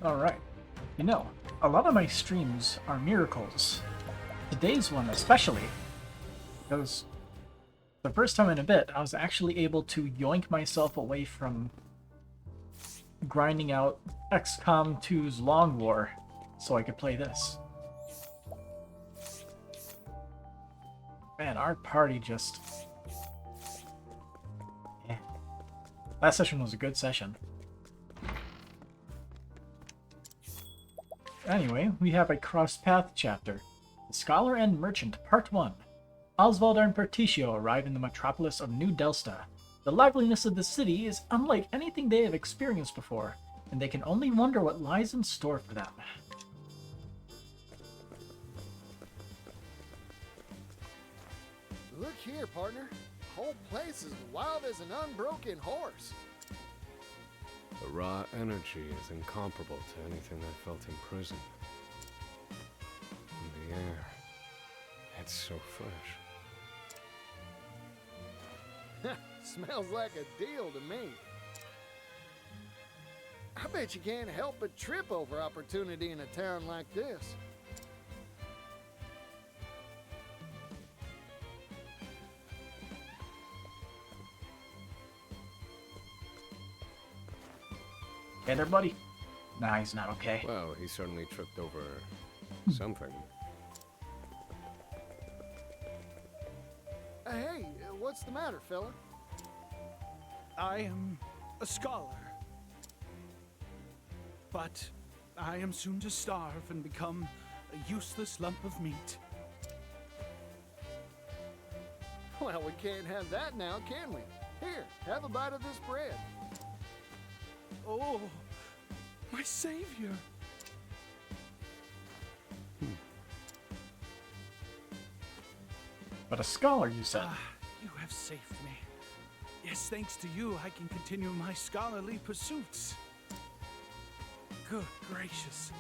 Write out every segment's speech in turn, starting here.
Alright. You know, a lot of my streams are miracles. Today's one especially, because the first time in a bit, I was actually able to yoink myself away from grinding out XCOM 2's Long War so I could play this. Man, our party just... Yeah. Last session was a good session. Anyway, we have a cross-path chapter. The Scholar and Merchant, Part 1. Osvald and Partitio arrive in the metropolis of New Delsta. The liveliness of the city is unlike anything they have experienced before, and they can only wonder what lies in store for them. Look here, partner. The whole place is wild as an unbroken horse. The raw energy is incomparable to anything I felt in prison. And the air, it's so fresh. Smells like a deal to me. I bet you can't help but trip over opportunity in a town like this. Hey there, buddy. Nah, he's not okay. Well, he certainly tripped over something. Hey, what's the matter, fella? I am a scholar. But I am soon to starve and become a useless lump of meat. Well, we can't have that now, can we? Here, have a bite of this bread. Oh, my savior. But a scholar, you said. You have saved me. Yes, thanks to you, I can continue my scholarly pursuits. Good gracious.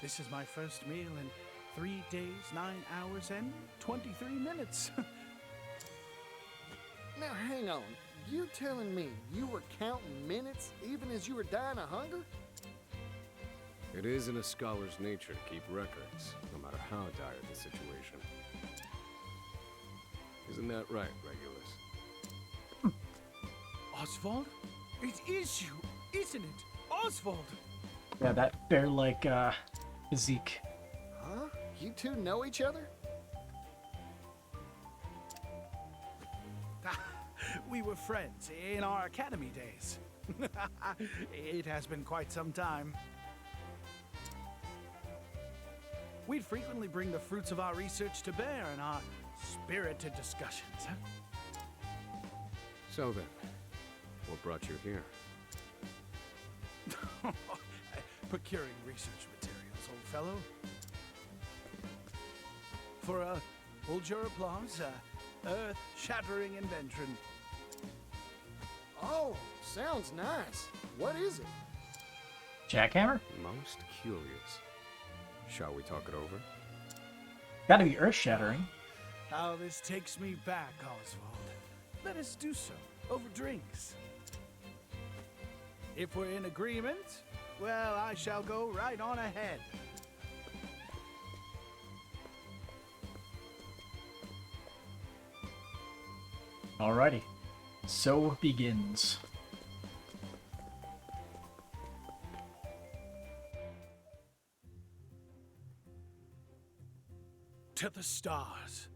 This is my first meal in 3 days, 9 hours, and 23 minutes. Now, hang on. You telling me you were counting minutes even as you were dying of hunger? It is in a scholar's nature to keep records, no matter how dire the situation. Isn't that right, Regulus? Osvald? It is you, isn't it? Osvald! Yeah, that bear-like, physique. Huh? You two know each other? We were friends in our academy days. It has been quite some time. We'd frequently bring the fruits of our research to bear in our spirited discussions. So then, what brought you here? Procuring research materials, old fellow. For hold your applause, earth-shattering invention. Oh, sounds nice. What is it? Jackhammer? Most curious. Shall we talk it over? Gotta be earth-shattering. How this takes me back, Oswald. Let us do so, over drinks. If we're in agreement, well, I shall go right on ahead. Alrighty. So begins. To the stars,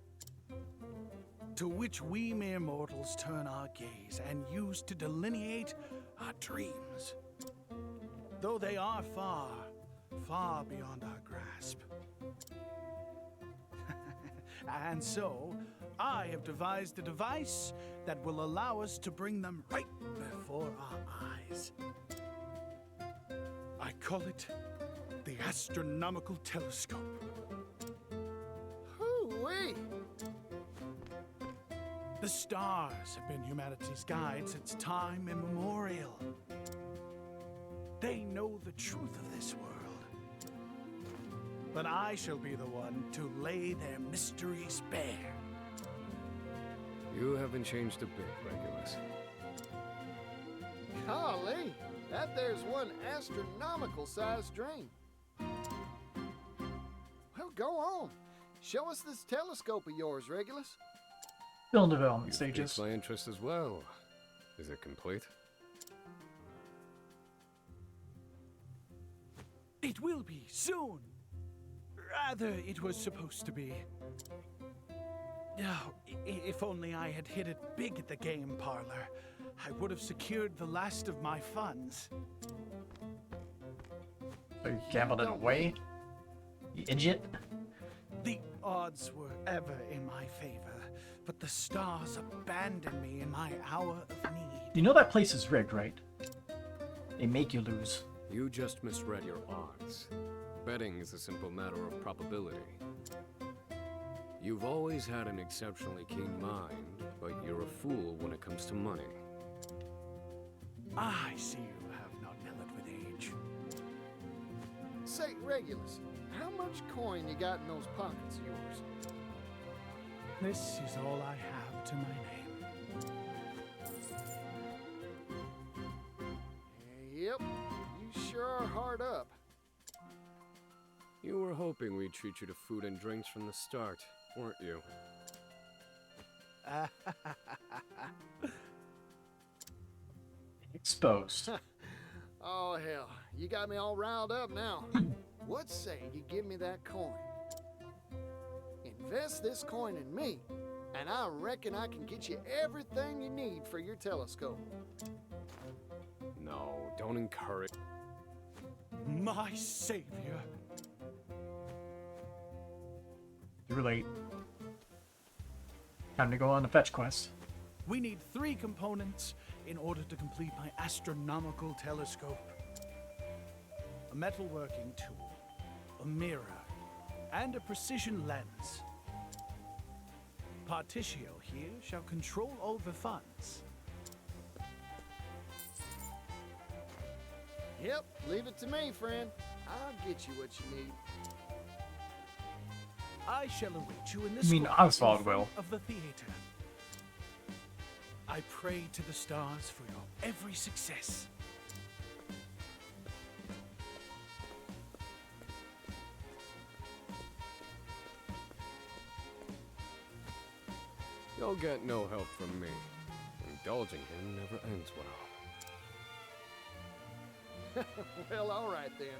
to which we mere mortals turn our gaze and use to delineate our dreams, though they are far, far beyond our grasp. And so, I have devised a device that will allow us to bring them right before our eyes. I call it the astronomical telescope. Hoo-wee! The stars have been humanity's guide since time immemorial. They know the truth of this world. But I shall be the one to lay their mysteries bare. You haven't changed a bit, Regulus. Golly, that That there's one astronomical-sized dream. Well, go on. Show us this telescope of yours, Regulus. Still in development Piques stages. my interest as well. Is it complete? It will be soon. Rather, it was supposed to be. Oh, if only I had hit it big at the game parlor, I would have secured the last of my funds. So you gambled it away? You idiot. The odds were ever in my favor, but the stars abandoned me in my hour of need. You know that place is rigged, right? They make you lose. You just misread your odds. Betting is a simple matter of probability. You've always had an exceptionally keen mind, but you're a fool when it comes to money. I see you have not mellowed with age. Say, Regulus, how much coin you got in those pockets of yours? This is all I have to my name. Yep, you sure are hard up. You were hoping we'd treat you to food and drinks from the start, weren't you? Exposed. Oh, hell, you got me all riled up now. What say you give me that coin? Invest this coin in me, and I reckon I can get you everything you need for your telescope. No, don't encourage. My savior. Too late. Time to go on the fetch quest. We need 3 components in order to complete my astronomical telescope. A metalworking tool, a mirror, and a precision lens. Partitio here shall control all the funds. Yep, leave it to me, friend. I'll get you what you need. I shall await you in the You mean square Osvald in front will. of the theater. I pray to the stars for your every success. You'll get no help from me. Indulging him never ends well. Well, all right then.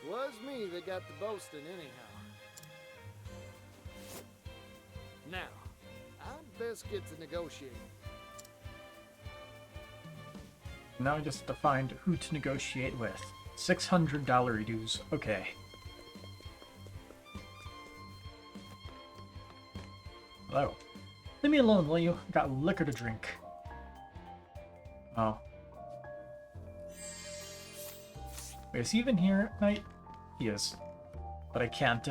Was me that got the boasting anyhow. Now, I'd best get to negotiating. Now I just have to find who to negotiate with. $600 dues. Okay. Hello. Leave me alone, will you? I got liquor to drink. Oh. Wait, is he even here at night? He is. But I can't,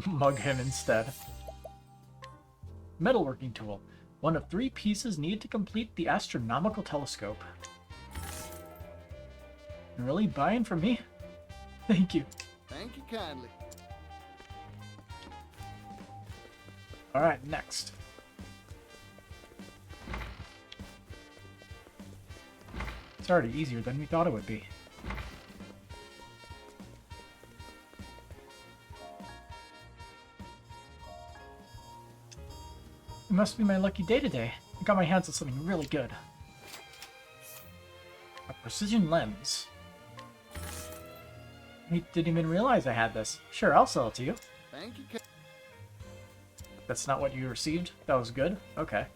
mug him instead. Metalworking tool. 1 of 3 pieces needed to complete the astronomical telescope. You're really buying from me? Thank you. Thank you kindly. Alright, next. It's already easier than we thought it would be. It must be my lucky day today. I got my hands on something really good. A precision lens. I didn't even realize I had this. Sure, I'll sell it to you. Thank you. That's not what you received? That was good? Okay.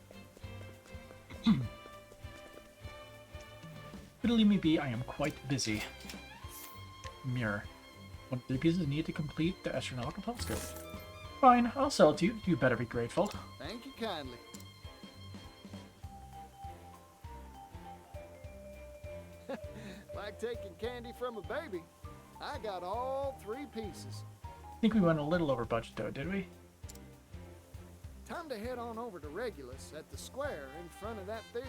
But leave me be, I am quite busy. Mirror. 1 of 3 pieces needed to complete the astronomical telescope. Fine, I'll sell it to you. You better be grateful. Thank you kindly. Like taking candy from a baby. I got all 3 pieces. I think we went a little over budget though, did we? Time to head on over to Regulus at the square in front of that theater.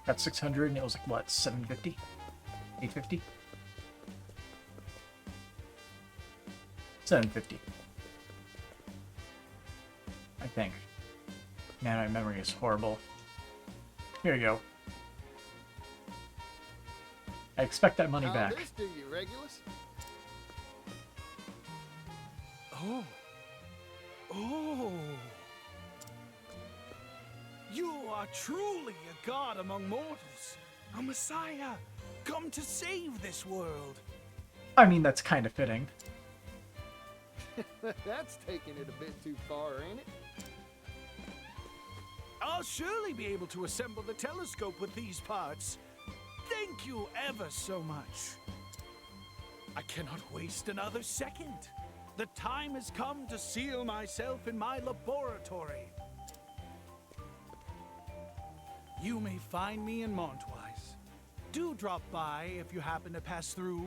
Got 600 and it was like, what, 750? 850? 750. I think. Man, my memory is horrible. Here you go. I expect that money How back. this do you, Regulus? Oh. Oh. You are truly a god among mortals. A messiah. Come to save this world. I mean, that's kind of fitting. That's taking it a bit too far, ain't it? I'll surely be able to assemble the telescope with these parts. Thank you ever so much. I cannot waste another second. The time has come to seal myself in my laboratory. You may find me in Montwise. Do drop by if you happen to pass through.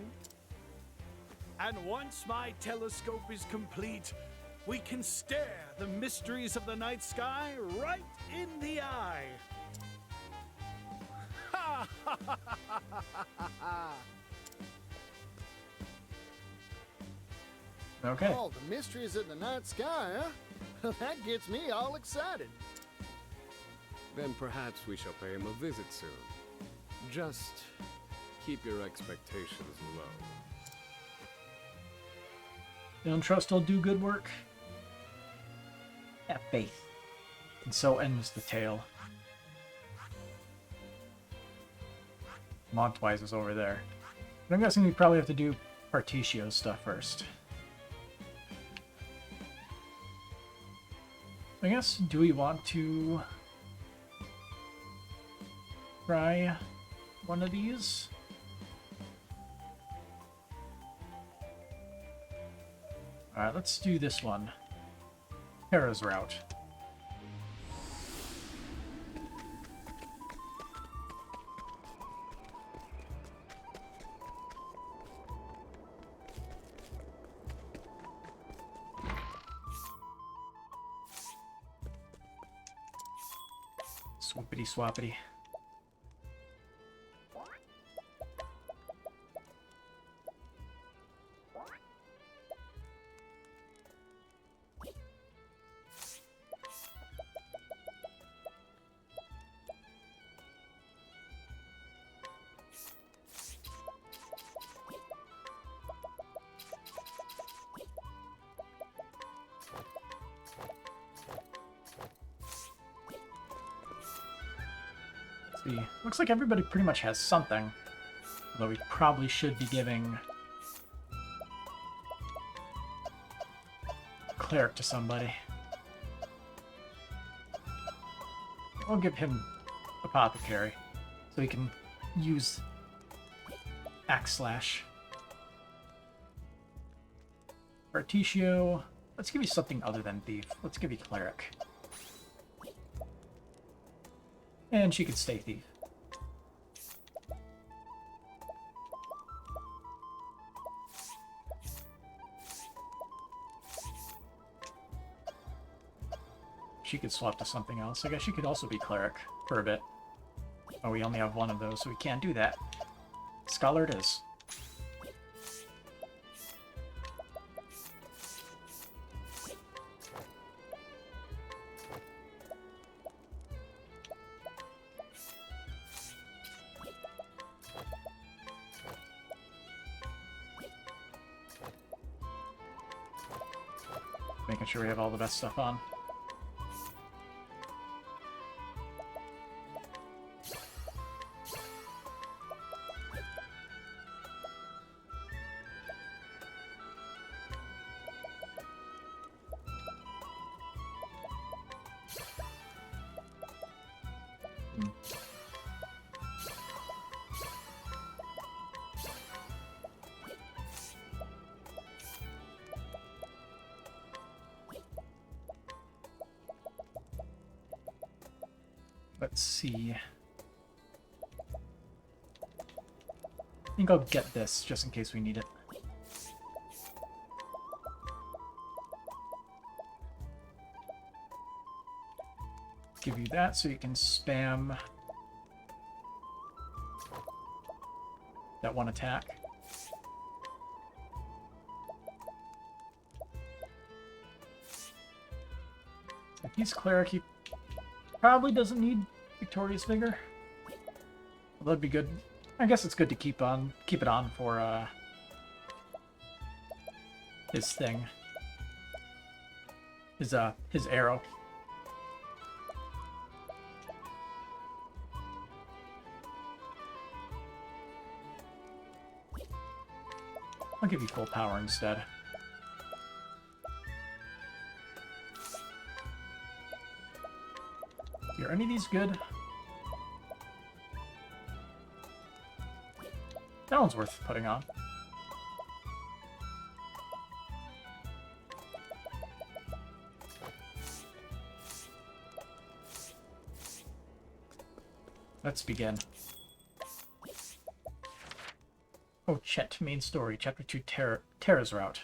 And once my telescope is complete, we can stare the mysteries of the night sky right in the eye. Ha ha ha ha ha ha! Okay. Oh, the mysteries of the night sky, huh? That gets me all excited. Then perhaps we shall pay him a visit soon. Just keep your expectations low. You don't trust he'll do good work? Have faith. And so ends the tale. Montwise is over there. But I'm guessing we probably have to do Partitio stuff first. I guess, do we want to try one of these? Alright, let's do this one. Tera's Route. Swoopity swappity. See, looks like everybody pretty much has something. Although we probably should be giving Cleric to somebody. We'll give him Apothecary, so he can use Axe Slash. Partitio, let's give you something other than Thief. Let's give you Cleric. And she could stay Thief. She could swap to something else. I guess she could also be Cleric for a bit. Oh, we only have one of those, so we can't do that. Scholar it is. Making sure we have all the best stuff on. Let's see. I think I'll get this just in case we need it. Give you that so you can spam that one attack. If he's Cleric, he probably doesn't need Victorious Vigor. Well, that'd be good. I guess it's good to keep it on for his thing. His arrow. I'll give you full power instead. Are any of these good? That one's worth putting on. Let's begin. Ochette, main story, Chapter 2, Tera's Route.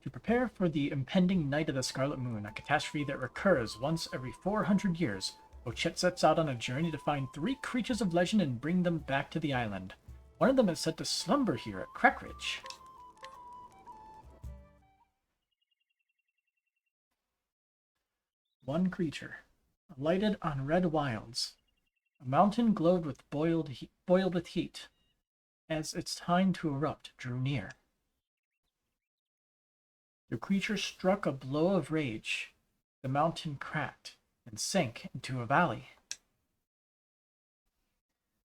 To prepare for the impending Night of the Scarlet Moon, a catastrophe that recurs once every 400 years, Ochette sets out on a journey to find 3 creatures of legend and bring them back to the island. One of them is said to slumber here at Crackridge. One creature, alighted on red wilds. A mountain glowed with boiled with heat, as its time to erupt drew near. The creature struck a blow of rage. The mountain cracked and sank into a valley.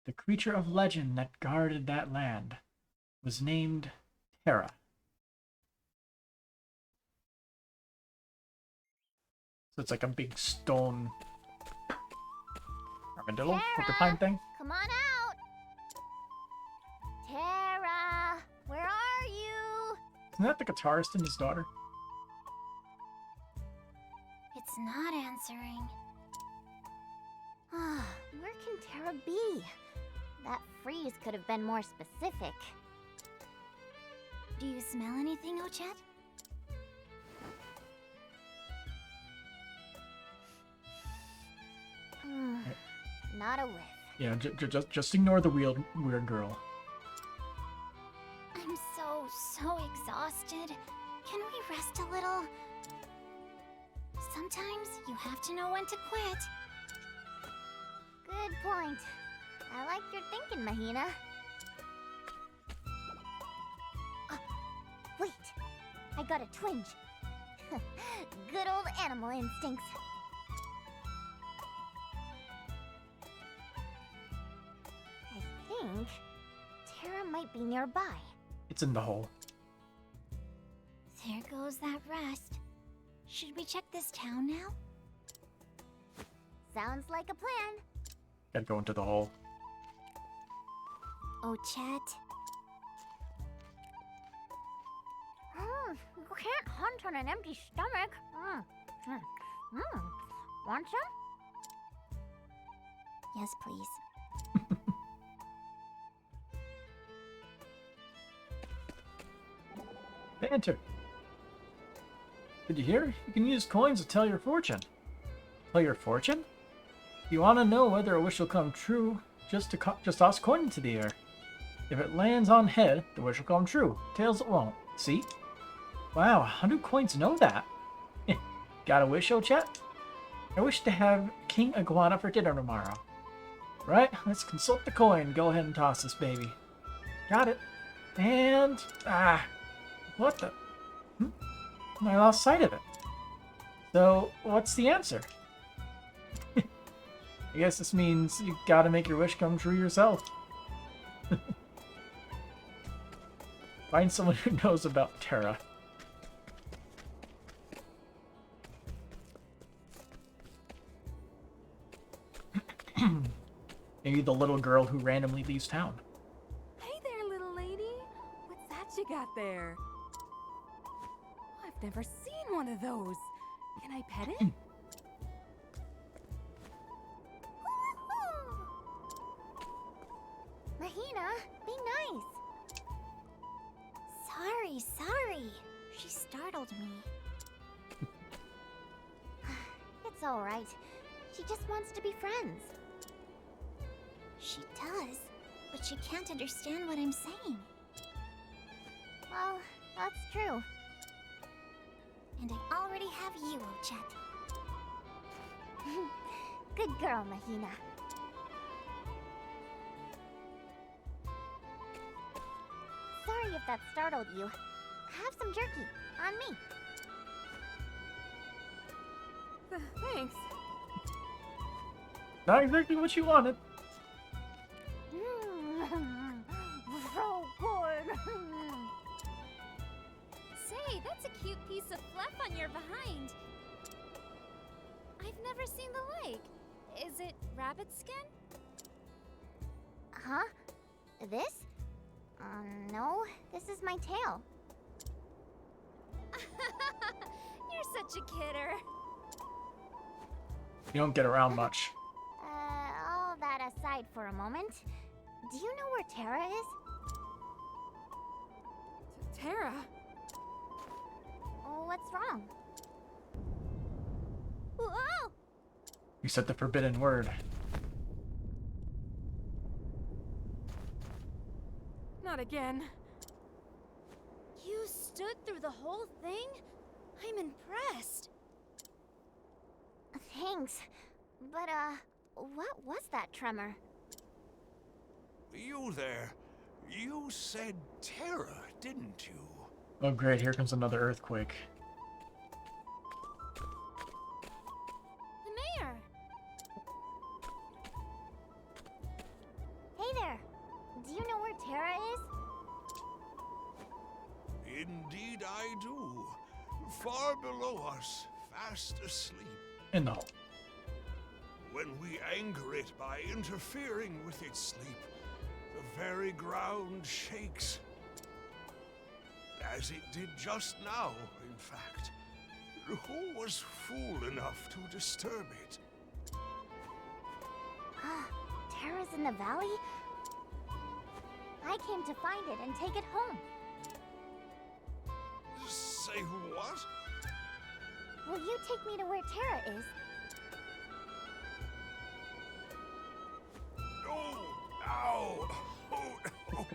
The creature of legend that guarded that land was named Tera. So it's like a big stone armadillo, porcupine thing. Come on out! Tera, where are you? Isn't that the guitarist and his daughter? It's not answering. Where can Tera be? That freeze could have been more specific. Do you smell anything, Ochette? Not a whiff. Yeah, just ignore the weird girl. I'm so exhausted. Can we rest a little? Sometimes you have to know when to quit. Good point. I like your thinking, Mahina. Wait. I got a twinge. Good old animal instincts. I think Tera might be nearby. It's in the hole. There goes that rest. Should we check this town now? Sounds like a plan. Gotta go into the hole. Ochette. You can't hunt on an empty stomach. Want some? Yes, please. Banter. Did you hear? You can use coins to tell your fortune. Tell your fortune? If you want to know whether a wish will come true, just toss coin into the air. If it lands on head, the wish will come true. Tails it won't. See? Wow, how do coins know that? Got a wish, Ochette? I wish to have King Iguana for dinner tomorrow. Right, let's consult the coin. Go ahead and toss this baby. Got it. And... what the... I lost sight of it. So, what's the answer? I guess this means you gotta make your wish come true yourself. Find someone who knows about Tera. Maybe the little girl who randomly leaves town. Hey there, little lady. What's that you got there? I've never seen one of those. Can I pet it? Mahina, be nice. Sorry. She startled me. It's all right. She just wants to be friends. She does, but she can't understand what I'm saying. Well, that's true. And I already have you, Ochette. Good girl, Mahina. Sorry if that startled you. Have some jerky. On me. Thanks. Not exactly what you wanted. So good. Say, that's a cute piece of fluff on your behind. I've never seen the like. Is it rabbit skin? Huh? This? No. This is my tail. You're such a kidder. You don't get around much. All that aside for a moment, do you know where Tera is? Tera? Oh, what's wrong? Whoa! You said the forbidden word. Not again. You stood through the whole thing? I'm impressed. Thanks. But, what was that tremor? You there. You said Tera, didn't you? Oh great, here comes another earthquake. The mayor! Hey there! Do you know where Tera is? Indeed I do. Far below us, fast asleep. In the hole. When we anger it by interfering with its sleep, the very ground shakes. As it did just now, in fact. Who was fool enough to disturb it? Tera's in the valley? I came to find it and take it home. Say what? Will you take me to where Tera is? Oh, ow! Oh,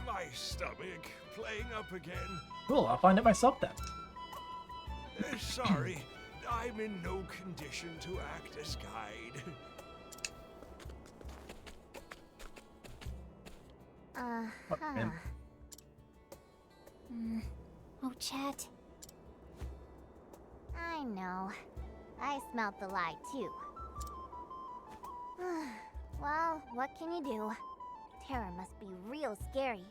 my stomach playing up again. Cool, I'll find it myself then. Sorry, I'm in no condition to act as guide. What, man? Ochette. I know. I smelt the lie, too. Well, what can you do? Tera must be real scary.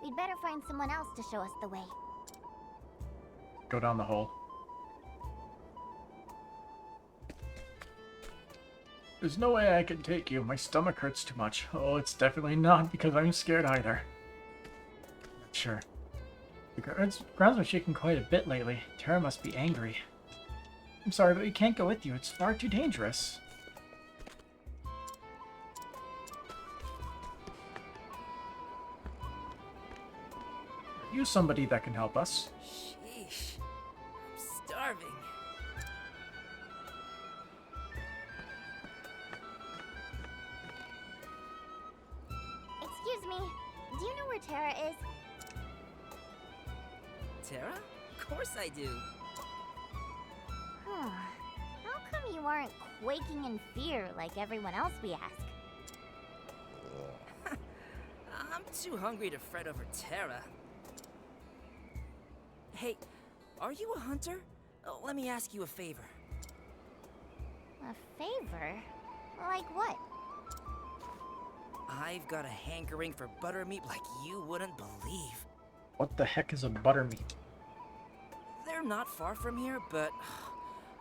We'd better find someone else to show us the way. Go down the hole. There's no way I can take you. My stomach hurts too much. Oh, it's definitely not because I'm scared either. Sure. The grounds are shaking quite a bit lately. Tera must be angry. I'm sorry, but we can't go with you. It's far too dangerous. Are you somebody that can help us? Sheesh. I'm starving. Excuse me, do you know where Tera is? Tera? Of course I do. How come you aren't quaking in fear like everyone else we ask? I'm too hungry to fret over Tera. Hey, are you a hunter? Oh, let me ask you a favor. A favor? Like what? I've got a hankering for buttermeat like you wouldn't believe. What the heck is a buttermeat? They're not far from here, but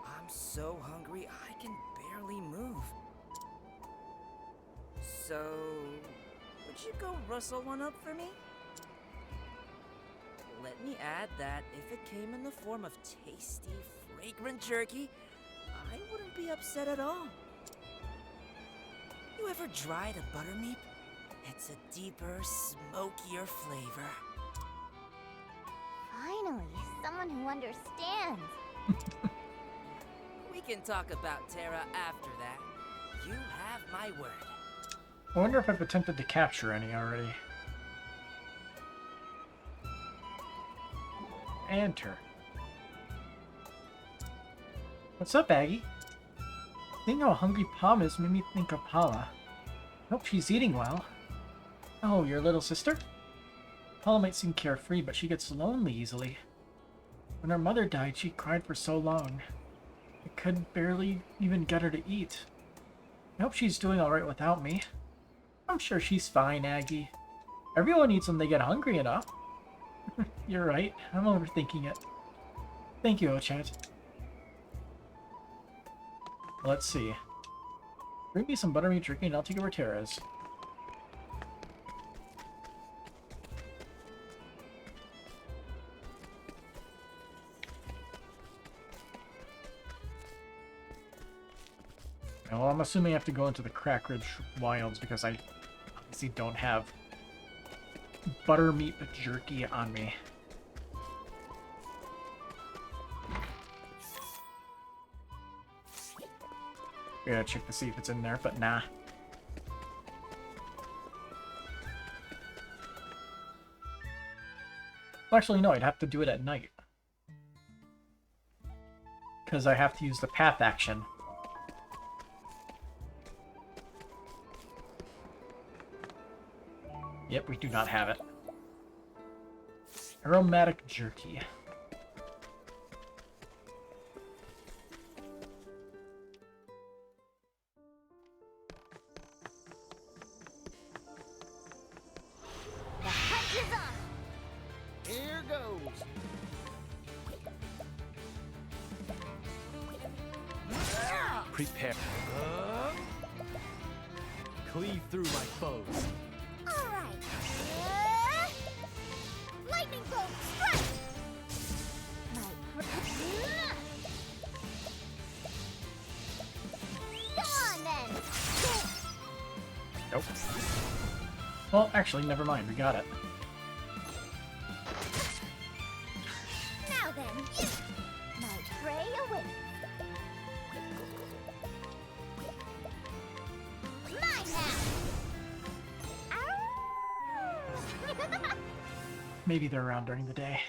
I'm so hungry I can barely move. So, would you go rustle one up for me? Let me add that if it came in the form of tasty, fragrant jerky, I wouldn't be upset at all. You ever tried a buttermeat? It's a deeper, smokier flavor. Finally, someone who understands. We can talk about Tera after that. You have my word. I wonder if I've attempted to capture any already. Enter. What's up, Aggie? Seeing how hungry Palm is made me think of Paula. Hope she's eating well. Oh, your little sister? Paula might seem carefree, but she gets lonely easily. When her mother died, she cried for so long. I could barely even get her to eat. I hope she's doing alright without me. I'm sure she's fine, Aggie. Everyone eats when they get hungry enough. You're right, I'm overthinking it. Thank you, Ochette. Let's see. Bring me some buttermeat jerky and I'll take over Tera's. Well, I'm assuming I have to go into the Crack Ridge Wilds because I obviously don't have buttermeat jerky on me. I gotta check to see if it's in there, but nah. Well, actually, no, I'd have to do it at night. Because I have to use the path action. Yep, we do not have it. Aromatic jerky. The hunt is on! Here goes. Prepare. Cleave through my foes. Alright. Lightning bolt, strike! Go on then! Nope. Well, actually, never mind. We got it. Now then, my prey awaits. Mine now! Ow! Maybe they're around during the day.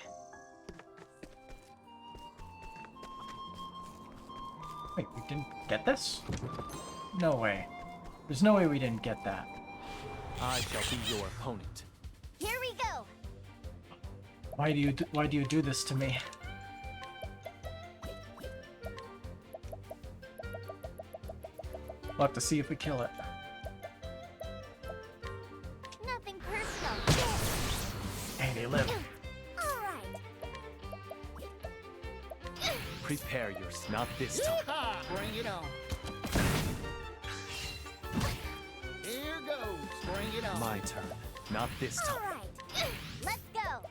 Wait, we didn't get this? No way. There's no way we didn't get that. I shall be your opponent. Here we go! Why do you do this to me? We'll have to see if we kill it. Nothing personal. Hey, they live. Alright. Prepare yours, not this time. Bring it on. Here goes. Bring it on. My turn, not this time. Alright. Let's go.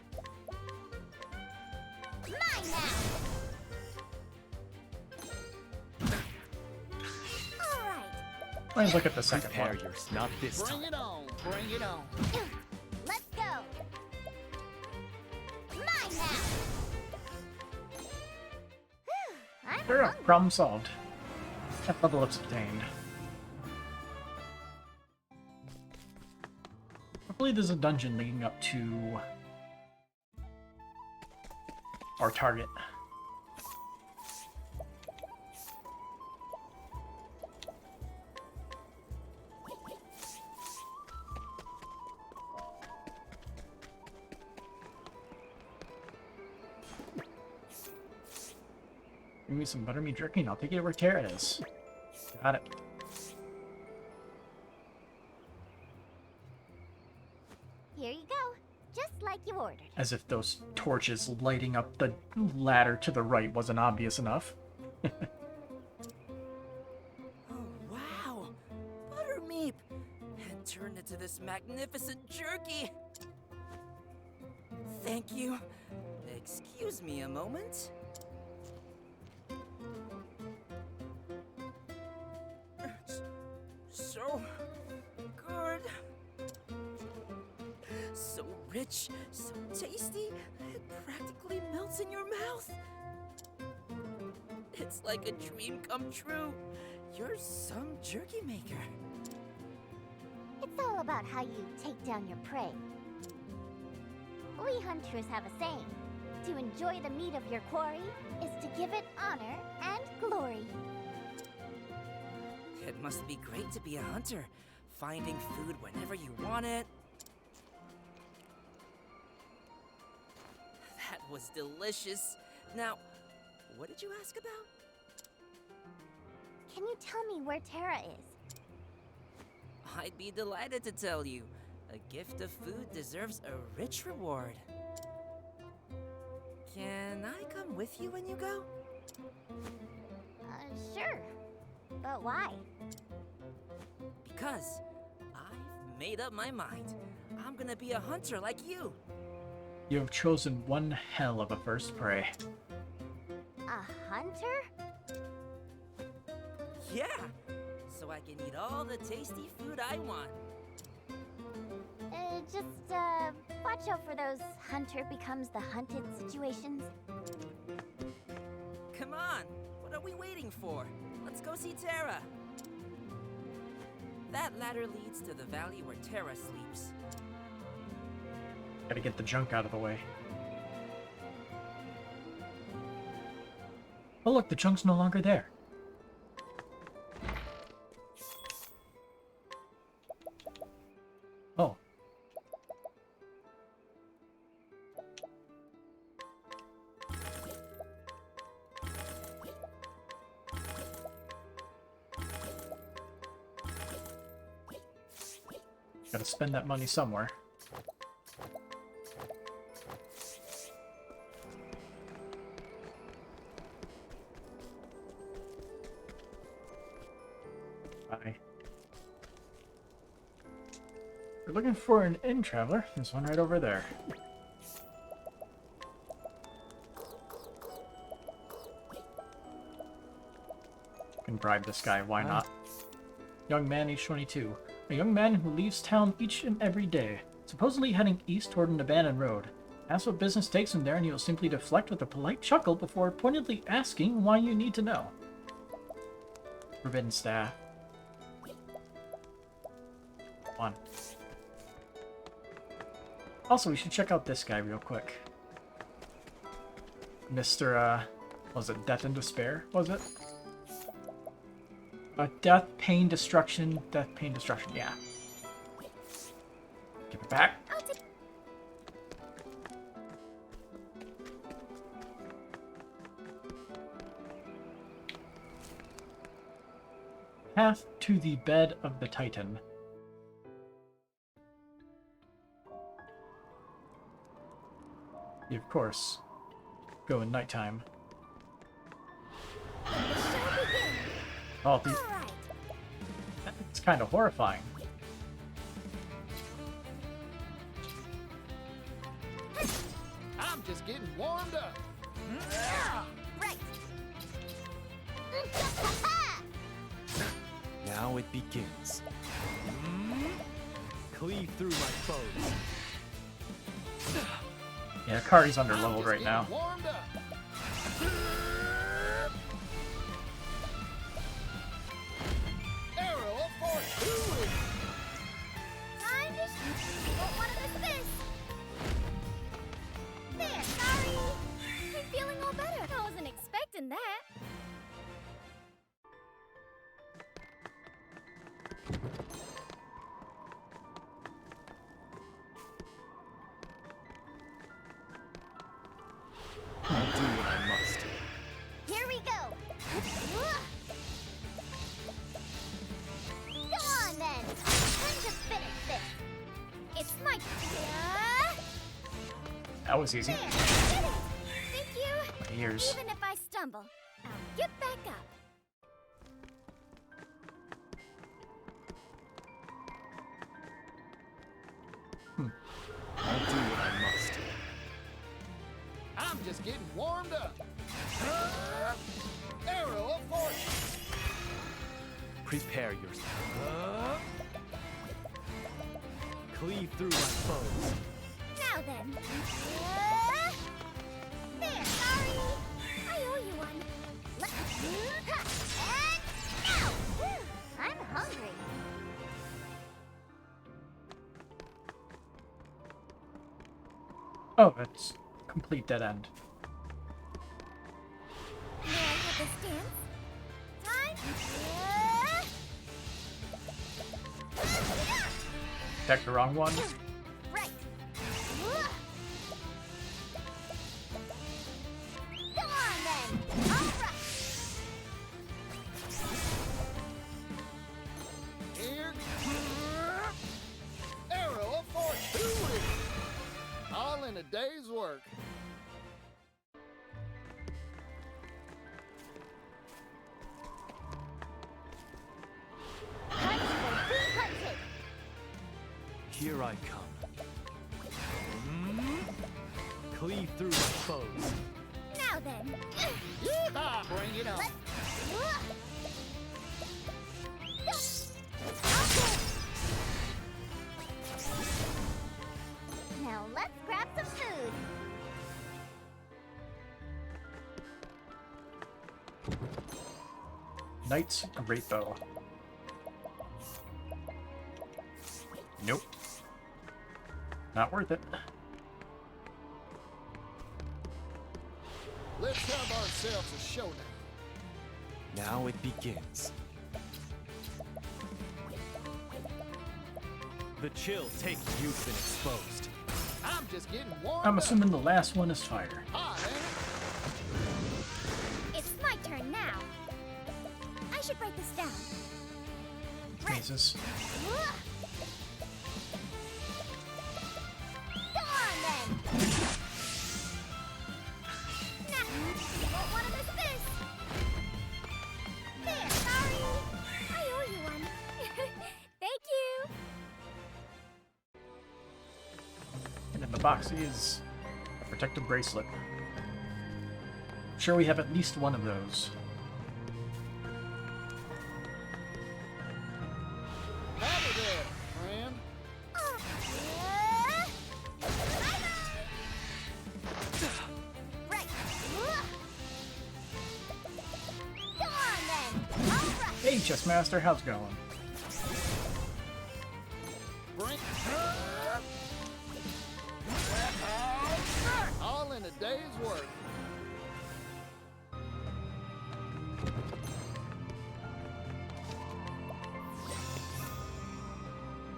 Mine now. Alright. Let's look at the second Prepare one. yours, not this Bring time. it on. Bring it on. Let's go. Mine now. Whew, I'm Sure, hungry. problem solved. That level up's obtained. Hopefully there's a dungeon leading up to our target. Give me some buttermeat jerky and I'll take it where Tera is. Got it. Here you go. Just like you ordered. As if those torches lighting up the ladder to the right wasn't obvious enough. Oh, wow! Buttermeat! And turned into this magnificent jerky! Thank you. Excuse me a moment. It's so good. So rich, so tasty, it practically melts in your mouth. It's like a dream come true. You're some jerky maker. It's all about how you take down your prey. We hunters have a saying. To enjoy the meat of your quarry is to give it honor and glory. It must be great to be a hunter, finding food whenever you want it. That was delicious. Now, what did you ask about? Can you tell me where Tera is? I'd be delighted to tell you. A gift of food deserves a rich reward. Can I come with you when you go? Sure. But why? Because I've made up my mind. I'm gonna be a hunter like you. You have chosen one hell of a first prey. A hunter? Yeah, so I can eat all the tasty food I want. Just, watch out for those hunter becomes the hunted situations. Come on, what are we waiting for? Let's go see Tera. That ladder leads to the valley where Tera sleeps. Gotta get the junk out of the way. Oh look, the junk's no longer there. Oh. Gotta spend that money somewhere. Bye. We're looking for an inn traveler. There's one right over there. Can bribe this guy, why not? Young man, age 22. A young man who leaves town each and every day, supposedly heading east toward an abandoned road. Ask what business takes him there, and he will simply deflect with a polite chuckle before pointedly asking why you need to know. Forbidden staff. On. Also, we should check out this guy real quick. Mr. Was it Death and Despair? Was it? Death, Pain, Destruction. Death, Pain, Destruction, yeah. Give it back. Path to the bed of the Titan. You, of course, go in nighttime. Oh, it's kind of horrifying. I'm just getting warmed up. Right. Now it begins. Cleave through my foes. Yeah, Hikari's underleveled right now. Warmed up. Arrow of fortune. Time to shoot. Won't want to miss this. There, sorry. I'm feeling all better. I wasn't expecting that. I'll do what I must. Here we go. Come on then. Time to finish this. It's my That was easy. there. Did it. Thank you. My ears. Even if I stumble, I'll get back up. I'll do what I must. I'm just getting warmed up. Arrow of fortune. Prepare yourself. Cleave through my foes. Now then. There, sorry. I owe you one. And I'm hungry. Oh, it's complete dead end. May I have this dance? attacked the wrong one. Right. Go on then. All right. Here. Arrow of fortune. All in a day's work. Punch will be punted. Here I come. Cleave through my foes. Now then. Yeehaw! Bring it on. Now let's grab some food. Knight's great bow. Nope. Not worth it. Let's have ourselves a showdown. Now it begins. The chill takes you've been exposed. I'm just getting warmed I'm up. assuming the last one is fire. Hot, ain't it? It's my turn now. I should write this down. Jesus. Go on then. Nah, you won't want to miss this. There, sorry. I owe you one. Thank you. And in the box is a protective bracelet. I'm sure we have at least one of those. Howdy there, friend. Oh, bye-bye. Right. Go on then. All right. Hey, Chessmaster, how's it going? Bring all in a day's work.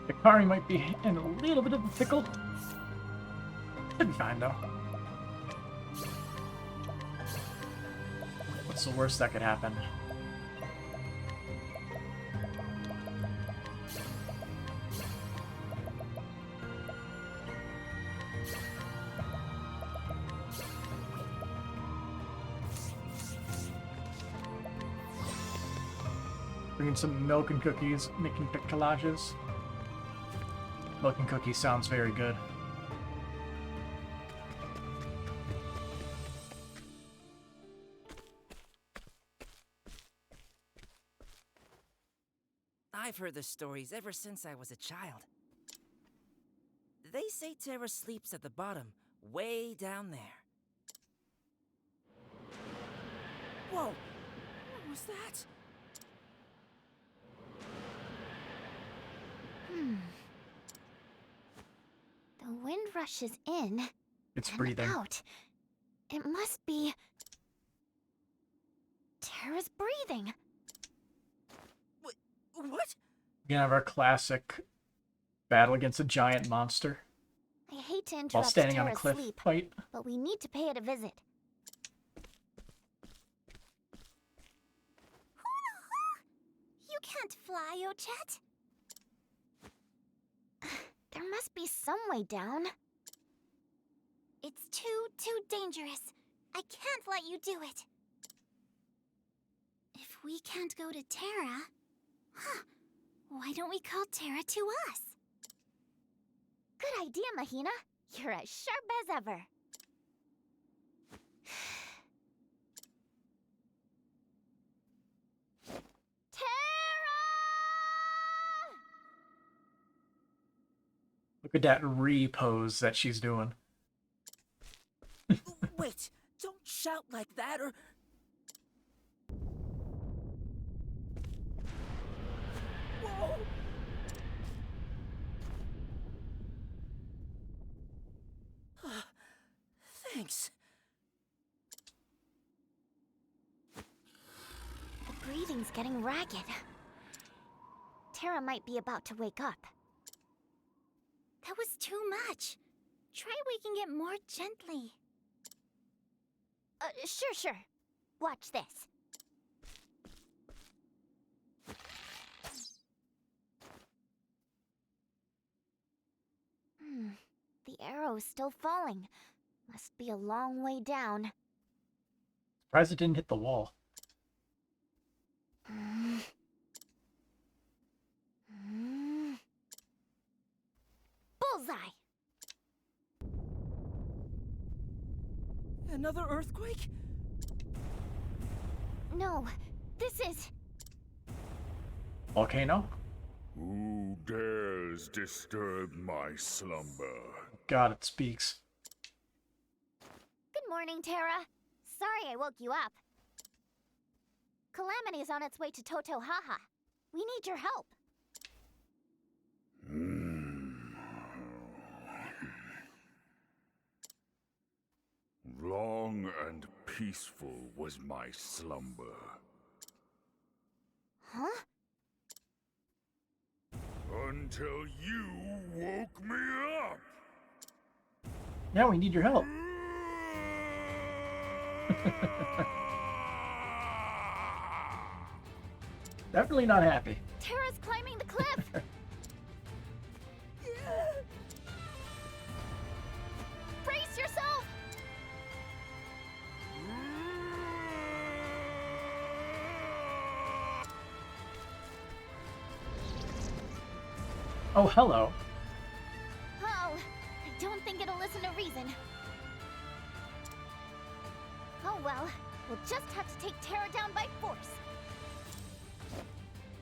Hikari might be in a little bit of a pickle. Should be fine, though. What's the worst that could happen? Bringing some milk and cookies, making pic collages. Milk and cookies sounds very good. I've heard the stories ever since I was a child. They say Tera sleeps at the bottom, way down there. Whoa! What was that? The wind rushes in It's and breathing. out. It must be Tera's breathing. What? We can have our classic battle against a giant monster I hate to while interrupt standing on a Tera's cliff sleep, fight. but we need to pay it a visit. You can't fly, Ochette. There must be some way down. It's too dangerous. I can't let you do it. If we can't go to Tera, why don't we call Tera to us? Good idea, Mahina. You're as sharp as ever. Look at that repose that she's doing. Wait! Don't shout like that or... Whoa! Thanks. The breathing's getting ragged. Tera might be about to wake up. That was too much. Try waking it more gently. Sure. Watch this. The arrow is still falling. Must be a long way down. Surprised it didn't hit the wall. Bullseye! Another earthquake? No, this is... Volcano? Who dares disturb my slumber? God, it speaks. Good morning, Tera. Sorry I woke you up. Calamity is on its way to Totohaha. We need your help. Long and peaceful was my slumber. Huh? Until you woke me up! Yeah, we need your help. Definitely not happy. Tera's climbing the cliff! Brace yourself! Oh, hello. Oh, I don't think it'll listen to reason. Oh well, we'll just have to take Tera down by force.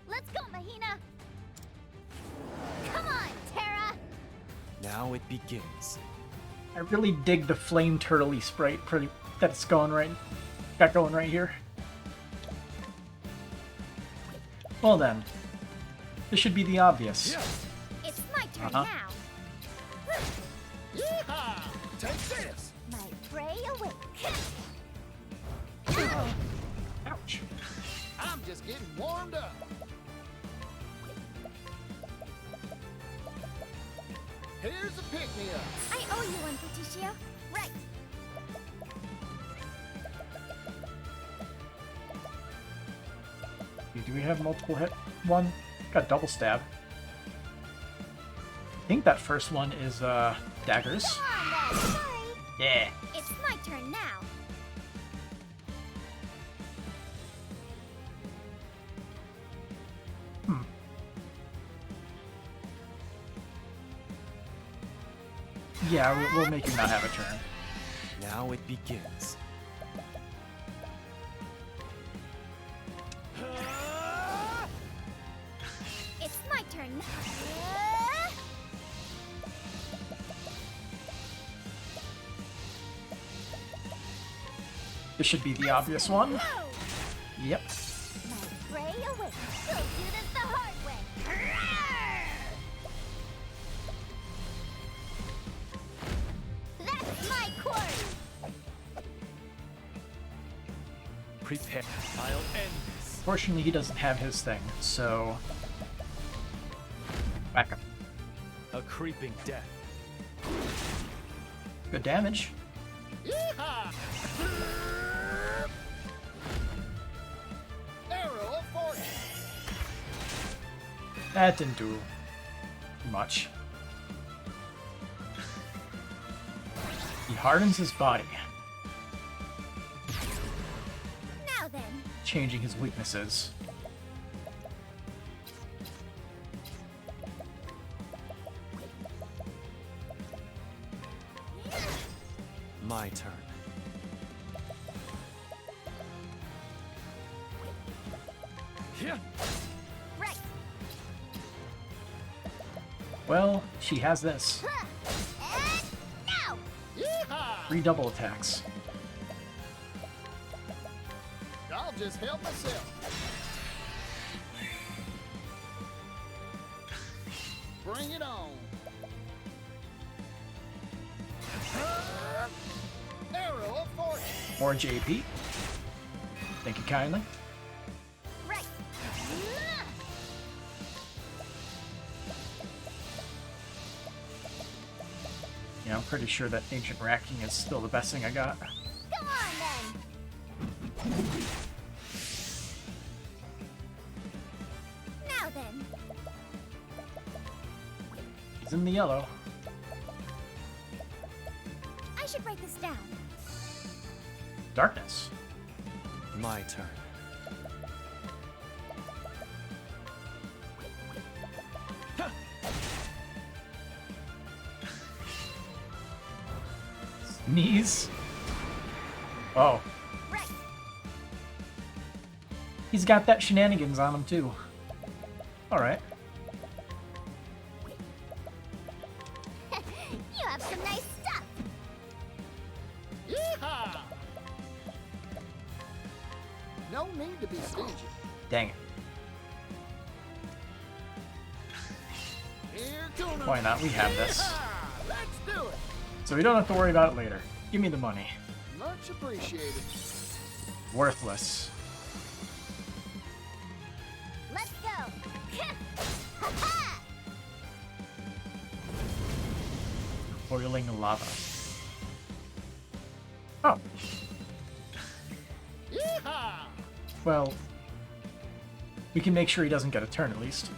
Let's go, Mahina! Come on, Tera! Now it begins. I really dig the flame turtle-y sprite that's got going right here. Well then, this should be the obvious. It's my turn Uh-huh. now. Yeehaw! Take this! My prey awake. Ouch. I'm just getting warmed up. Here's a pick-me-up. I owe you one, Partitio. Right. Do we have multiple hit? One? Got double stab. I think that first one is daggers. Come on, then. Sorry. Yeah. It's my turn now. Yeah, we'll make you not have a turn. Now it begins. It's my turn now. This should be the obvious one. Whoa! Yep. My prey awake. We'll do this the hard way. That's my quarry. Prepare. I'll end this. Fortunately, he doesn't have his thing, so... Back up. A creeping death. Good damage. Yeehaw! Arrow of fortune. That didn't do much. He hardens his body, Now then. changing his weaknesses. My turn. Here. Right. Well, she has this. Huh. And now. Yeehaw! 3 double attacks. I'll just help myself. Bring it on. Arrow of fortune. More JP. Thank you kindly. Right. Yeah, I'm pretty sure that Ancient Rat King is still the best thing I got. Come on then. Now then. He's in the yellow. I should write this down. Darkness. My turn. Knees. Oh. Right. He's got that shenanigans on him too. Alright. You have some nice stuff. Yeehaw! No need to be stingy. Dang it. Here comes. Why not? We have this. Yeehaw! Let's do it. So we don't have to worry about it later. Give me the money. Much appreciated. Worthless. Let's go. Ha-ha! Boiling lava. Oh. Yeehaw! Well, we can make sure he doesn't get a turn at least.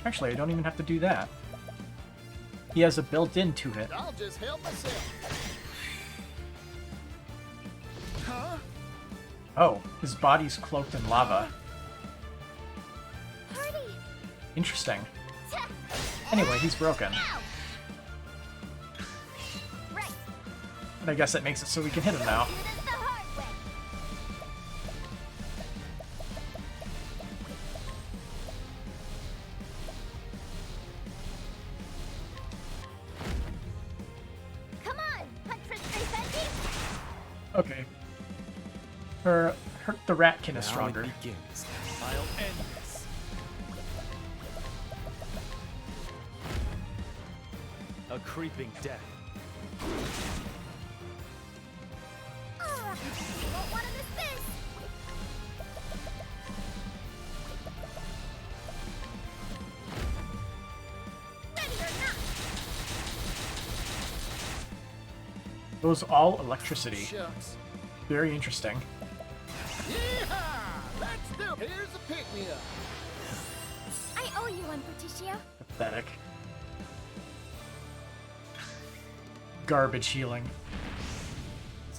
Actually, I don't even have to do that. He has a built-in 2-hit. I'll just help myself. Huh? Oh, his body's cloaked in lava. Party. Interesting. Anyway, he's broken. Right. And I guess that makes it so we can hit him now. Do this the hard way. Come on, Huntress 350. Okay. The Ratkin is Now stronger. it begins. I'll end this. A creeping death. You won't want to miss this. Ready or not. Those all electricity. Shucks. Very interesting. Yeehaw! Let's do it. Here's a pick-me-up. I owe you one, Partitio. Pathetic. Garbage healing.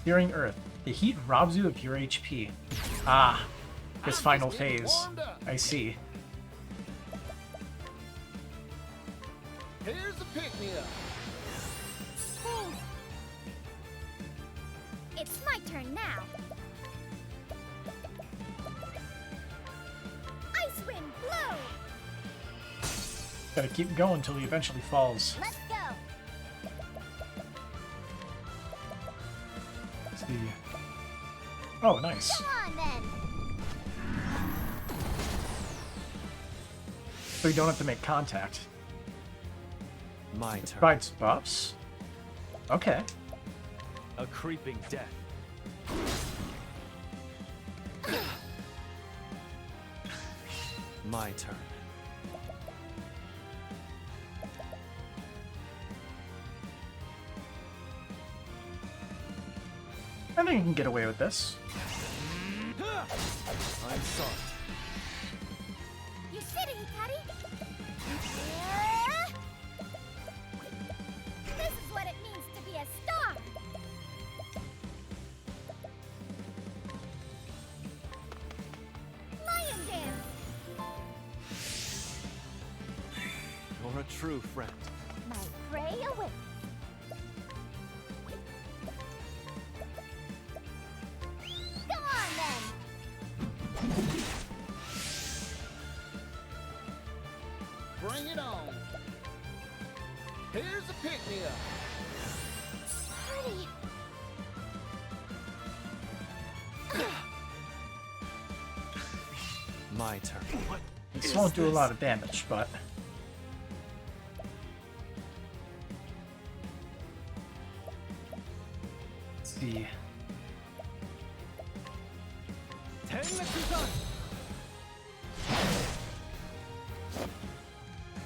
Searing Earth. The heat robs you of your HP. Ah, his I'm final just getting phase. warmed up. I see. Here's a pick-me-up. Thanks. It's my turn now. Ice wind blow. Gotta keep going till he eventually falls. Let's go. Let's see. Oh, nice. Come on then. So you don't have to make contact. My turn. Provides buffs. Okay. A creeping death. My turn. I think you can get away with this. I'm sorry. You city, Hikari. This is what it means to be a star. Lion dance. You're a true friend. My prey awaits. Come on then. Bring it on. Here's a pick-me-up. Party. My turn. What? This won't do a lot of damage, but let's see.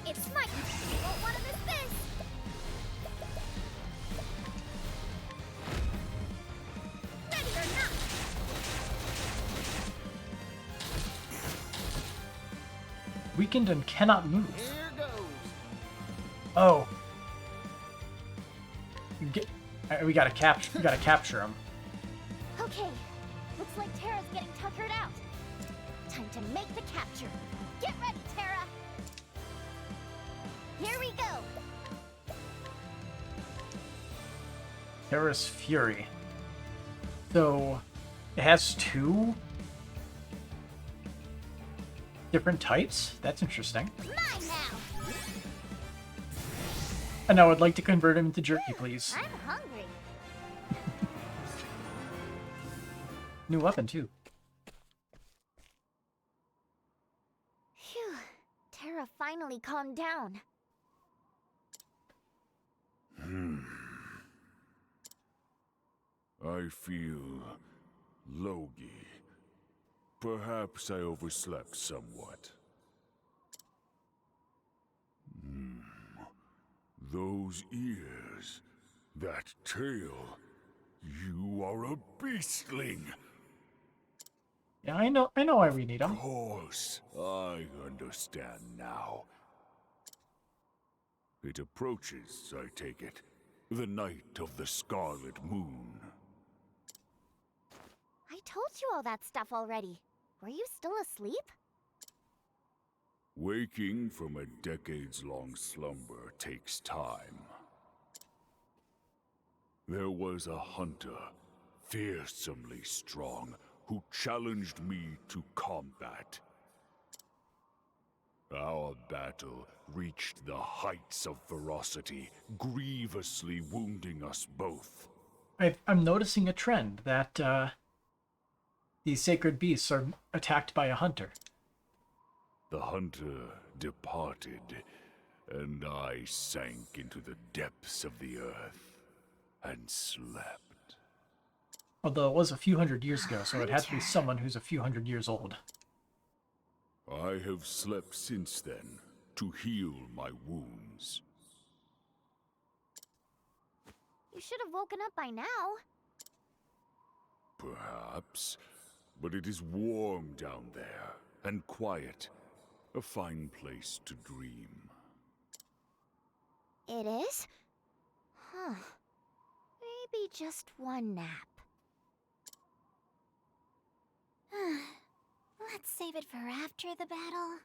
It's my. You won't want to miss this. Weakened and cannot move. Here goes. Oh. We gotta capture him. Okay, looks like Tera's getting tuckered out. Time to make the capture. Get ready, Tera! Here we go! Tera's Fury. So, it has 2 different types? That's interesting. Mine now! And I would like to convert him into jerky, please. I'm hungry. New weapon, too. Phew. Tera finally calmed down. I feel logy. Perhaps I overslept somewhat. Those ears, that tail. You are a beastling. Yeah, I know why we need him. Of course, I understand now. It approaches, I take it, the night of the Scarlet Moon. I told you all that stuff already. Were you still asleep? Waking from a decades-long slumber takes time. There was a hunter, fearsomely strong, who challenged me to combat. Our battle reached the heights of ferocity, grievously wounding us both. I'm noticing a trend that these sacred beasts are attacked by a hunter. The hunter departed, and I sank into the depths of the earth and slept. Although it was a few hundred years ago, so it had to be someone who's a few hundred years old. I have slept since then to heal my wounds. You should have woken up by now. Perhaps, but it is warm down there and quiet. A fine place to dream. It is? Huh. Maybe just one nap. Let's save it for after the battle.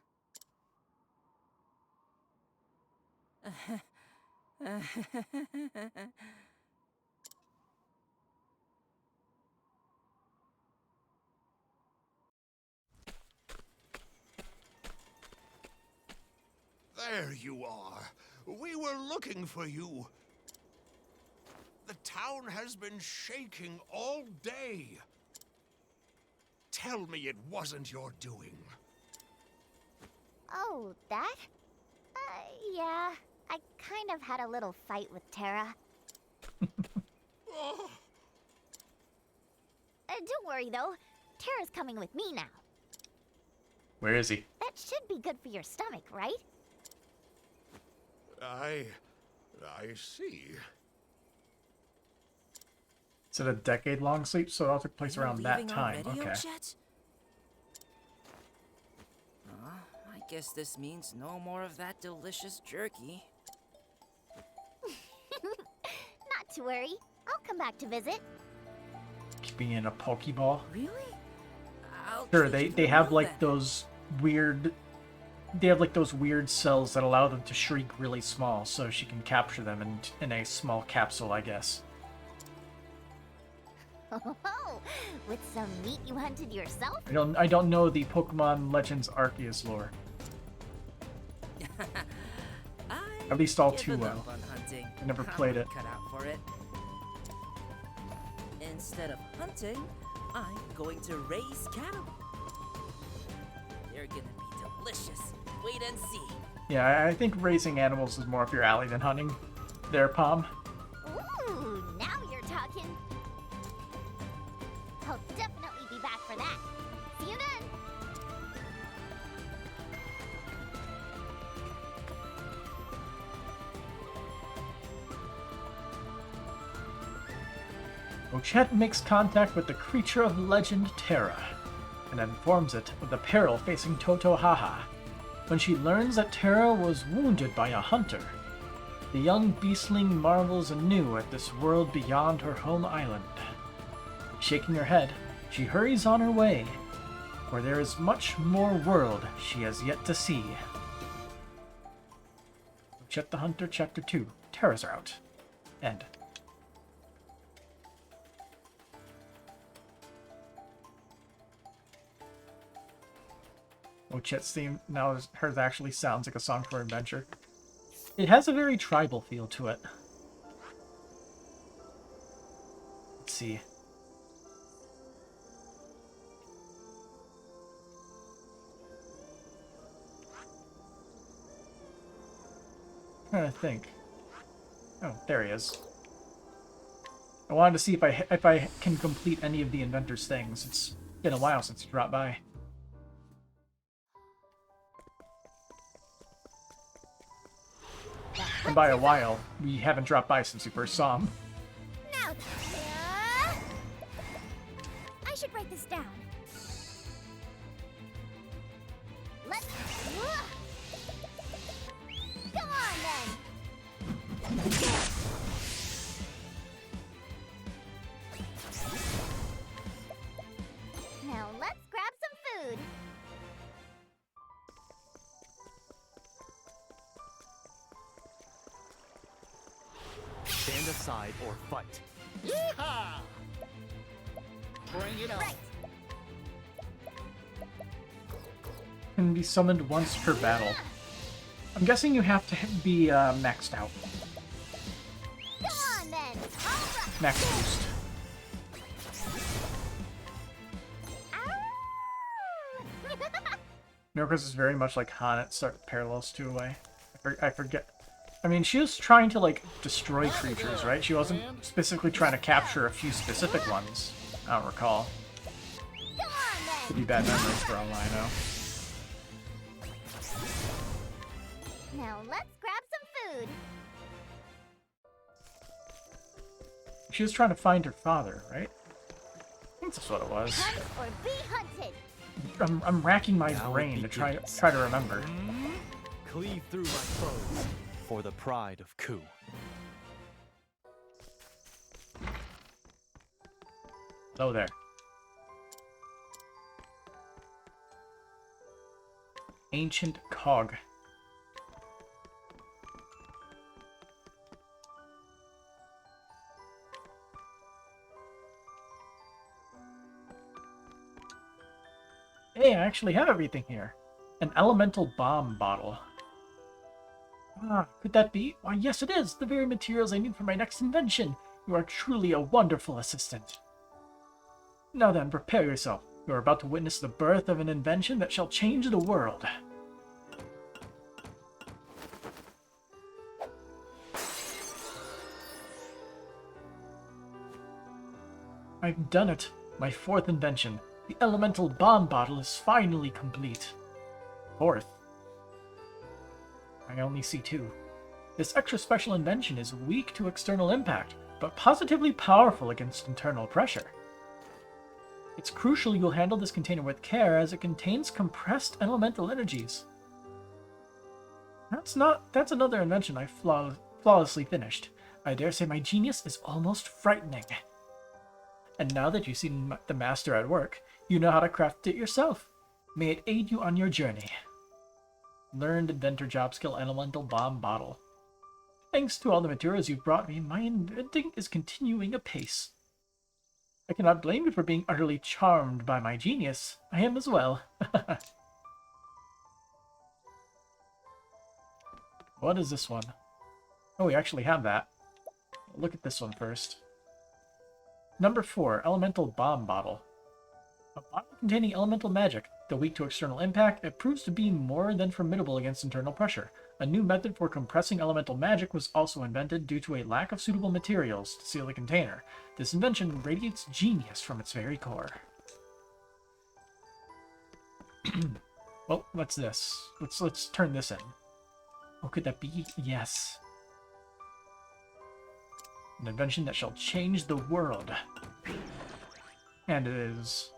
There you are. We were looking for you. The town has been shaking all day. Tell me it wasn't your doing. Oh, that? Yeah. I kind of had a little fight with Tera. Oh. Don't worry, though. Tera's coming with me now. Where is he? That should be good for your stomach, right? I see. Is it a decade-long sleep? So it all took place around that time. Already, Okay. Ochette? I guess this means no more of that delicious jerky. Not to worry. I'll come back to visit. Keeping in a Pokeball. Really? I'll Sure, treat you they to have one like then. those weird... They have like those weird cells that allow them to shrink really small, so she can capture them in a small capsule, I guess. Oh, with some meat you hunted yourself? I don't know the Pokemon Legends Arceus lore. At least all too well. I never played it. Cut out for it. Instead of hunting, I'm going to raise cattle. They're gonna be delicious. Wait and see. Yeah, I think raising animals is more up your alley than hunting. There, Palm. Ooh, now you're talking. I'll definitely be back for that. See you then. Ochette makes contact with the creature of legend Tera, and informs it of the peril facing Toto Haha. when she learns that Tera was wounded by a hunter. The young beastling marvels anew at this world beyond her home island. Shaking her head, she hurries on her way, where there is much more world she has yet to see. Ochette the Hunter, Chapter 2, Tera Route. End. Ochette's theme now, hers actually sounds like a song for adventure. It has a very tribal feel to it. Let's see. I'm trying to think. Oh, there he is. I wanted to see if I can complete any of the inventor's things. It's been a while since he dropped by. And by a while, we haven't dropped by since we first saw him. Now, I should write this down. Let's go on then. Now let's grab some food. Stand aside or fight. Yeehaw! Bring it on. Right. Can be summoned once per battle. I'm guessing you have to be maxed out. Go on then. All right. Max boost. Miracles is very much like Hanet, start parallels to away. I forget. I mean, she was trying to, like, destroy creatures, right? She wasn't specifically trying to capture a few specific ones. I don't recall. Could be bad memories for all I know. Now let's grab some food. She was trying to find her father, right? I think that's what it was. Hunt or be hunted. I'm racking my Now it brain to try begins. to remember. Cleave through my foes for the pride of Ku. Oh, there. Ancient Cog. Hey, I actually have everything here. An elemental bomb bottle. Ah, could that be? Why, yes it is! The very materials I need for my next invention! You are truly a wonderful assistant. Now then, prepare yourself. You are about to witness the birth of an invention that shall change the world. I've done it! My fourth invention. The elemental bomb bottle is finally complete. Fourth? I only see two. This extra special invention is weak to external impact, but positively powerful against internal pressure. It's crucial you'll handle this container with care as it contains compressed elemental energies. That's another invention I flawlessly finished. I dare say my genius is almost frightening. And now that you've seen the master at work, you know how to craft it yourself. May it aid you on your journey. Learned inventor job skill elemental bomb bottle. Thanks to all the materials you've brought me, my inventing is continuing apace. I cannot blame you for being utterly charmed by my genius. I am as well. What is this one? Oh, we actually have that. Look at this one first. Number 4, Elemental Bomb Bottle. A bottle containing elemental magic. Though weak to external impact, it proves to be more than formidable against internal pressure. A new method for compressing elemental magic was also invented due to a lack of suitable materials to seal the container. This invention radiates genius from its very core. Well, what's this? Let's turn this in. What could that be? Yes. An invention that shall change the world. And it is.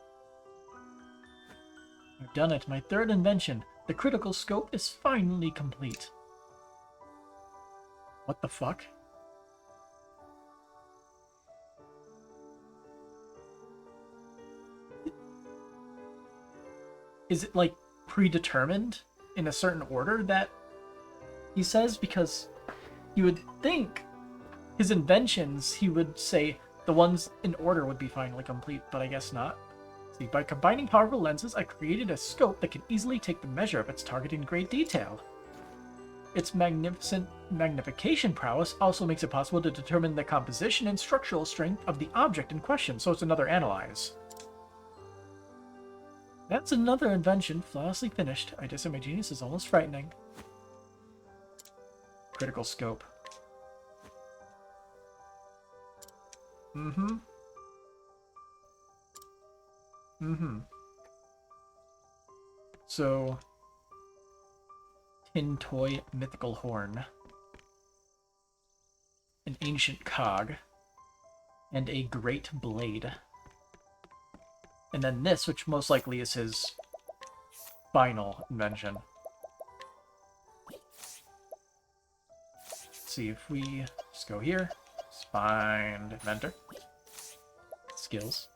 I've done it. My third invention. The critical scope is finally complete. What the fuck? Is it like predetermined in a certain order that he says? Because you would think his inventions, he would say the ones in order would be finally complete, but I guess not. See, by combining powerful lenses, I created a scope that can easily take the measure of its target in great detail. Its magnificent magnification prowess also makes it possible to determine the composition and structural strength of the object in question, so it's another analyze. That's another invention, flawlessly finished. I dare say my genius is almost frightening. Critical scope. Mm-hmm. Mm-hmm. So, tin toy mythical horn, an ancient cog, and a great blade. And then this, which most likely is his final invention. Let's see if we just go here. Find inventor. Skills.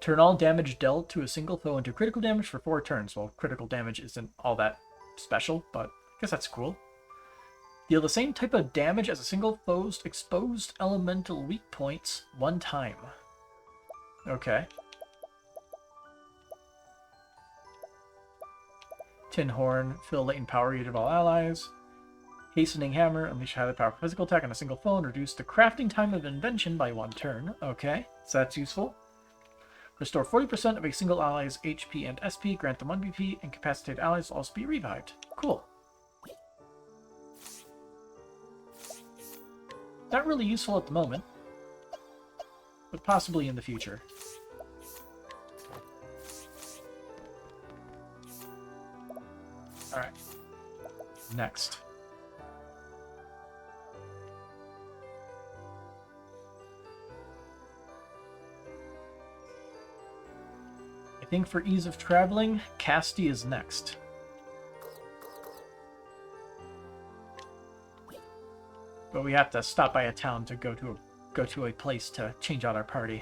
Turn all damage dealt to a single foe into critical damage for 4 turns. Well, critical damage isn't all that special, but I guess that's cool. Deal the same type of damage as a single foe's exposed elemental weak points 1 time. Okay. Tin Horn, fill latent power rate of all allies. Hastening Hammer, unleash highly powerful physical attack on a single foe and reduce the crafting time of invention by 1 turn. Okay, so that's useful. Restore 40% of a single ally's HP and SP, grant them 1 BP, incapacitated allies will also be revived. Cool. Not really useful at the moment, but possibly in the future. Alright. Next. I think for ease of traveling, Castti is next. But we have to stop by a town to go to a place to change out our party.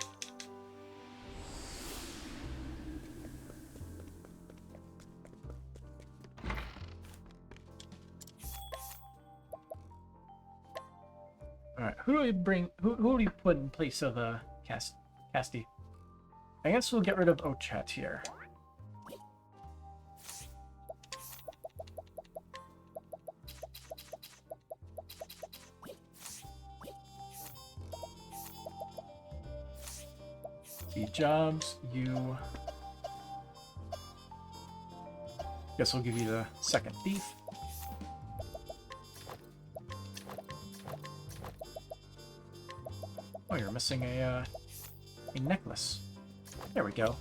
All right, who do we bring? Who do we put in place of Castti? I guess we'll get rid of Ochette here. Jobs, you... Guess we'll give you the second thief. Oh, you're missing a necklace. There we go.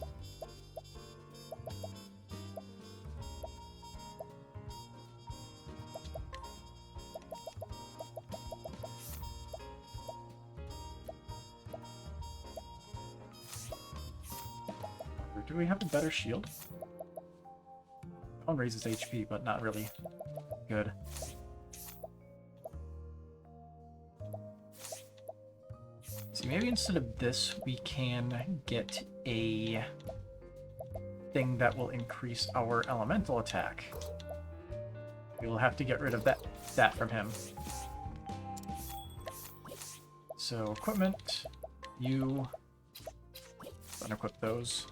Do we have a better shield? That one raises HP, but not really good. See, maybe instead of this, we can get a thing that will increase our elemental attack. We'll have to get rid of that from him. So, equipment, you unequip those.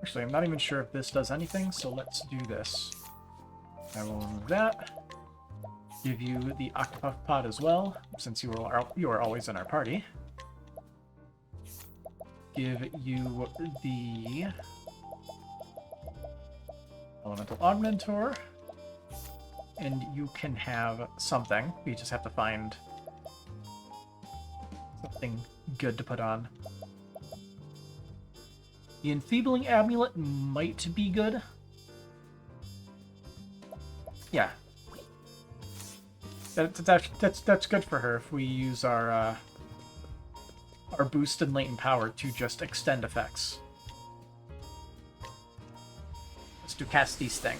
Actually, I'm not even sure if this does anything, so let's do this. I will remove that. Give you the Octopath pod as well, since you are always in our party. Give you the Elemental Augmentor, and you can have something. We just have to find something good to put on. The Enfeebling Amulet might be good. Yeah. That's good for her if we use our boost and latent power to just extend effects. Let's do Cassti's thing.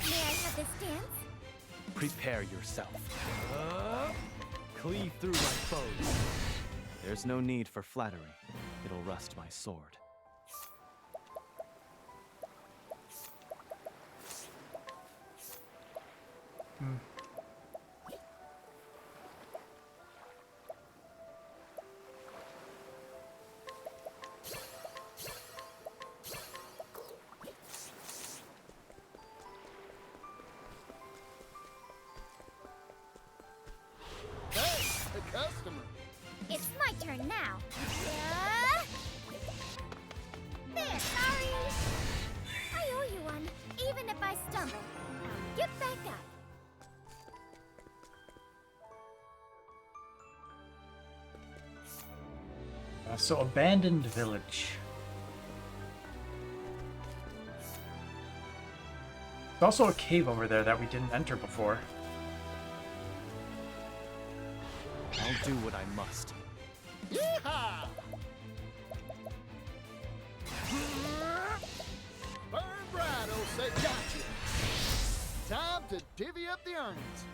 May I have this dance? Prepare yourself. Cleave through my foes. There's no need for flattery. It'll rust my sword. It's my turn now. There, sorry. I owe you one, even if I stumble. I'll get back up. So abandoned village. There's also a cave over there that we didn't enter before. I'll do what I must. Yeehaw! Burn bright, old say gotcha. Time to divvy up the earnings.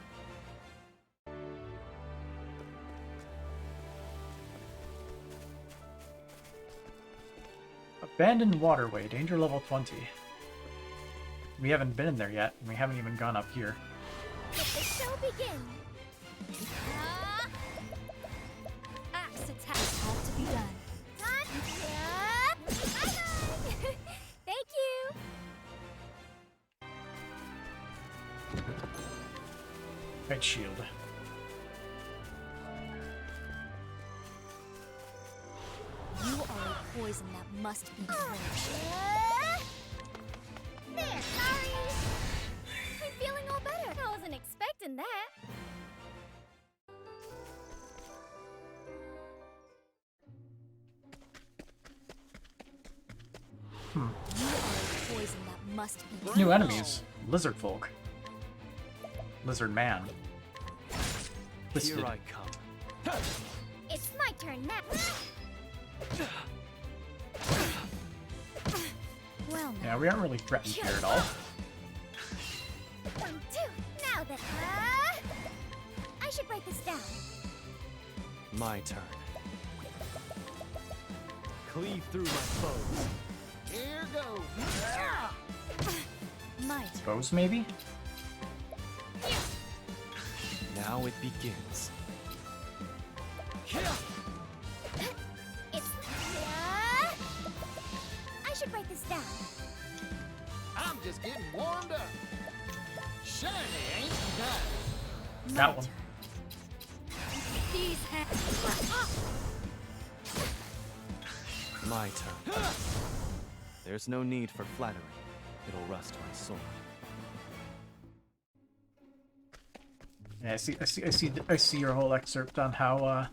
Abandoned waterway, danger level 20. We haven't been in there yet, and we haven't even gone up here. Let the show begin. Axe attacks have to be done. Bye-bye. Thank you. Right shield. You are a poison that must be purged. There, sorry. I'm feeling all better. I wasn't expecting that. You are a poison that must be New enemies. Lizard folk. Lizard man. Twisted. Here I come. It's my turn now. Well, now. Yeah, we aren't really threatened here at all. 1, 2. Now that I should write this down. My turn. Cleave through my foes. Here goes. My turn. Bows, maybe? Now it begins. It's I should write this down. I'm just getting warmed up. Shiny ain't nice. That one. These My turn. There's no need for flattery. It'll rust my sword. Yeah, I see your whole excerpt on how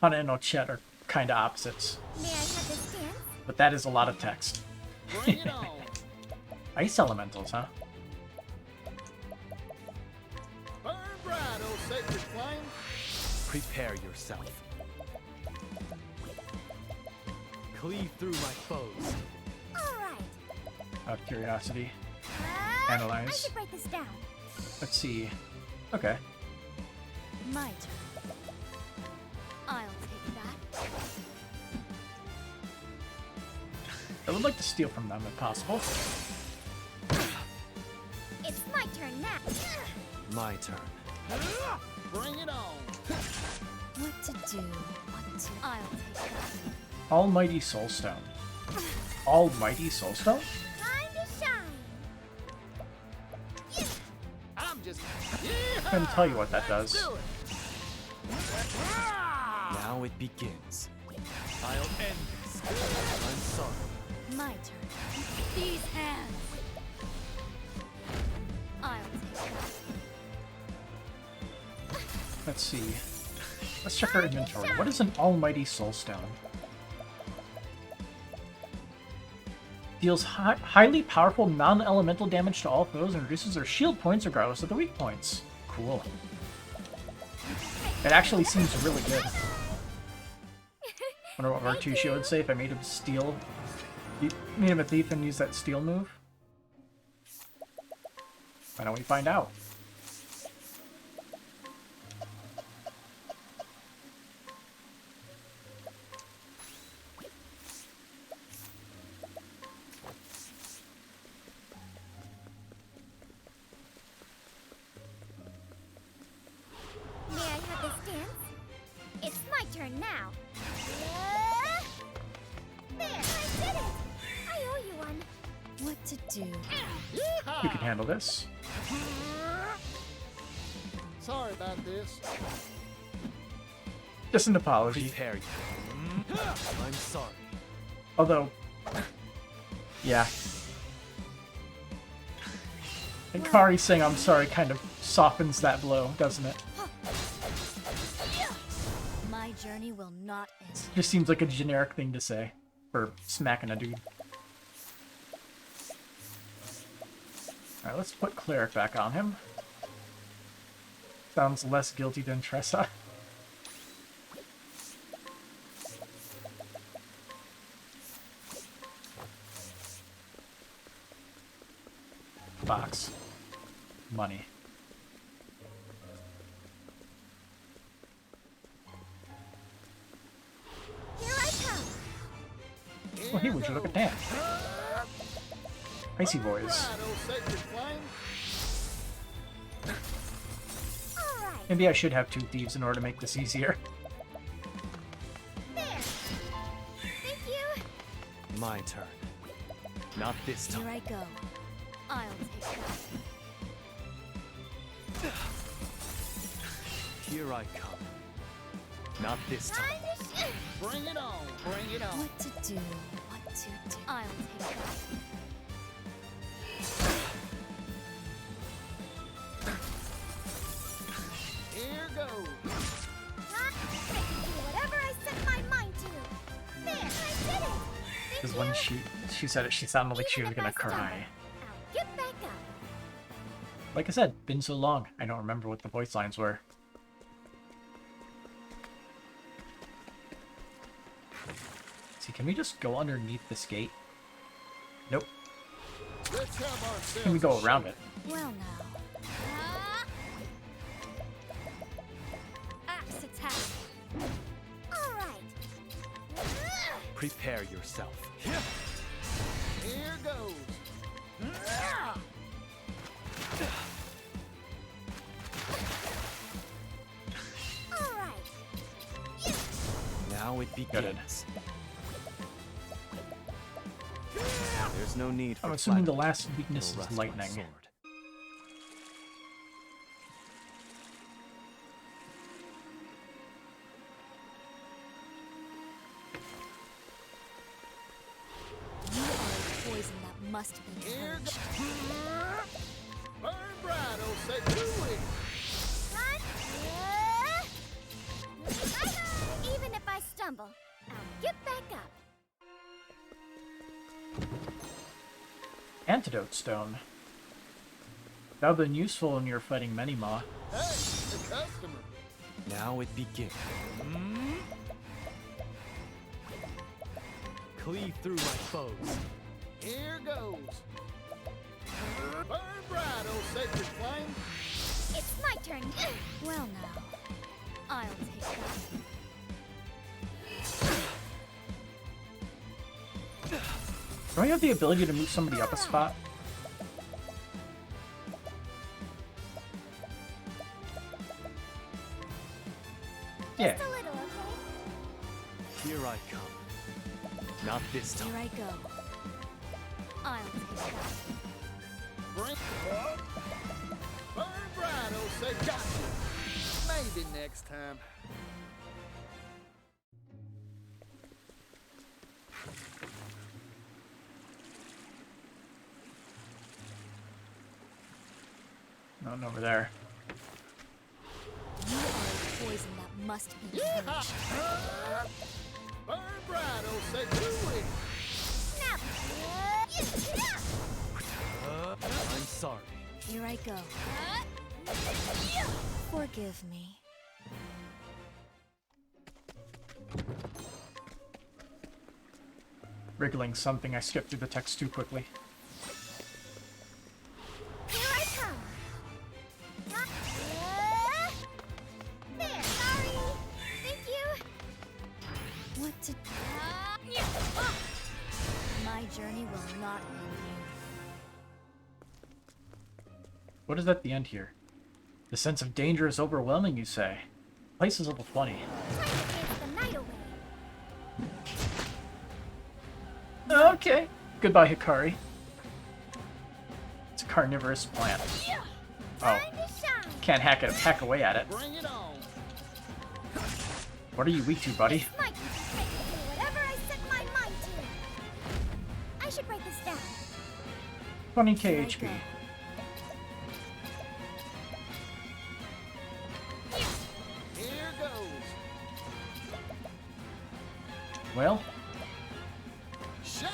Hana and Ochette are kind of opposites. May I have this dance? But that is a lot of text. Bring it on. Ice elementals, huh? Burn bright, old sacred flame. Prepare yourself. Cleave through my foes. All right. Out of curiosity. I Analyze. should write this down. Let's see. Okay. My turn. I'll take that. I would like to steal from them if possible. It's my turn now. My turn. Bring it on. What to do? What to? I'll take that. Almighty Soulstone. Almighty Soulstone? Time to shine. I'm just. I couldn't tell you what that does. Do it. Now it begins. I'll end this. I'm sorry. My turn. These hands. I'll take that. Let's see. Let's check our inventory. What is an Almighty Soulstone? Deals highly powerful non-elemental damage to all foes and reduces their shield points regardless of the weak points. Cool. It actually seems really good. Wonder what Partitio would say if I made him steal. Made him a thief and use that steal move. Why don't we find out? May I have this dance? It's my turn now. There, I did it! I owe you one. What to do? You can handle this. Sorry about this. Just an apology. Prepare you. I'm sorry. Although, yeah. Hikari saying I'm sorry kind of softens that blow, doesn't it? My journey will not end. Just seems like a generic thing to say for smacking a dude. Alright, let's put Cleric back on him. Sounds less guilty than Tressa. Box. Money. Here I come. Oh, hey, would you look at that? Icy boys. All right. Maybe I should have 2 thieves in order to make this easier. There. Thank you. My turn. Not this Here time. I go. I'll take that. Here I come. Not this time. Bring it on. Bring it on. What to do? What to do? I'll take that. Here goes. I can do whatever I set my mind to. There, I did it. Thank Because you. when she said it, she sounded like she was Even gonna if I stumble, cry. I'll get back up. Like I said, been so long, I don't remember what the voice lines were. See, can we just go underneath this gate? Nope. Let's have ourselves Can we go a around show. it? Well now. Axe attack. All right. Prepare yourself. Here goes. All right. Now it begins. There's no need for I'm assuming the flattery. last weakness It'll is rust my lightning. sword. You are a poison that must be Here purged. Burn bright, oh, say do it. Even if I stumble, I'll get back up. Antidote stone. That would have been useful when you're fighting Menima. Hey, the customer. Now it begins. Cleave through my foes. Here goes. Burn bright, oh, sacred flame. It's my turn. Well now. I'll take that. Do I have the ability to move somebody up a spot? Yeah. Just a little, okay? Here I come. Not this Here time. I go. I'll take that. Bring Burn bright, oh, say gotcha. Maybe next time. Nothing over there. You are a poison that must be purged. Burn bright, oh, say do it. Snap! go. Forgive me. Wriggling something, I skipped through the text too quickly. Here I come. There, sorry. Thank you. What to... My journey will not end here. What is at the end here? The sense of danger is overwhelming, you say. Place is level 20. Time to dance the night away. Okay. Goodbye, Hikari. It's a carnivorous plant. Oh. Time to shine. Can't hack away at it. Bring it on. What are you weak to, buddy? Mike can take me to whatever I set my mind to. I should write this down. 20k HP. Here goes. Well, Shining.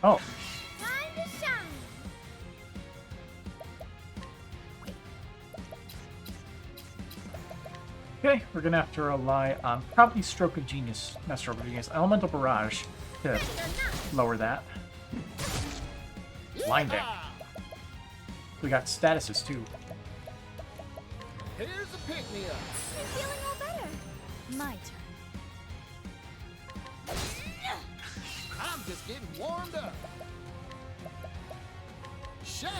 oh. Time to shine. Okay, we're gonna have to rely on probably Stroke of Genius, not Stroke of Genius, Elemental Barrage to Ready or not. lower that. Blinding. We got statuses too. Here's a pick-me-up. I'm feeling all better. My turn. I'm just getting warmed up. Shining.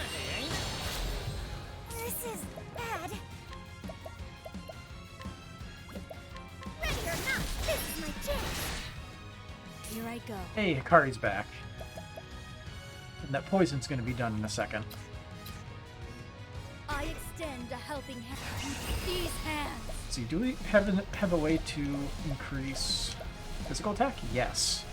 This is bad. Ready or not, this is my chance. Here I go. Hey, Hikari's back. And that poison's gonna be done in a second. I extend a helping hand. These hands. Let's see, do we have a way to increase physical attack? Yes.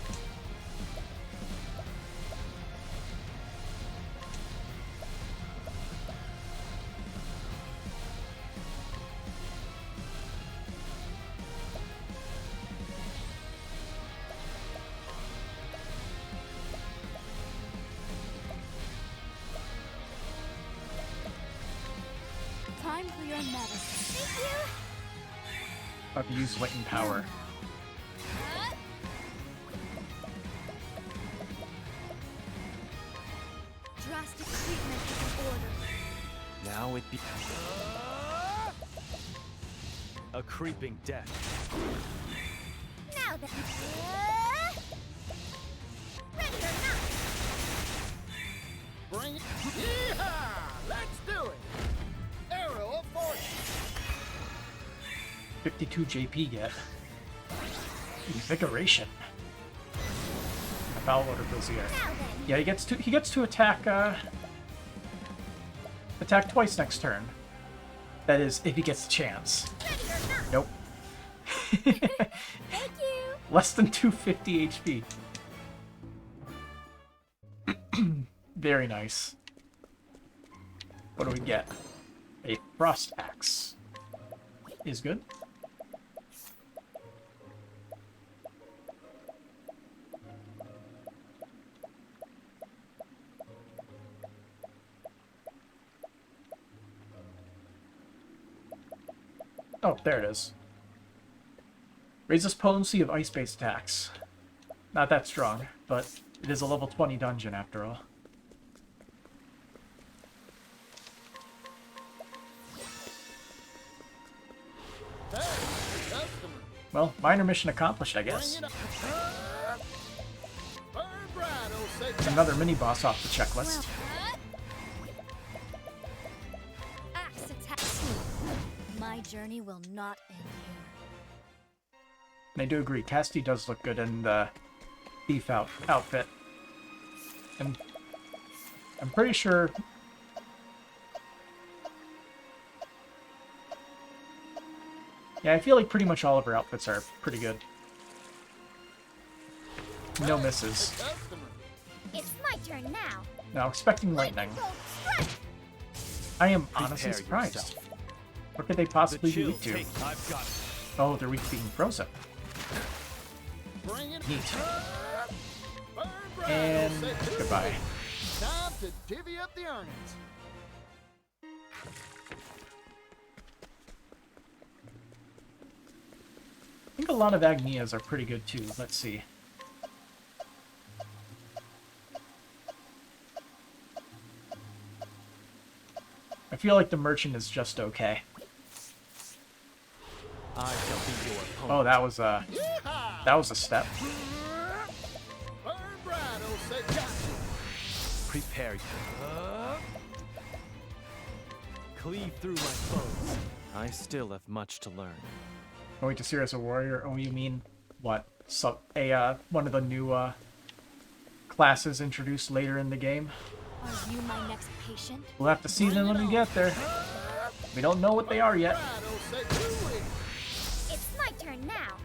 Time for your medicine. Thank you. About to use latent power. Drastic treatment is in order. Now it be a creeping death. Now then. Ready or not. Bring it. Yeehaw! Let's do it. Arrow of fortune. 52 JP yet. Invigoration. A foul order Brazier. Now then. Yeah, he gets to attack attack twice next turn. That is, if he gets the chance. Ready or not. Nope. Thank you. Less than 250 HP. Very nice. What do we get? A Frost Axe. Is good. Oh, there it is. Raises potency of ice-based attacks. Not that strong, but it is a level 20 dungeon after all. Hey, customer. Well, minor mission accomplished, I Bring guess. it up. Burn bright, old safety. Another mini-boss off the checklist. Axe attack. My journey will not end here. And I do agree, Castti does look good in the thief outfit. And I'm pretty sure... Yeah, I feel like pretty much all of her outfits are pretty good. No misses. Customer. It's my turn now. Now, expecting lightning. Bolt strike. I am honestly Prepare surprised. yourself. What could they The possibly be chill weak to? take, I've got it. Oh, they're weak to being frozen. Bring it. Neat. Burn bright, And old safety. goodbye. Time to divvy up the earnings. I think a lot of Agnias are pretty good too. Let's see. I feel like the merchant is just okay. I shall be your opponent. Oh, that was a step. Burn bright, Ochette. Prepare you. Cleave through my foes. I still have much to learn. Going to Sirius a warrior? Oh, you mean what? One of the new classes introduced later in the game? Are you my next patient? We'll have to see them when we get there. We don't know what they are yet. It's my turn now.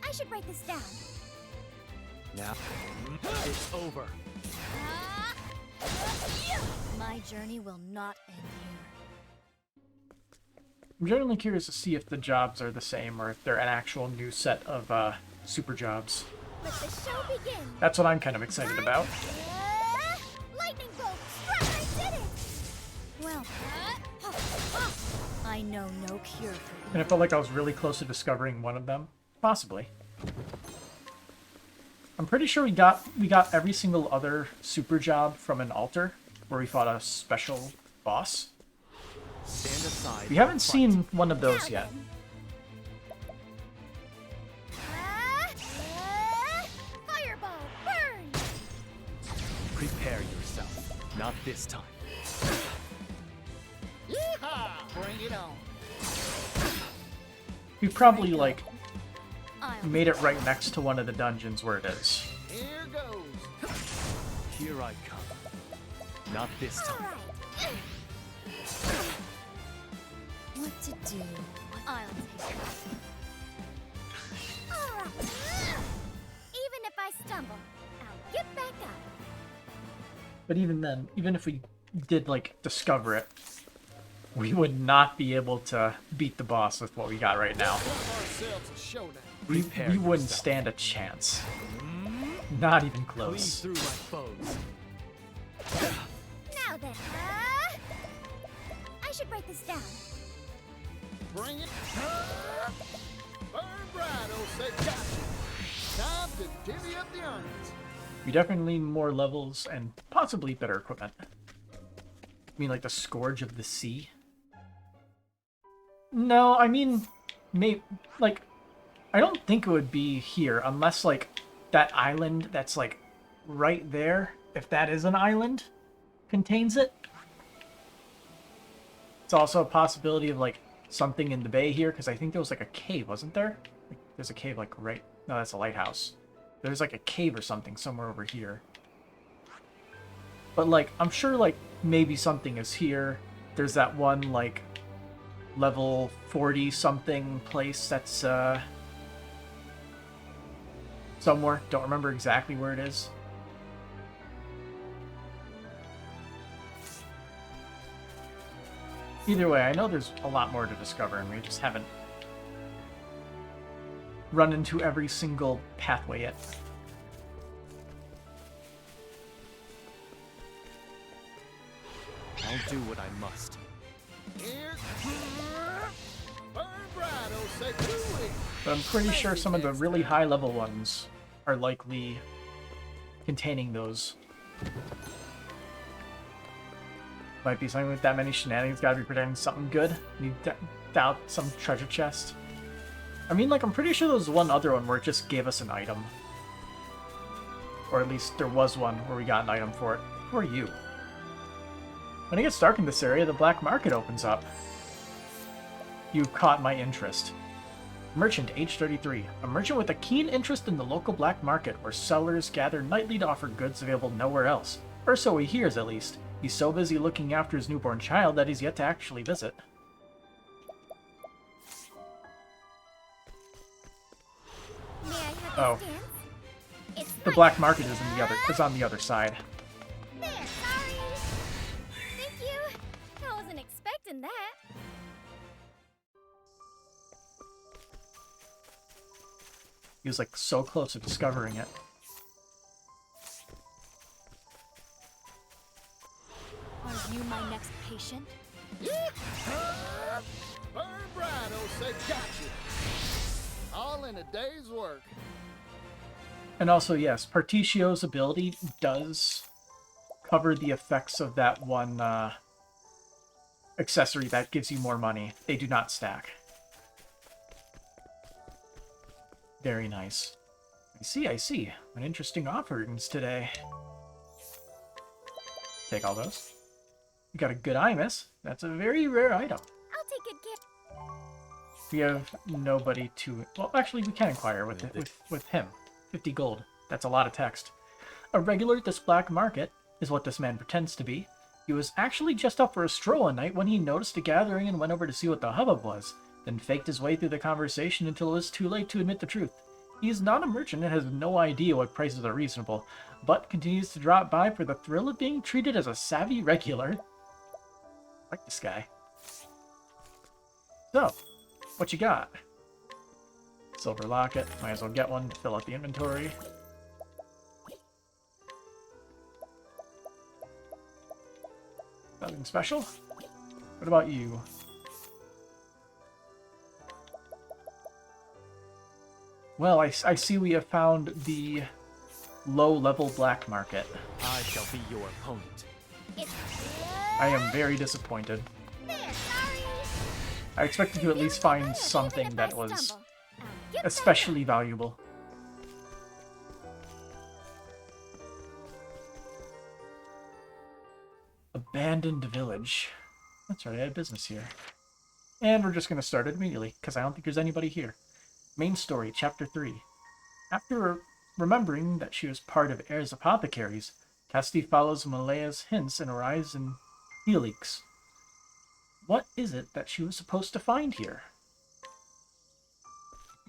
I should write this down. Now, it's over. My journey will not end here. I'm generally curious to see if the jobs are the same or if they're an actual new set of super jobs. Let the show begin. That's what I'm kind of excited about. Lightning bolt! Strike! I did it! Well, I know no cure for you. And I felt like I was really close to discovering one of them. Possibly. I'm pretty sure we got every single other super job from an altar where we fought a special boss. Stand aside. We haven't seen one of those yet. Fireball, burn! Prepare yourself. Not this time. Yeehaw! Bring it on. We probably, like, I'll made it right next to one of the dungeons where it is. Here goes. Here I come. Not this time. Alright. What to do? I'll take it. Alright. Even if I stumble, I'll get back up. But even then, even if we did, like, discover it, we would not be able to beat the boss with what we got right now. Have ourselves a showdown. We Prepare wouldn't yourself. stand a chance. Not even Cleave close. through my foes. Now then, I should write this down. Bring it. Burn bright, Ochette. Time to divvy up the earnings. We definitely need more levels and possibly better equipment. I mean, like the Scourge of the Sea? No, I mean, like, I don't think it would be here unless, like, that island that's, like, right there, if that is an island, contains it. It's also a possibility of, like, something in the bay here, because I think there was, like, a cave, wasn't there? Like, there's a cave, like, right... No, that's a lighthouse. There's, like, a cave or something somewhere over here. But, like, I'm sure, like, maybe something is here. There's that one, like, level 40-something place that's, somewhere. Don't remember exactly where it is. Either way, I know there's a lot more to discover, and we just haven't run into every single pathway yet. I'll do what I must. Here. Burn bright, Ochette. But I'm pretty sure some of the really high-level ones are likely containing those. Might be something with that many shenanigans, gotta be protecting something good. Need doubt some treasure chest. I mean, like, I'm pretty sure there was one other one where it just gave us an item. Or at least there was one where we got an item for it. Who are you? When it gets dark in this area, the black market opens up. You caught my interest. Merchant, age 33. A merchant with a keen interest in the local black market, where sellers gather nightly to offer goods available nowhere else. Or so he hears, at least. He's so busy looking after his newborn child that he's yet to actually visit. May I have Oh. this dance? It's The my black turn. market is on the other side. There, sorry. Thank you. I wasn't expecting that. He was like so close to discovering it. you my next patient? Burn bright, said gotcha. All in a day's work. And also, yes, Partitio's ability does cover the effects of that one accessory that gives you more money. They do not stack. Very nice. I see. An interesting offerings today. Take all those. You got a good eye, miss. That's a very rare item. I'll take good care. We have nobody to... Well, actually, we can inquire with him. 50 gold. That's a lot of text. A regular at this black market is what this man pretends to be. He was actually just up for a stroll one night when he noticed a gathering and went over to see what the hubbub was, then faked his way through the conversation until it was too late to admit the truth. He is not a merchant and has no idea what prices are reasonable, but continues to drop by for the thrill of being treated as a savvy regular. I like this guy. So, what you got? Silver locket. Might as well get one to fill out the inventory. Nothing special? What about you? Well, I see we have found the low-level black market. I shall be your opponent. I am very disappointed. I expected to at least find something that was especially valuable. Abandoned village. That's right, I had business here. And we're just going to start it immediately, because I don't think there's anybody here. Main story, Chapter 3. After remembering that she was part of Air's apothecaries, Castti follows Malea's hints and arrives in Helix. What is it that she was supposed to find here?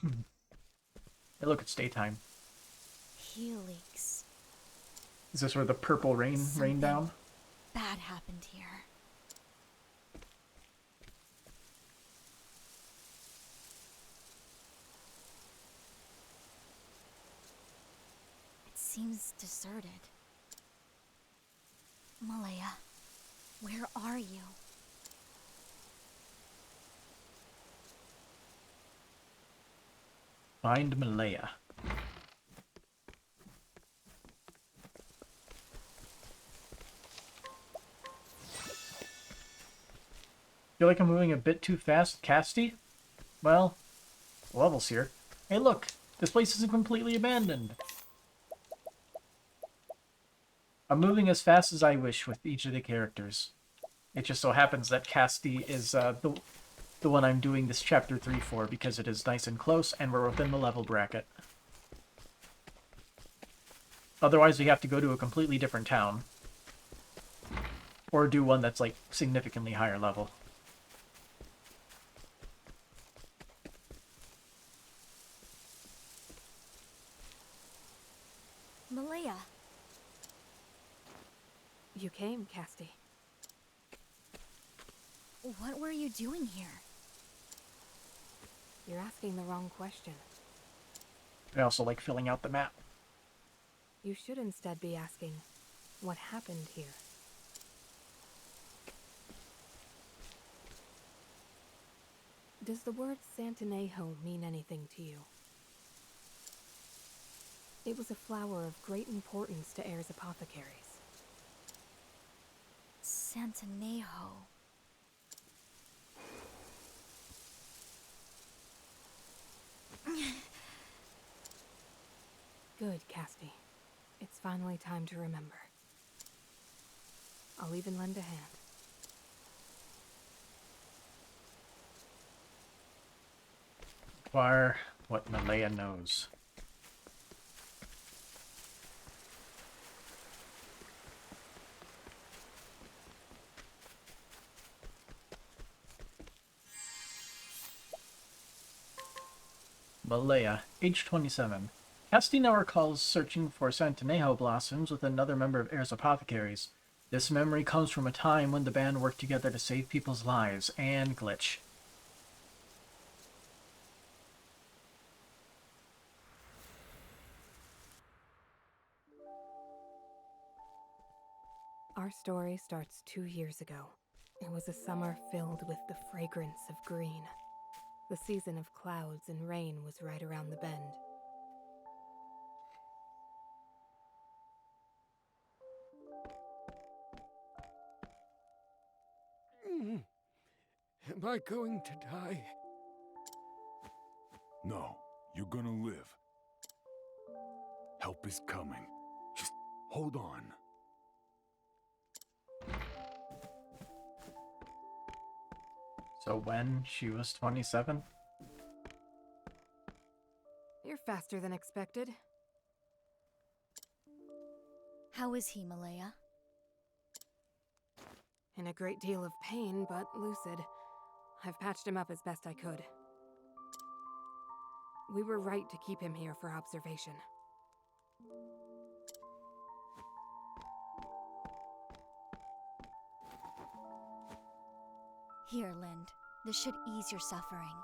Hey, look, it's daytime. Helix. Is this where the purple rain rained down? Bad happened here. It seems deserted. Malaya, where are you? Find Malaya. Feel like I'm moving a bit too fast, Castti? Well, levels here. Hey look, this place isn't completely abandoned. I'm moving as fast as I wish with each of the characters. It just so happens that Castti is the one I'm doing this chapter 3 for because it is nice and close and we're within the level bracket. Otherwise we have to go to a completely different town. Or do one that's like significantly higher level. Malaya. You came, Castti. What were you doing here? You're asking the wrong question. I also like filling out the map. You should instead be asking, what happened here? Does the word Santanejo mean anything to you? It was a flower of great importance to Air's apothecaries. Santanejo. Good, Castti. It's finally time to remember. I'll even lend a hand. Acquire what Malaya knows. Malaya, age 27. Castti now recalls searching for Santanejo blossoms with another member of Air's apothecaries. This memory comes from a time when the band worked together to save people's lives, and glitch. Our Our story starts 2 years ago. It was a summer filled with the fragrance of green. The season of clouds and rain was right around the bend. Am I going to die? No, you're gonna live. Help is coming. Just hold on. So when she was 27? You're faster than expected. How is he, Malaya? In a great deal of pain, but lucid. I've patched him up as best I could. We were right to keep him here for observation. Here, Lind. This should ease your suffering.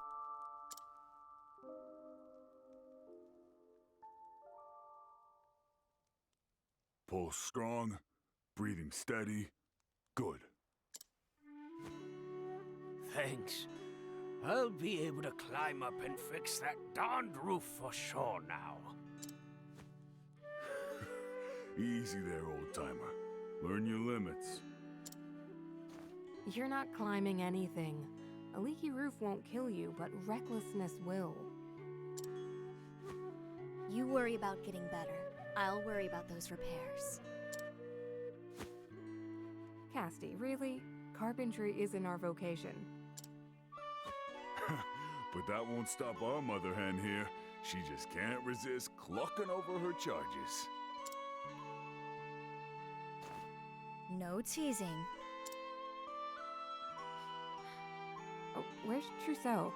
Pulse strong, breathing steady. Good. Thanks. I'll be able to climb up and fix that darned roof for sure now. Easy there, old-timer. Learn your limits. You're not climbing anything. A leaky roof won't kill you, but recklessness will. You worry about getting better. I'll worry about those repairs. Castti, really? Carpentry isn't our vocation. But that won't stop our mother hen here. She just can't resist clucking over her charges. No teasing. Oh, where's Trousseau?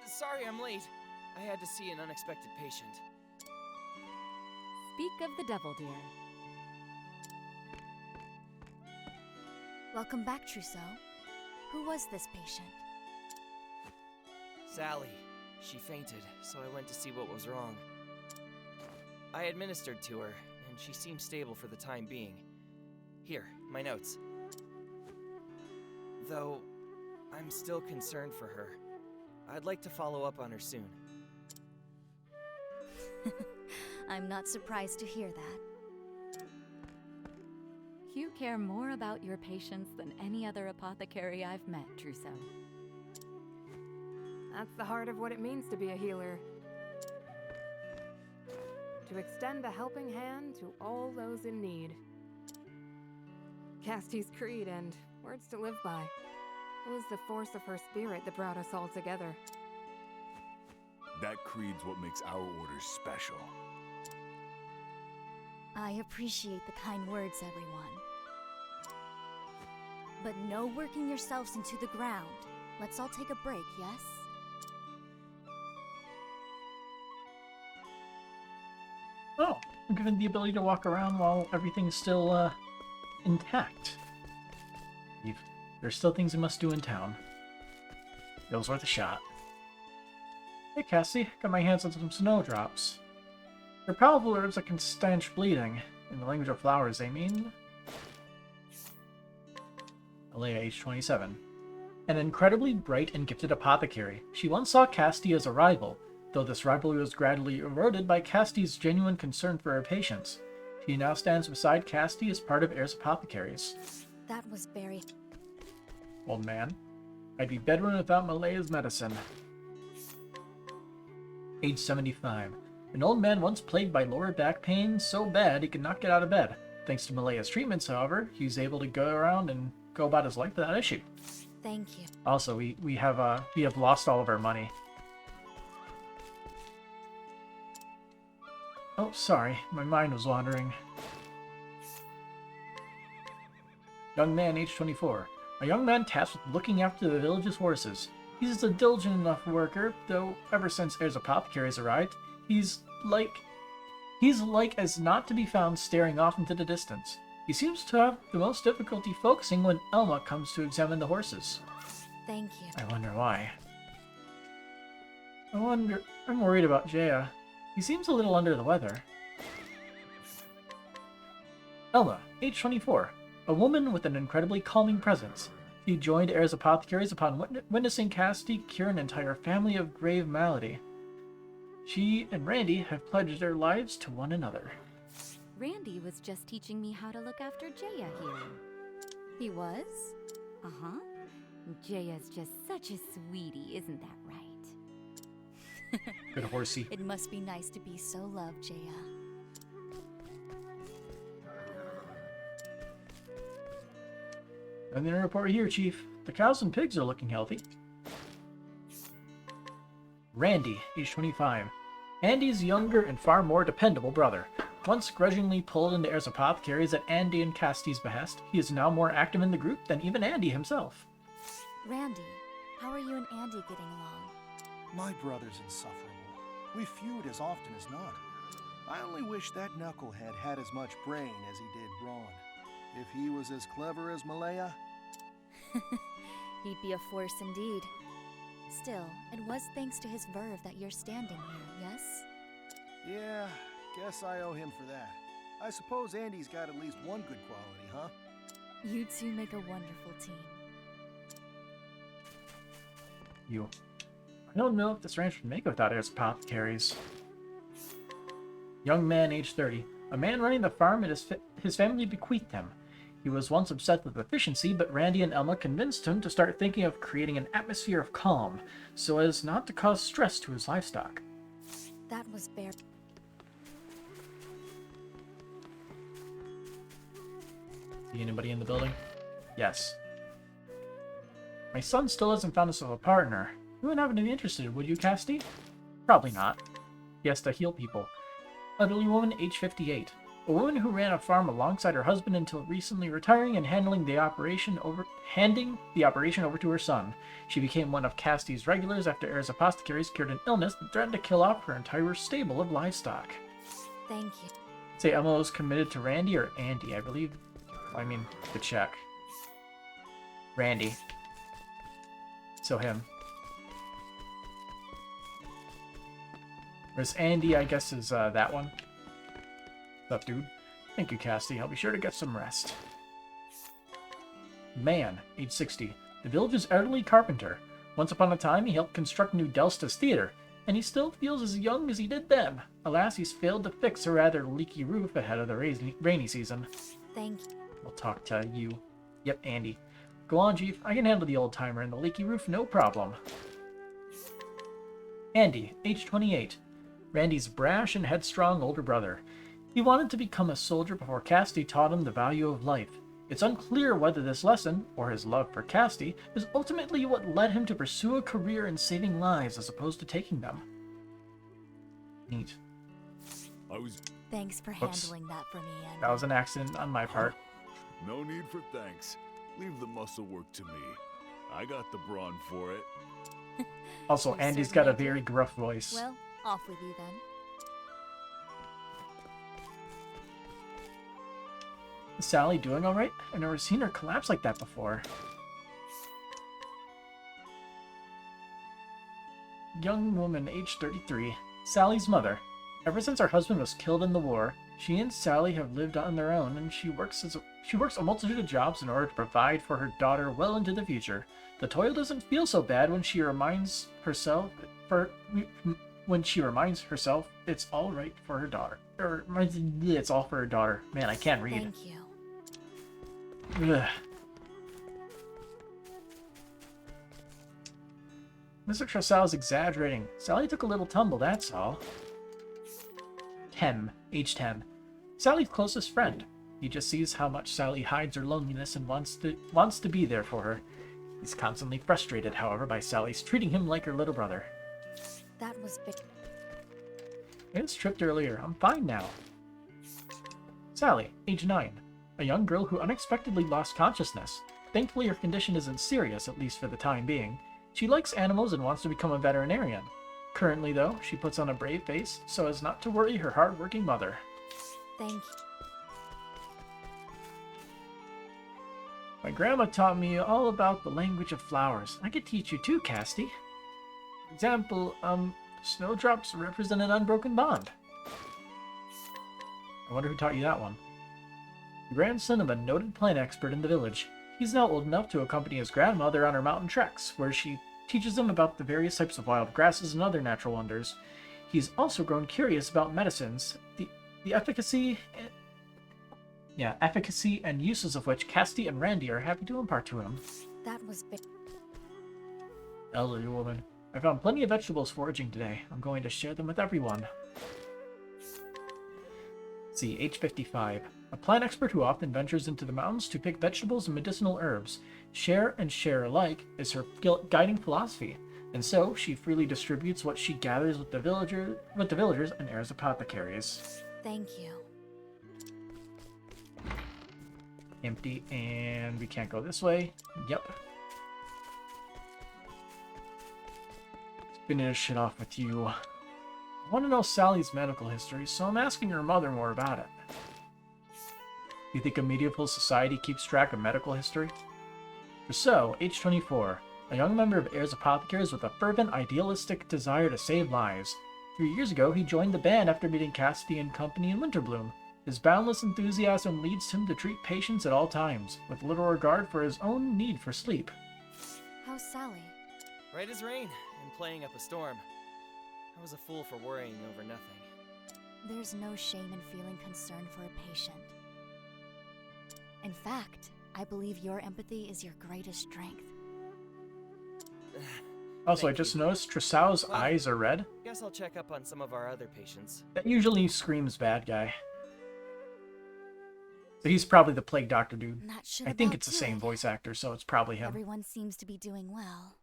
Sorry I'm late. I had to see an unexpected patient. Speak of the devil, dear. Welcome back, Trousseau. Who was this patient? Sally. She fainted, so I went to see what was wrong. I administered to her, and she seemed stable for the time being. Here, my notes. Though, I'm still concerned for her. I'd like to follow up on her soon. I'm not surprised to hear that. You care more about your patients than any other apothecary I've met, Trousseau. That's the heart of what it means to be a healer. To extend a helping hand to all those in need. Castti's creed and words to live by. It was the force of her spirit that brought us all together. That creed's what makes our order special. I appreciate the kind words, everyone. But no working yourselves into the ground. Let's all take a break, yes? Oh, I'm given the ability to walk around while everything's still, intact. There's still things I must do in town. It was worth a shot. Hey, Castti, got my hands on some snowdrops. They're powerful herbs that can stanch bleeding. In the language of flowers, I mean. Alea, age 27. An incredibly bright and gifted apothecary, she once saw Castti as a rival, though this rivalry was gradually eroded by Castti's genuine concern for her patients. She now stands beside Castti as part of Heir's apothecaries. That was very... Old man, I'd be bedridden without Malaya's medicine. Age 75. An old man once plagued by lower back pain so bad he could not get out of bed. Thanks to Malaya's treatments, however, he's able to go around and go about his life without issue. Thank you. Also, we have lost all of our money. Oh, sorry, my mind was wandering. Young man, age 24. A young man tasked with looking after the village's horses. He's a diligent enough worker, though ever since Heir's apothecaries arrived, he's like as not to be found staring off into the distance. He seems to have the most difficulty focusing when Elma comes to examine the horses. Thank you. I wonder why. I'm worried about Jaya. He seems a little under the weather. Elma, age 24. A woman with an incredibly calming presence. She joined Heirs Apothecaries upon witnessing Castti cure an entire family of grave malady. She and Randy have pledged their lives to one another. Randy was just teaching me how to look after Jaya here. He was? Uh-huh. Jaya's just such a sweetie, isn't that right? Good horsey. It must be nice to be so loved, Jaya. And then a report here, Chief. The cows and pigs are looking healthy. Randy, age 25. Andy's younger and far more dependable brother. Once grudgingly pulled into Heirs Apothecaries at Andy and Castti's behest, he is now more active in the group than even Andy himself. Randy, how are you and Andy getting along? My brother's insufferable. We feud as often as not. I only wish that knucklehead had as much brain as he did brawn. If he was as clever as Malaya... He'd be a force indeed. Still, it was thanks to his verve that you're standing here, yes? Yeah, guess I owe him for that. I suppose Andy's got at least one good quality, huh? You two make a wonderful team. I don't know if this ranch would make it without Heirs Apothecaries. Young man, age 30. A man running the farm and his family bequeathed him. He was once obsessed with efficiency, but Randy and Elma convinced him to start thinking of creating an atmosphere of calm, so as not to cause stress to his livestock. That was bare. See anybody in the building? Yes. My son still hasn't found himself a partner. You wouldn't happen to be interested, would you, Castti? Probably not. He has to heal people. Elderly woman, age 58. A woman who ran a farm alongside her husband until recently retiring and handing the operation over to her son. She became one of Castti's regulars after Heirs Apothecaries cured an illness that threatened to kill off her entire stable of livestock. Thank you. Say Elma was committed to Randy or Andy, I believe. I mean, to check. Randy. So him. Whereas Andy, I guess, is that one. What's up, dude? Thank you, Castti. I'll be sure to get some rest. Man, age 60. The village's elderly carpenter. Once upon a time, he helped construct New Delsta's theater, and he still feels as young as he did then. Alas, he's failed to fix a rather leaky roof ahead of the rainy season. Thank you. We'll talk to you. Yep, Andy. Go on, Chief. I can handle the old-timer and the leaky roof, no problem. Andy, age 28. Randy's brash and headstrong older brother. He wanted to become a soldier before Castti taught him the value of life. It's unclear whether this lesson, or his love for Castti, is ultimately what led him to pursue a career in saving lives as opposed to taking them. Neat. Thanks for handling that for me, Andy. That was an accident on my part. No need for thanks. Leave the muscle work to me. I got the brawn for it. Also, Andy's got a very gruff voice. Well, off with you then. Is Sally doing alright? I've never seen her collapse like that before. Young woman, age 33. Sally's mother. Ever since her husband was killed in the war, she and Sally have lived on their own, and she works a multitude of jobs in order to provide for her daughter well into the future. The toil doesn't feel so bad when she reminds herself it's all right for her daughter. Or it's all for her daughter. Man, I can't read. Thank you. Ugh. Mr. Tressau's exaggerating. Sally took a little tumble, that's all. Age 10. Sally's closest friend. He just sees how much Sally hides her loneliness and wants to be there for her. He's constantly frustrated, however, by Sally's treating him like her little brother. That was big. I was tripped earlier. I'm fine now. Sally, age 9. A young girl who unexpectedly lost consciousness. Thankfully, her condition isn't serious, at least for the time being. She likes animals and wants to become a veterinarian. Currently, though, she puts on a brave face so as not to worry her hard-working mother. Thank you. My grandma taught me all about the language of flowers. I could teach you too, Castti. For example, Snowdrops represent an unbroken bond. I wonder who taught you that one. The grandson of a noted plant expert in the village. He's now old enough to accompany his grandmother on her mountain treks, where she teaches him about the various types of wild grasses and other natural wonders. He's also grown curious about medicines, the efficacy and uses of which Castti and Randy are happy to impart to him. That was big. Elderly woman. I found plenty of vegetables foraging today. I'm going to share them with everyone. See, age 55. A plant expert who often ventures into the mountains to pick vegetables and medicinal herbs. Share and share alike is her guiding philosophy, and so she freely distributes what she gathers with the villagers and heirs apothecaries. Thank you. Empty, and we can't go this way. Yep. Let's finish it off with you. I want to know Sally's medical history, so I'm asking her mother more about it. Do you think a medieval society keeps track of medical history? Rousseau, age 24, a young member of Heirs Apothecaries with a fervent, idealistic desire to save lives. 3 years ago, he joined the band after meeting Castti and company in Winterbloom. His boundless enthusiasm leads him to treat patients at all times, with little regard for his own need for sleep. How's Sally? Right as rain, and playing up a storm. I was a fool for worrying over nothing. There's no shame in feeling concern for a patient. In fact, I believe your empathy is your greatest strength. Also, I just noticed Trousseau's eyes are red. Guess I'll check up on some of our other patients. That usually screams bad guy. So he's probably the plague doctor dude. I think it's the same voice actor, so it's probably him. Everyone seems to be doing well.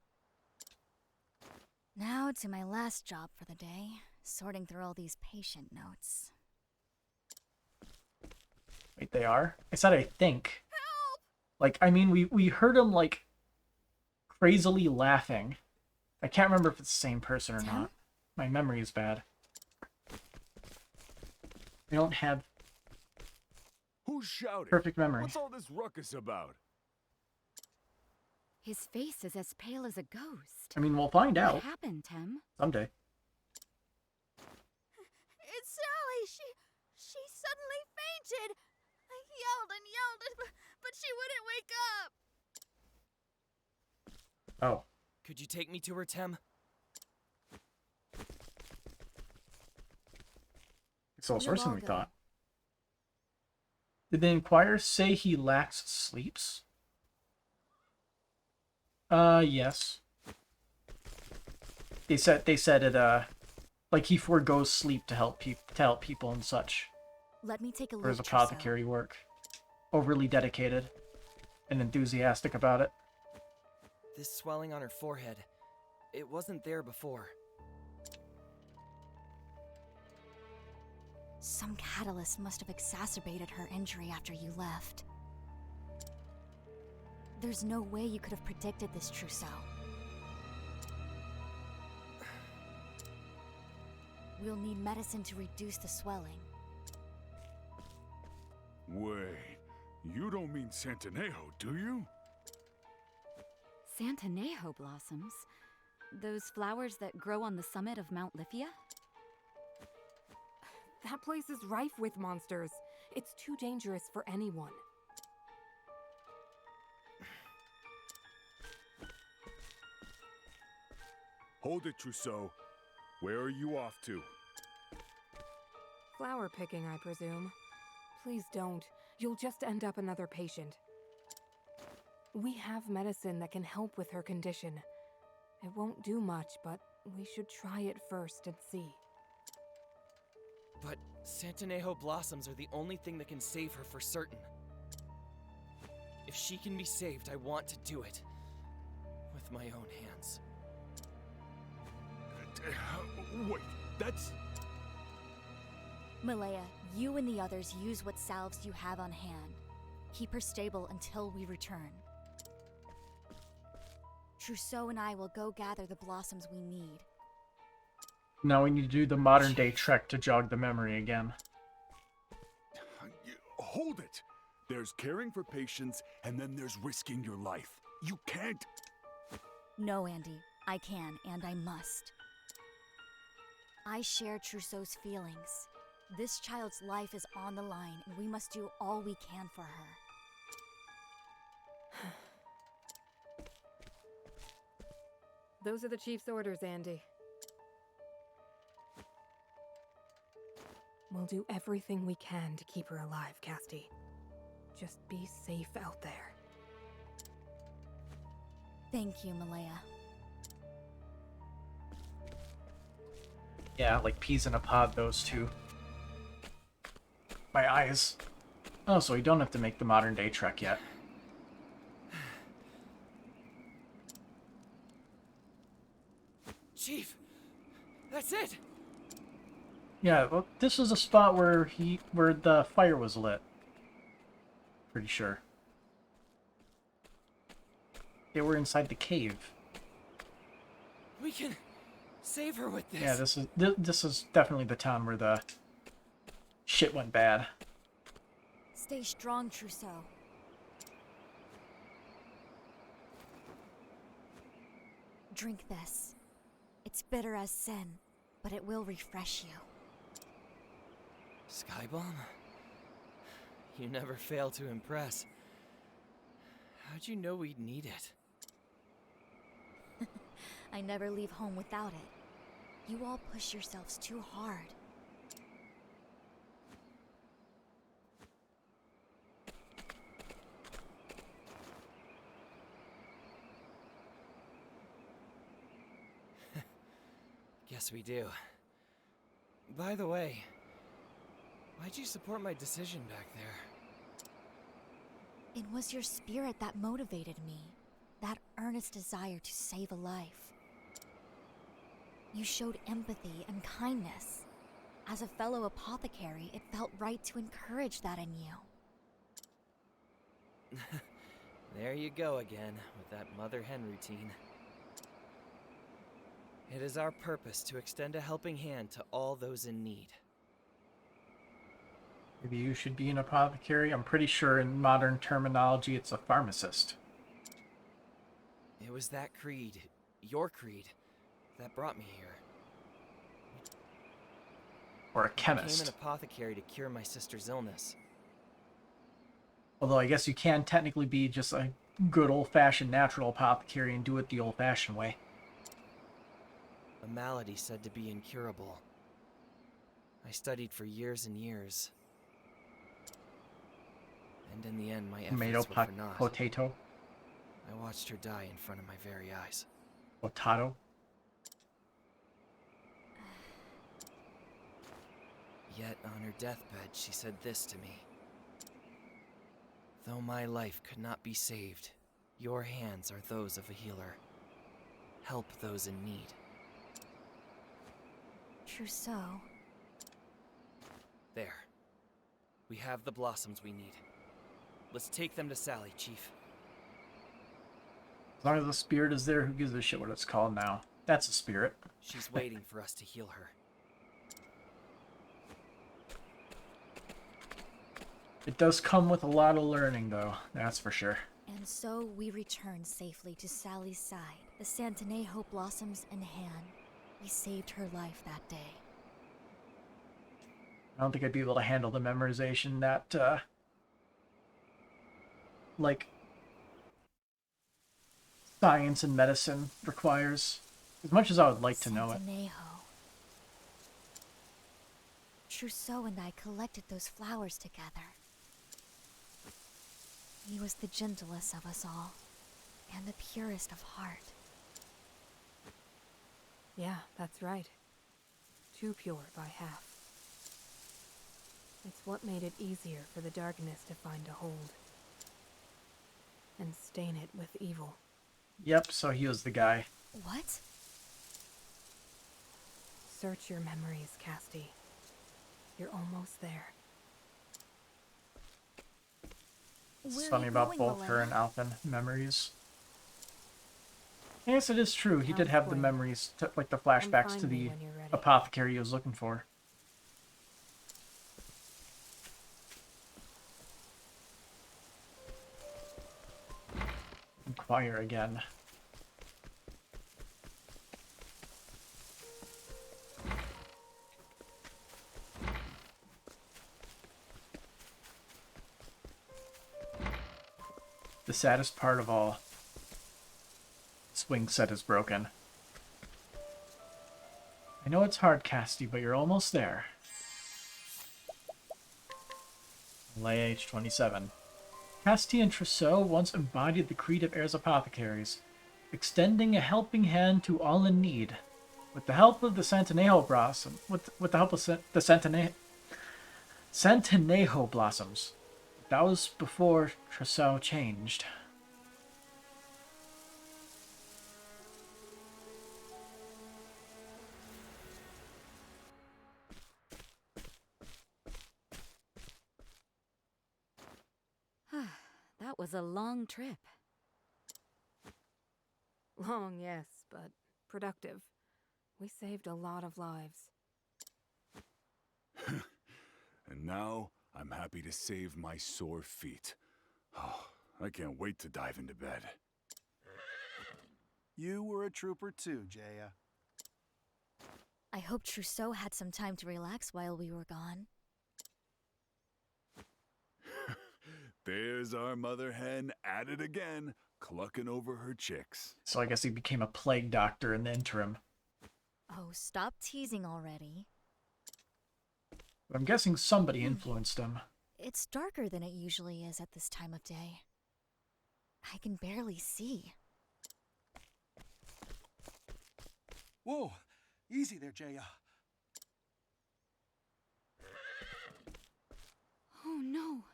Now to my last job for the day, sorting through all these patient notes. Wait, they are? I said I think. Help! Like, I mean, we heard him, like, crazily laughing. I can't remember if it's the same person or not. My memory is bad. I don't have Who's shouting? perfect memory. What's all this ruckus about? His face is as pale as a ghost. I mean, we'll find out. What happened, Tim? Someday. It's Sally. She suddenly fainted. I yelled and yelled, but she wouldn't wake up. Oh. Could you take me to her, Tem? It's a little worse than we thought. Did the Inquirer say he lacks sleeps? Yes. They said it, like he forgoes sleep to help people and such. Let me take a look. Or his apothecary work. Overly dedicated and enthusiastic about it. This swelling on her forehead, it wasn't there before. Some catalyst must have exacerbated her injury after you left. There's no way you could have predicted this, Trousseau. We'll need medicine to reduce the swelling. Wait, you don't mean Santanejo, do you? Santanejo blossoms? Those flowers that grow on the summit of Mount Lithia? That place is rife with monsters. It's too dangerous for anyone. Hold it, Trousseau. Where are you off to? Flower picking, I presume. Please don't. You'll just end up another patient. We have medicine that can help with her condition. It won't do much, but we should try it first and see. But Santanejo blossoms are the only thing that can save her for certain. If she can be saved, I want to do it. With my own hands. Wait, that's... Malaya, you and the others use what salves you have on hand. Keep her stable until we return. Trousseau and I will go gather the blossoms we need. Now we need to do the modern day trek to jog the memory again. Hold it! There's caring for patients, and then there's risking your life. You can't... No, Andy. I can, and I must. I share Trousseau's feelings. This child's life is on the line, and we must do all we can for her. Those are the chief's orders, Andy. We'll do everything we can to keep her alive, Castti. Just be safe out there. Thank you, Malaya. Yeah, like peas in a pod, those two. My eyes. Oh, so we don't have to make the modern day trek yet. Chief, that's it. Yeah, well, this is a spot where the fire was lit. Pretty sure. They were inside the cave. We can save her with this. Yeah, this is definitely the town where the shit went bad. Stay strong, Trousseau. Drink this. It's bitter as sin, but it will refresh you. Skybomb? You never fail to impress. How'd you know we'd need it? I never leave home without it. You all push yourselves too hard. Guess we do. By the way, why'd you support my decision back there? It was your spirit that motivated me. That earnest desire to save a life. You showed empathy and kindness. As a fellow apothecary, it felt right to encourage that in you. There you go again, with that mother-hen routine. It is our purpose to extend a helping hand to all those in need. Maybe you should be an apothecary. I'm pretty sure in modern terminology it's a pharmacist. It was that creed, your creed, that brought me here. Or a I became chemist. an apothecary to cure my sister's illness. Although I guess you can technically be just a good old-fashioned natural apothecary and do it the old-fashioned way. A malady said to be incurable. I studied for years and years. And in the end, my Tomato, efforts were for naught. potato, I watched her die in front of my very eyes. potato. Yet on her deathbed, she said this to me. Though my life could not be saved, your hands are those of a healer. Help those in need. Trousseau. There. We have the blossoms we need. Let's take them to Sally, Chief. As long as the spirit is there, who gives a shit what it's called now? That's a spirit. She's waiting for us to heal her. It does come with a lot of learning, though. That's for sure. And so we return safely to Sally's side, the Santinejo blossoms in hand. We saved her life that day. I don't think I'd be able to handle the memorization that, like, science and medicine requires. As much as I would like to know it. Santinejo. Trousseau and I collected those flowers together. He was the gentlest of us all, and the purest of heart. Yeah, that's right. Too pure by half. It's what made it easier for the darkness to find a hold. And stain it with evil. Yep, so he was the guy. What? Search your memories, Castti. You're almost there. It's funny about both her and Alphen memories. Yes, it is true. He did have the memories, like the flashbacks to the apothecary he was looking for. Inquire again. the saddest part of all. Swing set is broken. I know it's hard, Castti, but you're almost there. Leia, age 27. Castti and Trousseau once embodied the creed of heirs apothecaries, extending a helping hand to all in need. With the help of the Santanejo blossom, with the help of the Santanejo blossoms. That was before Trousseau changed. That was a long trip. Long, yes, but productive. We saved a lot of lives. And now, I'm happy to save my sore feet. Oh, I can't wait to dive into bed. You were a trooper too, Jaya. I hope Trousseau had some time to relax while we were gone. There's our mother hen at it again, clucking over her chicks. So I guess he became a plague doctor in the interim. Oh, stop teasing already. I'm guessing somebody influenced him. It's darker than it usually is at this time of day. I can barely see. Whoa! Easy there, Jaya. Oh no!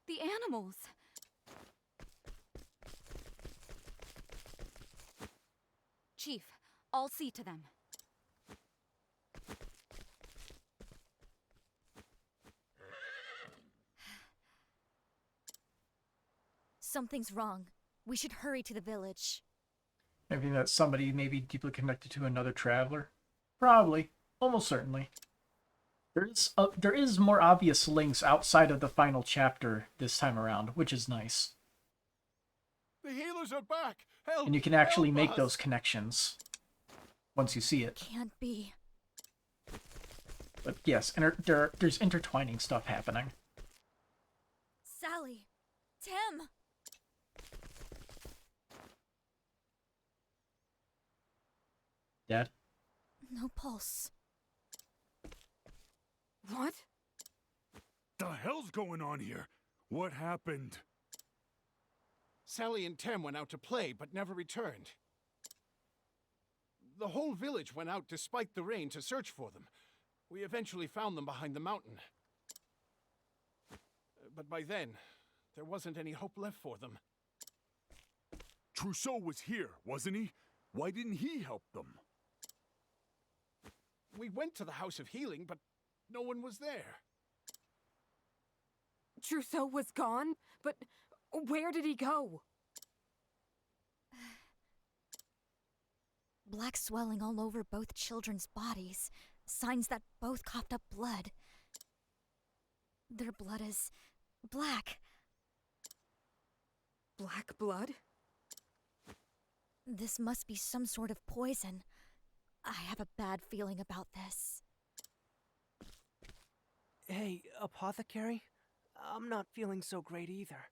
The animals! Chief, I'll see to them. Something's wrong. We should hurry to the village. Maybe that's somebody maybe deeply connected to another traveler? Probably. Almost certainly. There is more obvious links outside of the final chapter this time around, which is nice. The healers are back! Help! And you can actually help make us. those connections once you see it. Can't be. But yes, there's intertwining stuff happening. Sally! Tim! Dad? No pulse. What? The hell's going on here? What happened? Sally and Tem went out to play, but never returned. The whole village went out despite the rain to search for them. We eventually found them behind the mountain. But by then, there wasn't any hope left for them. Trousseau was here, wasn't he? Why didn't he help them? We went to the House of Healing, but no one was there. Trousseau was gone? But where did he go? Black swelling all over both children's bodies. Signs that both coughed up blood. Their blood is black. Black blood? This must be some sort of poison. I have a bad feeling about this. Hey, apothecary? I'm not feeling so great either.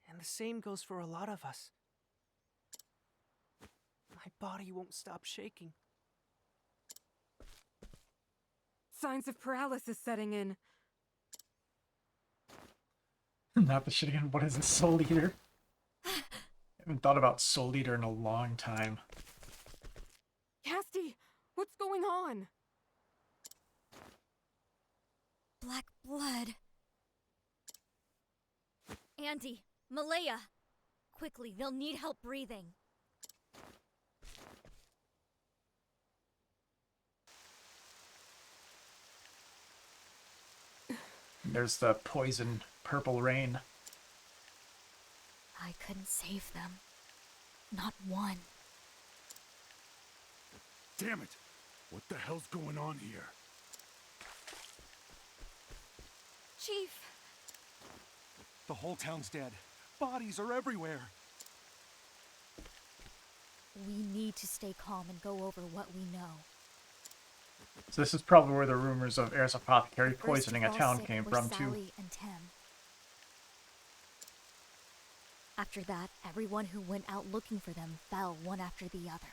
And the same goes for a lot of us. My body won't stop shaking. Signs of paralysis setting in. Not the shit again. What is this, Soul Eater? I haven't thought about Soul Eater in a long time. Castti, what's going on? Black blood. Andy, Malaya. Quickly, they'll need help breathing. There's the poison purple rain. I couldn't save them. Not one. Damn it! What the hell's going on here? Chief! The whole town's dead. Bodies are everywhere. We need to stay calm and go over what we know. So this is probably where the rumors of Heirs Apothecary First poisoning a of all town sick came were from, too. Sally and Tim. After that, everyone who went out looking for them fell one after the other.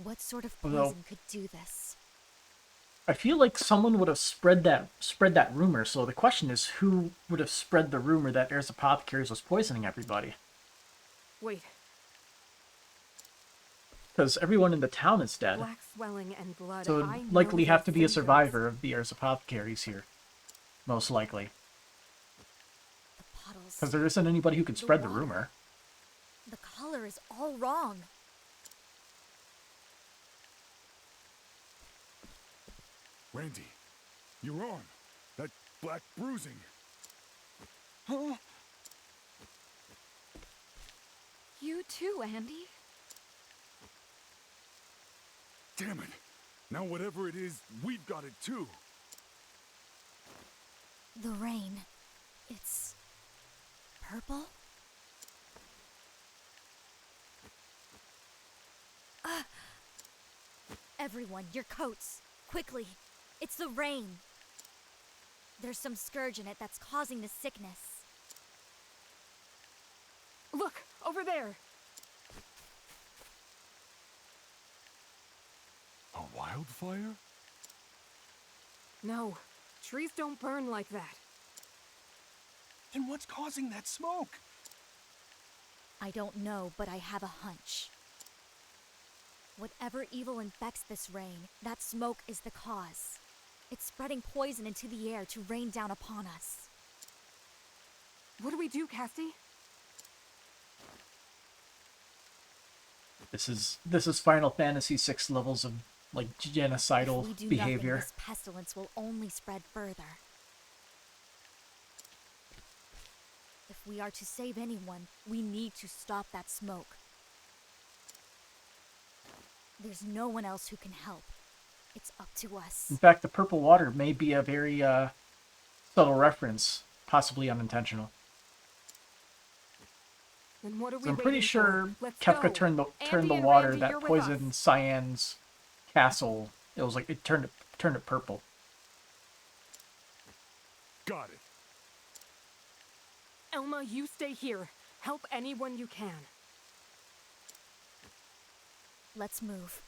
What sort of poison could do this? I feel like someone would have spread that rumor. So the question is, who would have spread the rumor that Heirs Apothecaries was poisoning everybody? Wait. Because everyone in the town is dead. Black swelling and blood. So I it'd likely know have to those be a symptoms. survivor of the Heirs Apothecaries here. Most likely. The puddles. Because there isn't anybody who could spread the water. rumor. The color is all wrong. Randy, you're on. That black bruising. Huh? You too, Andy. Damn it. Now whatever it is, we've got it too. The rain. It's purple? Everyone, your coats. Quickly. It's the rain. There's some scourge in it that's causing the sickness. Look, over there. A wildfire? No, trees don't burn like that. Then what's causing that smoke? I don't know, but I have a hunch. Whatever evil infects this rain, that smoke is the cause. It's spreading poison into the air to rain down upon us. What do we do, Castti? This is Final Fantasy VI levels of like genocidal If we do behavior. nothing, this pestilence will only spread further. If we are to save anyone, we need to stop that smoke. There's no one else who can help. It's up to us. In fact, the purple water may be a very subtle reference, possibly unintentional. Then what are we So I'm pretty waiting sure for? Let's Kefka go. turned the Andy and water Randy, that you're with poisoned us. Cyan's castle. It was like it turned it purple. Got it. Elma, you stay here. Help anyone you can. Let's move.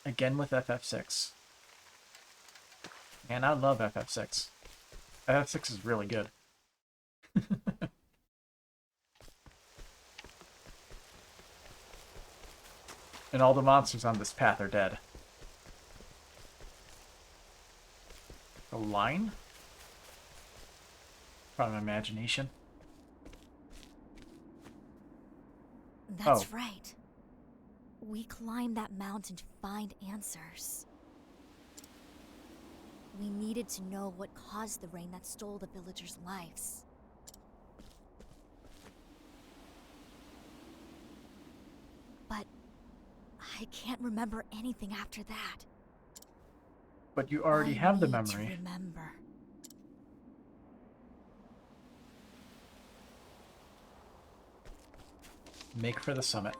Again with FF6. Man, I love FF6. FF6 is really good. And all the monsters on this path are dead. A line? From imagination. That's Oh. right. We climbed that mountain to find answers. We needed to know what caused the rain that stole the villagers' lives. But I can't remember anything after that. But you already I have the need memory. To remember. Make for the summit.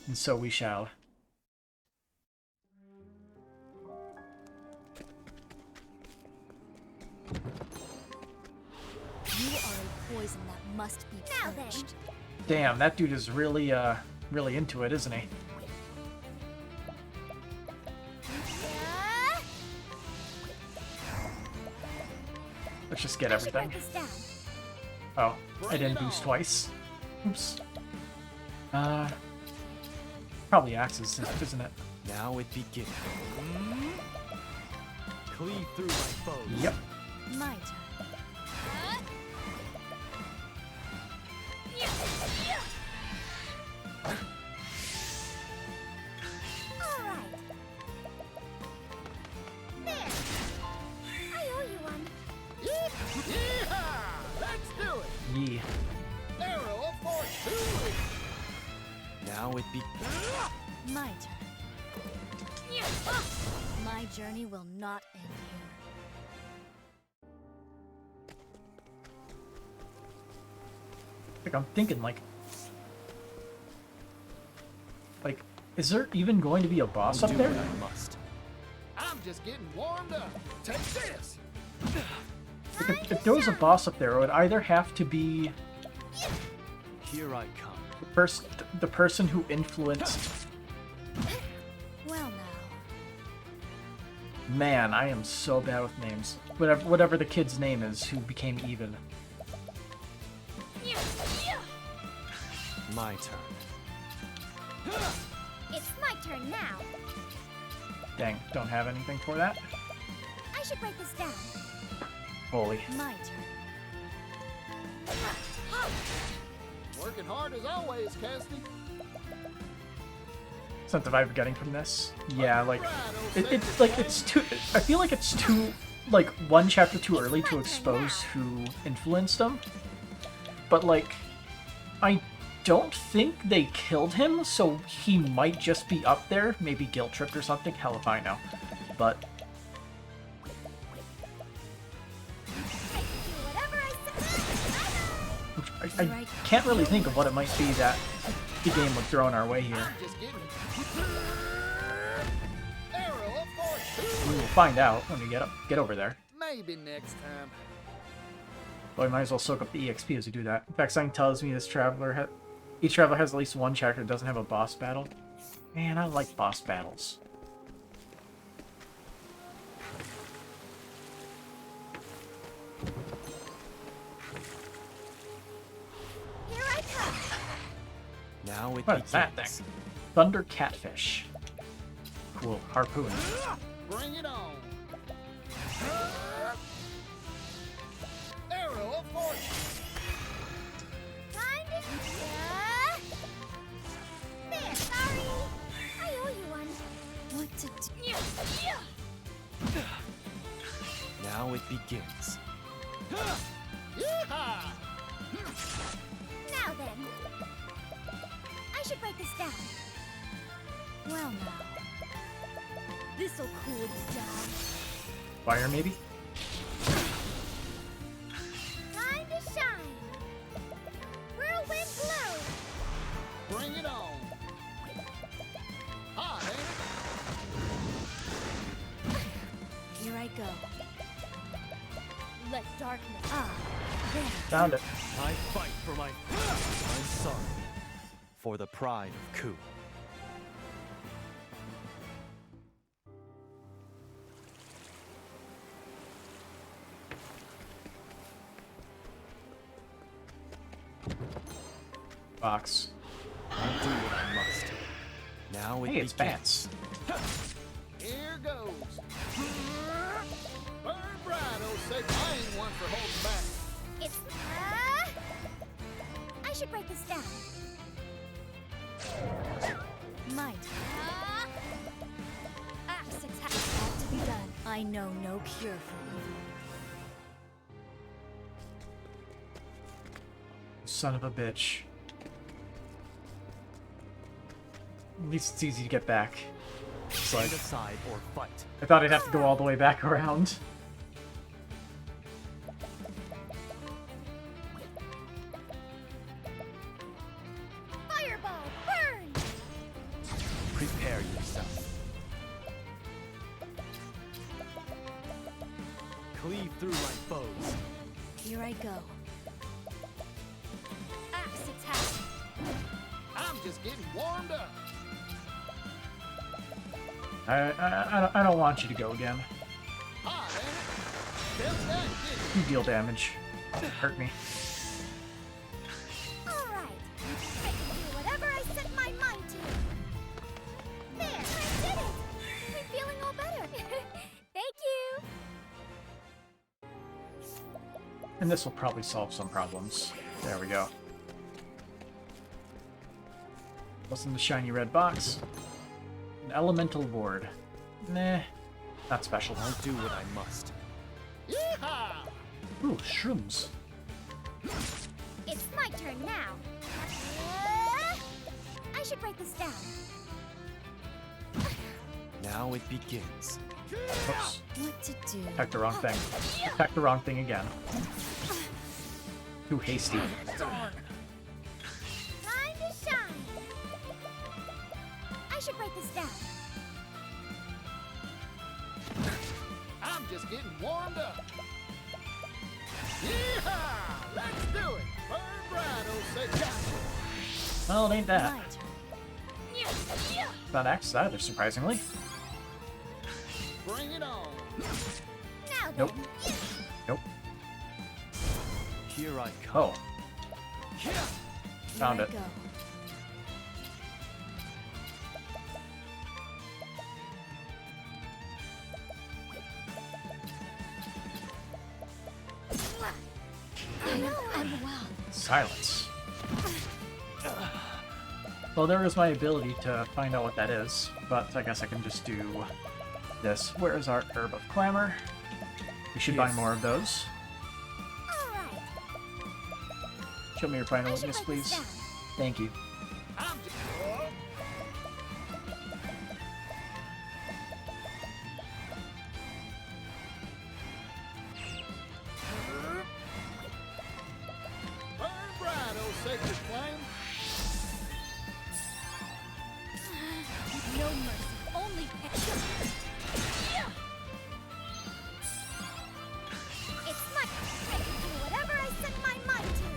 And so we shall. You are a poison that must be purged. Damn, that dude is really, really into it, isn't he? Let's just get everything. Oh, I didn't boost twice. Oops. Probably axes, isn't it? Now it begins. Cleave through my foes. Yep. My turn. Alright. There. I owe you one. Yeehaw! Let's do it! Yee. Arrow of fortune! Now it begins. My turn. My journey will not end here. Like, I'm thinking, like, is there even going to be a boss up Do there? what I must. I'm just getting warmed up. Take this! Like if there was a boss up there, it would either have to be Here I come. the person who influenced. Well now. Man, I am so bad with names. Whatever the kid's name is who became even. My turn. It's my turn now. Dang, don't have anything for that. I should write this down. Holy. My turn. Working hard as always, Castti. Sense of vibe getting from this. Yeah, like it's too. I feel like it's too like one chapter too early to expose who influenced him. But like, I don't think they killed him, so he might just be up there, maybe guilt tripped or something. Hell if I know. But I can't really think of what it might be that the game would throw in our way here. We will find out when we get over there. Maybe next time. But we might as well soak up the EXP as we do that. In fact, something tells me each traveler has at least one chapter that doesn't have a boss battle. Man, I like boss battles. Here I come. Now it What is that thing? Thunder Catfish. Cool. Harpoon. Bring it on. Arrow of fortune. There, sorry. I owe you one. What to do? Now it begins. Yeehaw! Now then. I should write this down. Well now. This'll cool you down. Fire, maybe? Time to shine. Whirlwind blow. Bring it on. Hot, ain't it? Here I go. Let darkness. There. Found it. I fight for my... I'm sorry. For the pride of Ku. Box. I'll do what I must. Now it Hey, it's begins. bats. Here goes. Burn bright, oh say I ain't one for holding back. It's I should write this down. Might. Axe attack. Got to be done. I know no cure for evil. Son of a bitch. At least it's easy to get back. It's like, Stand aside or fight. I thought I'd have to go all the way back around. Fireball, burn! Prepare yourself. Cleave through my foes. Here I go. Axe attack. I'm just getting warmed up. I don't want you to go again. Hot, ain't it? Felt that, didn't You deal damage. Hurt me. Alright. I can do whatever I set my mind to. There, I did it! I'm feeling all better. Thank you! And this will probably solve some problems. There we go. What's in the shiny red box? An elemental ward. Nah, not special. I'll do what I must. Yeehaw! Ooh, shrooms. It's my turn now. I should write this down. Now it begins. Oops. What to do? Attacked the wrong thing. Attacked the wrong thing again. Too hasty. Time to shine. I should write this down. I'm just getting warmed up. Yeehaw! Let's do it! Burn bright, Ochette. Well, it ain't that. Not axed either, surprisingly. Bring it on. Now Nope. then. Nope. Here I come. Oh. Found it. Go. Silence. Well, there is my ability to find out what that is, but I guess I can just do this. Where is our Herb of Clamor? We should buy more of those. Alright. Show me your final I should witness, write this please. down. Thank you. I'm just... Burn bright, old sacred flame. No mercy, only picture. It's my... I can do whatever I set my mind to.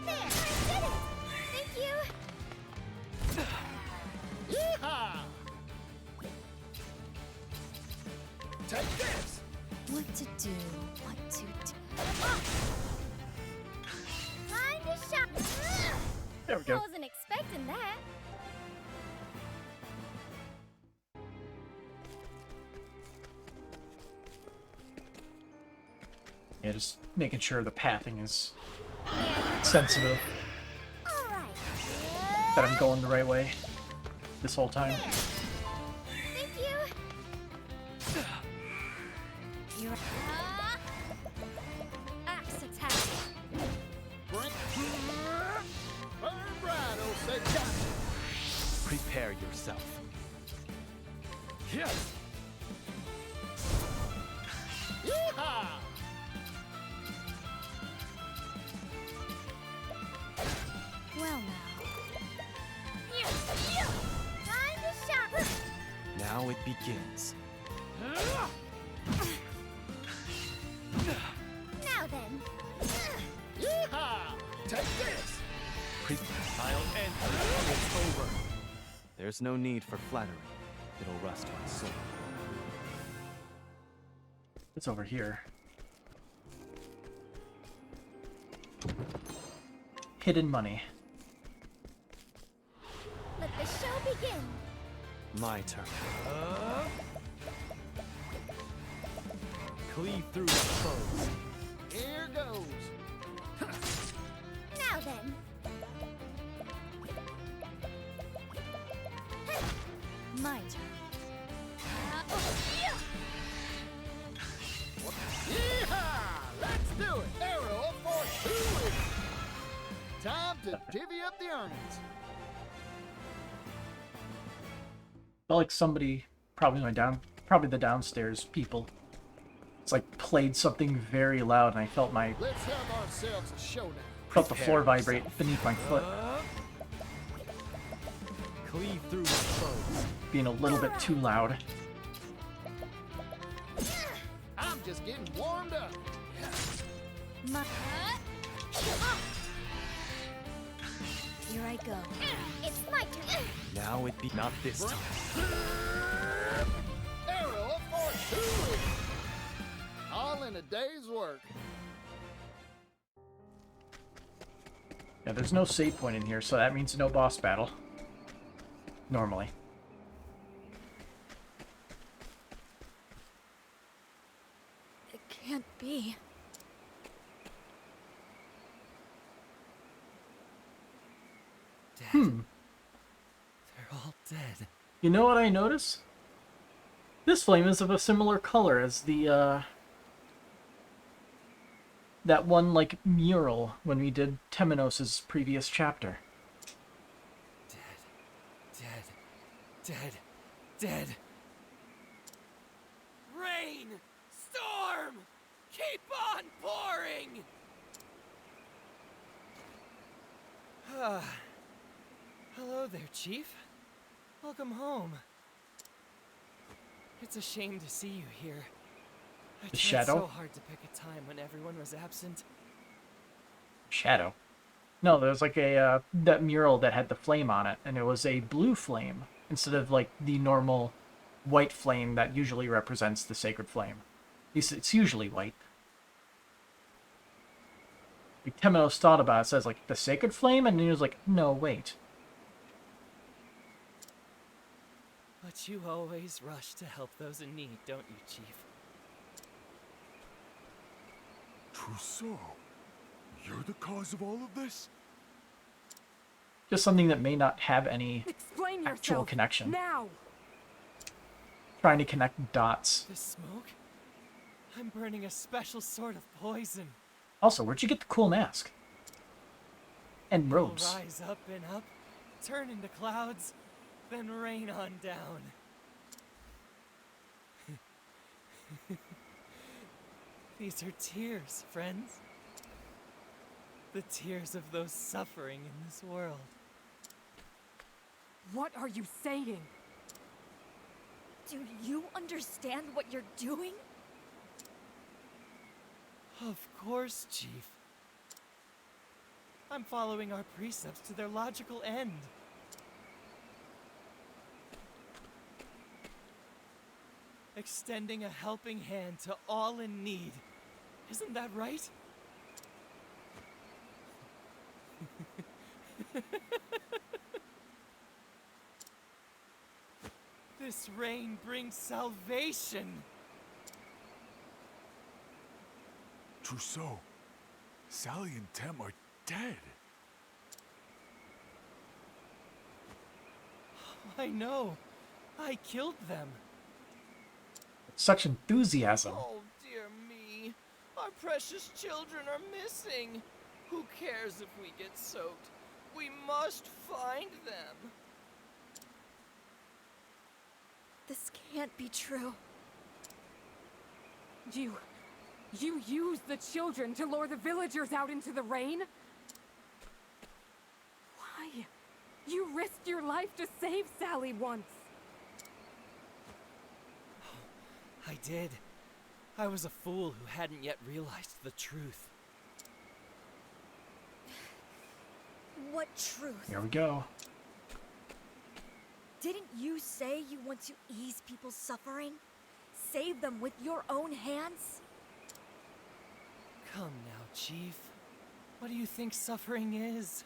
There, I did it! Thank you! Yeehaw! Take this! What to do? What to do? Time to shop! There we I go. wasn't expecting that. Yeah, just making sure the pathing is sensitive, Alright. that I'm going the right way this whole time. Thank you! You're Axe attack! Burn bright, old sacred. Prepare yourself. Yeehaw! well now. Time to shop! Now it begins. Now then. Yeehaw! Take this! I'll end it. It's over. There's no need for flattery. It'll rust my soul. It's over here. Hidden money. Let the show begin. My turn. Cleave through the foes. Here goes. Now then. My turn. Yeehaw! Let's do it! Arrow for two! Time to divvy up the earnings. Felt like somebody, probably the downstairs people, it's like played something very loud, and I felt Let's have ourselves a showdown. the floor vibrate beneath my foot, Cleave through the foes. being a little bit too loud. I'm just getting warmed up. My... Here I go. It's my turn. Now it be not this time. Arrow for two! All in a day's work. Yeah, there's no save point in here, so that means no boss battle. Normally. It can't be. Dead. They're all dead. You know what I notice? This flame is of a similar color as the, that one, like, mural when we did Temenos' previous chapter. Dead. Rain! Storm! Keep on pouring! Hello there, Chief. Welcome home. It's a shame to see you here. The shadow? So hard to pick a time when everyone was absent. Shadow? No, there was like a that mural that had the flame on it, and it was a blue flame instead of like the normal white flame that usually represents the sacred flame. At least it's usually white. Like Temenos thought about it, says like the sacred flame, and he was like, no, wait. But you always rush to help those in need, don't you, Chief? Trousseau, you're the cause of all of this? Just something that may not have any Explain actual yourself connection. now. Trying to connect dots. The smoke? I'm burning a special sort of poison. Also, where'd you get the cool mask? And robes. It'll rise up and up, turn into clouds, then rain on down. These are tears, friends. The tears of those suffering in this world. What are you saying? Do you understand what you're doing? Of course, Chief. I'm following our precepts to their logical end. Extending a helping hand to all in need. Isn't that right? This rain brings salvation. Trousseau, Sally and Tem are dead. I know. I killed them. Such enthusiasm. Oh, dear me. Our precious children are missing. Who cares if we get soaked? We must find them. This can't be true. You used the children to lure the villagers out into the rain? Why? You risked your life to save Sally once. I did. I was a fool who hadn't yet realized the truth. What truth? Here we go. Didn't you say you want to ease people's suffering? Save them with your own hands? Come now, Chief. What do you think suffering is,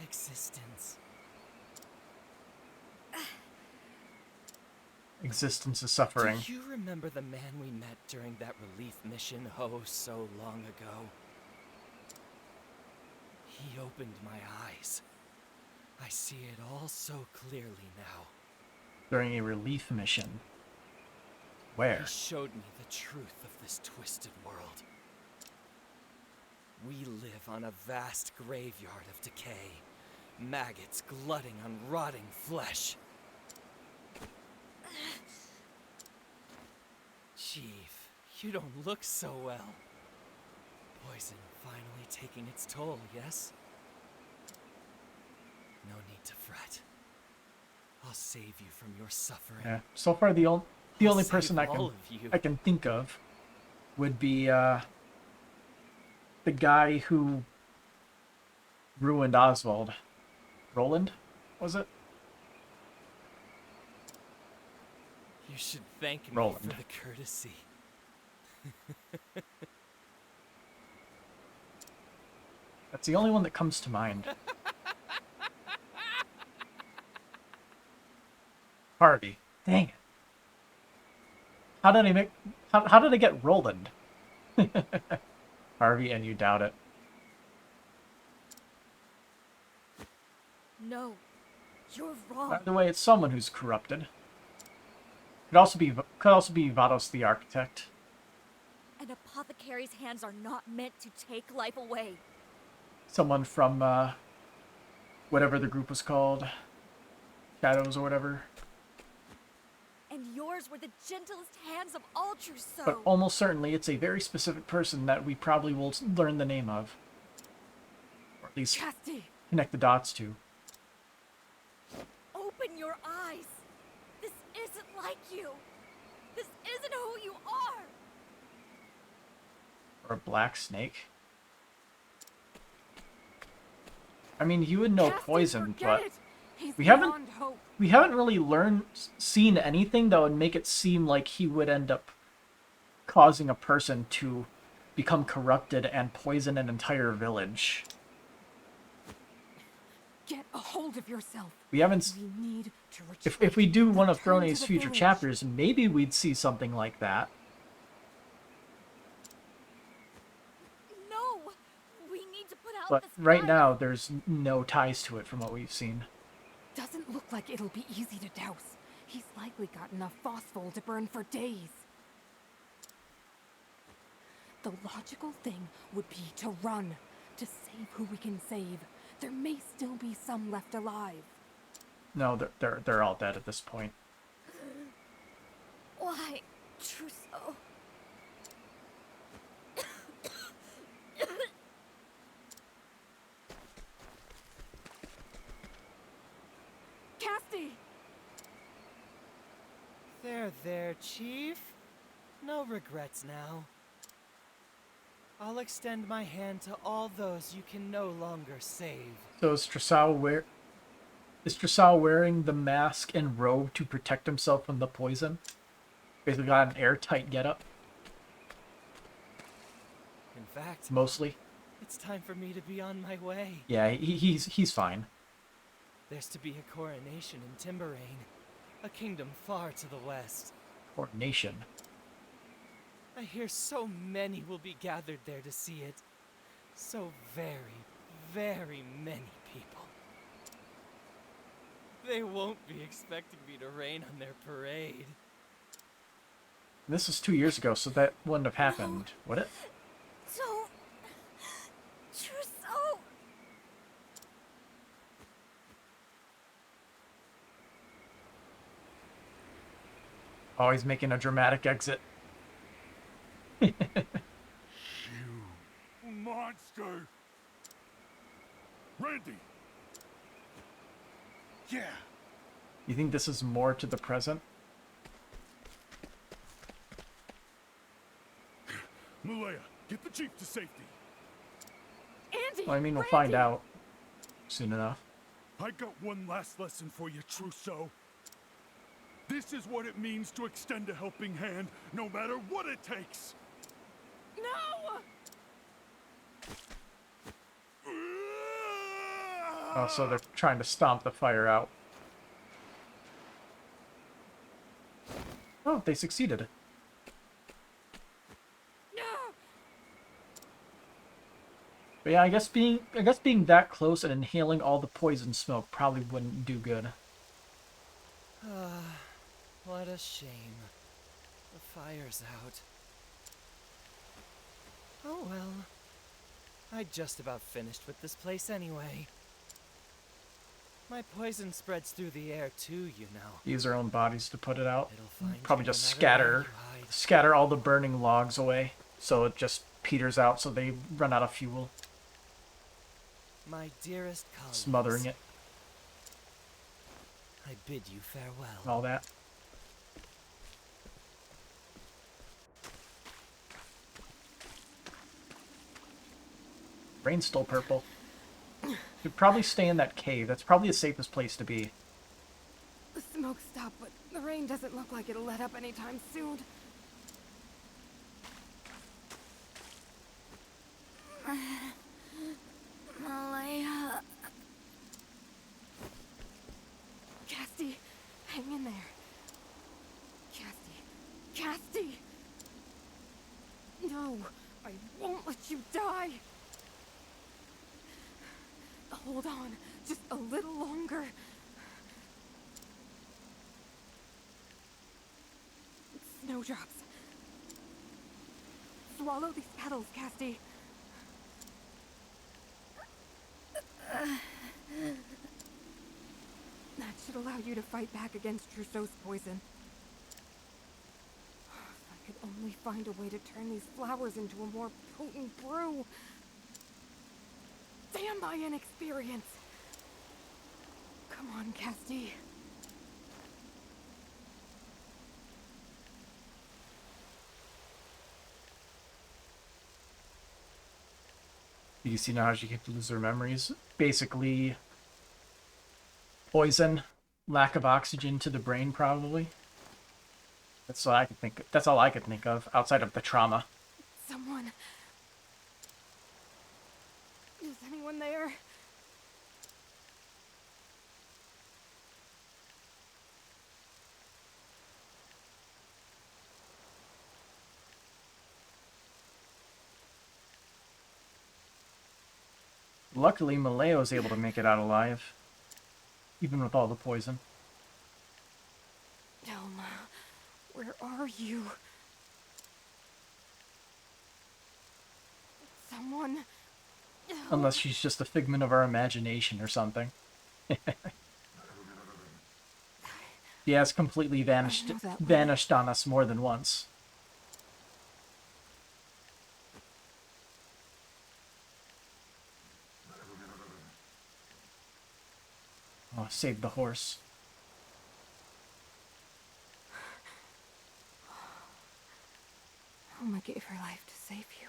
Existence. Existence is suffering. Do you remember the man we met during that relief mission oh so long ago? He opened my eyes. I see it all so clearly now. During a relief mission. Where? He showed me the truth of this twisted world. We live on a vast graveyard of decay. Maggots glutting on rotting flesh. Chief, you don't look so well. Poison finally taking its toll, yes? No need to fret. I'll save you from your suffering. Yeah. So far, the only save person I all of you. can think of would be the guy who ruined Osvald. Roland, was it? You should thank me Roland. for the courtesy. That's the only one that comes to mind. Harvey. Dang it. How did I make... How did I get Roland? Harvey, and you doubt it. No, you're wrong. By the way, it's someone who's corrupted. Could also be Vados the architect. An apothecary's hands are not meant to take life away. Someone from whatever the group was called. Shadows or whatever. And yours were the gentlest hands of all Trousseau. But almost certainly it's a very specific person that we probably will learn the name of. Or at least Castti. connect the dots to. Open your eyes. like you. This isn't who you are. Or a black snake. I mean, you would know Castti, poison, forget but it. He's we haven't beyond hope. we haven't really seen anything that would make it seem like he would end up causing a person to become corrupted and poison an entire village. Get a hold of yourself. We haven't. We need to If we do one of Return to Throne's the future village. chapters, maybe we'd see something like that. No, we need to put out But this right fire. now, there's no ties to it from what we've seen. Doesn't look like it'll be easy to douse. He's likely got enough phosphol to burn for days. The logical thing would be to run, to save who we can save. There may still be some left alive. No, they're all dead at this point. Why, Trousseau? Castti! There, Chief. No regrets now. I'll extend my hand to all those you can no longer save. So is Trousseau wearing the mask and robe to protect himself from the poison? Basically got an airtight getup. In fact, Mostly. it's time for me to be on my way. Yeah, he's fine. There's to be a coronation in Timberain, a kingdom far to the west. Coordination. I hear so many will be gathered there to see it. So very, very many people. They won't be expecting me to rain on their parade. This was 2 years ago, so that wouldn't have happened, would it? Don't. Trousseau. Oh, he's making a dramatic exit. You monster! Randy! Yeah. You think this is more to the present? Malaya, get the chief to safety. Andy! Well, I mean, we'll Randy! find out soon enough. I got one last lesson for you, Trousseau. This is what it means to extend a helping hand, no matter what it takes. No! Oh, so they're trying to stomp the fire out. Oh, they succeeded. But yeah, I guess being that close and inhaling all the poison smoke probably wouldn't do good. What a shame. The fire's out. Oh well. I'd just about finished with this place anyway. My poison spreads through the air too, you know. Use their own bodies to put it out. It'll find Probably you just no matter where scatter all the burning logs away, so it just peters out, so they run out of fuel, you hide. My dearest colleagues, smothering it, I bid you farewell. all that. Rain's still purple. You'd probably stay in that cave. That's probably the safest place to be. The smoke stopped, but the rain doesn't look like it'll let up anytime soon. Malaya. Castti, hang in there. Castti! No, I won't let you die. Hold on, just a little longer. Snowdrops. Swallow these petals, Castti. That should allow you to fight back against Trousseau's poison. If I could only find a way to turn these flowers into a more potent brew. Damn my inexperience! Come on, Castti. You see now how she can lose her memories? Basically, poison, lack of oxygen to the brain, probably. That's all I could think. That's all I could think of outside of the trauma. Someone. Is anyone there? Luckily, Malaya was able to make it out alive, even with all the poison. Elma, where are you? Someone. Unless she's just a figment of our imagination or something. She has completely vanished on us more than once. Oh, save the horse. Elma gave her life to save you.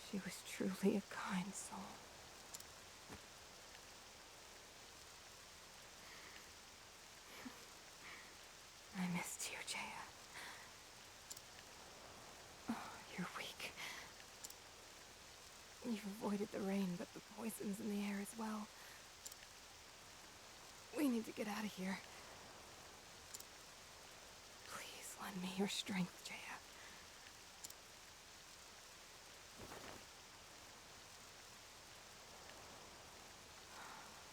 She was truly a kind soul. I missed you, Jaya. Oh, you're weak. You've avoided the rain, but the poison's in the air as well. We need to get out of here. Please lend me your strength, Jaya.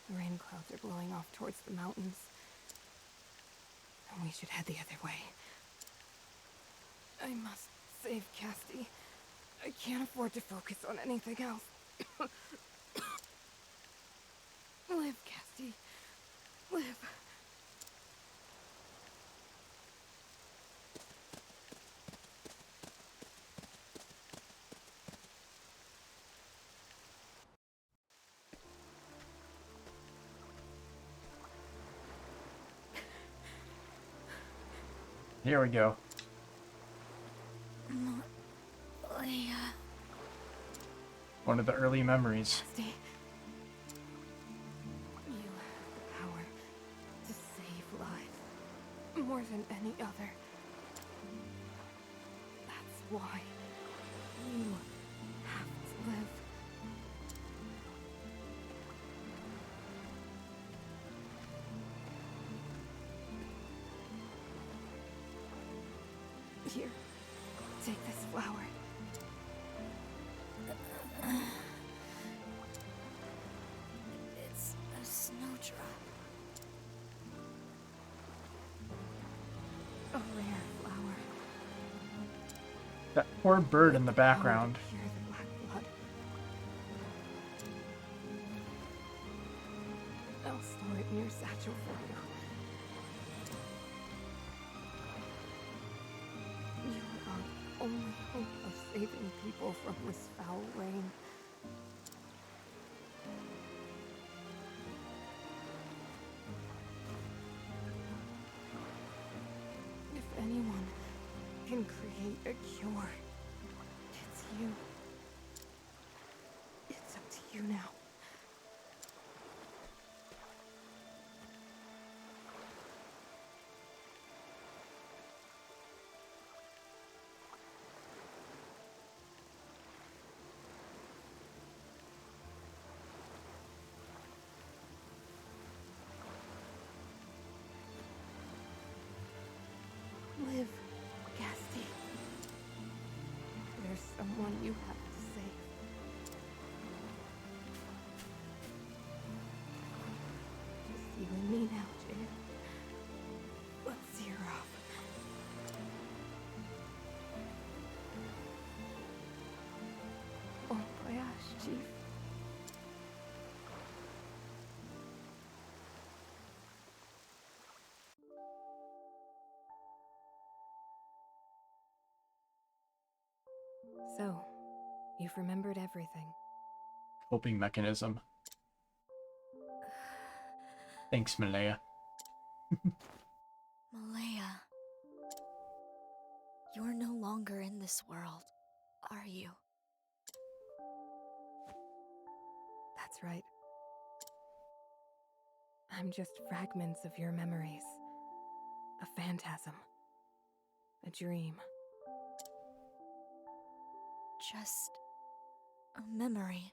The rain clouds are blowing off towards the mountains. And we should head the other way. I must save Castti. I can't afford to focus on anything else. Live, Castti. Live. Here we go. Malaya. One of the early memories. Castti. You have the power to save lives more than any other. That's why you have to live. Here, take this flower. It's a snowdrop. A rare flower. That poor bird in the background. Cure the black blood. I'll store it in your satchel for you. You are our only hope of saving people from this foul rain. If anyone can create a cure, it's you. It's up to you now. Live, Castti. There's someone you have to save. Just you and me now, Jaya. Let's see her off. Bon voyage, Chief. So, you've remembered everything. Coping mechanism. Thanks, Malaya. Malaya. You're no longer in this world, are you? That's right. I'm just fragments of your memories. A phantasm. A dream. Just a memory.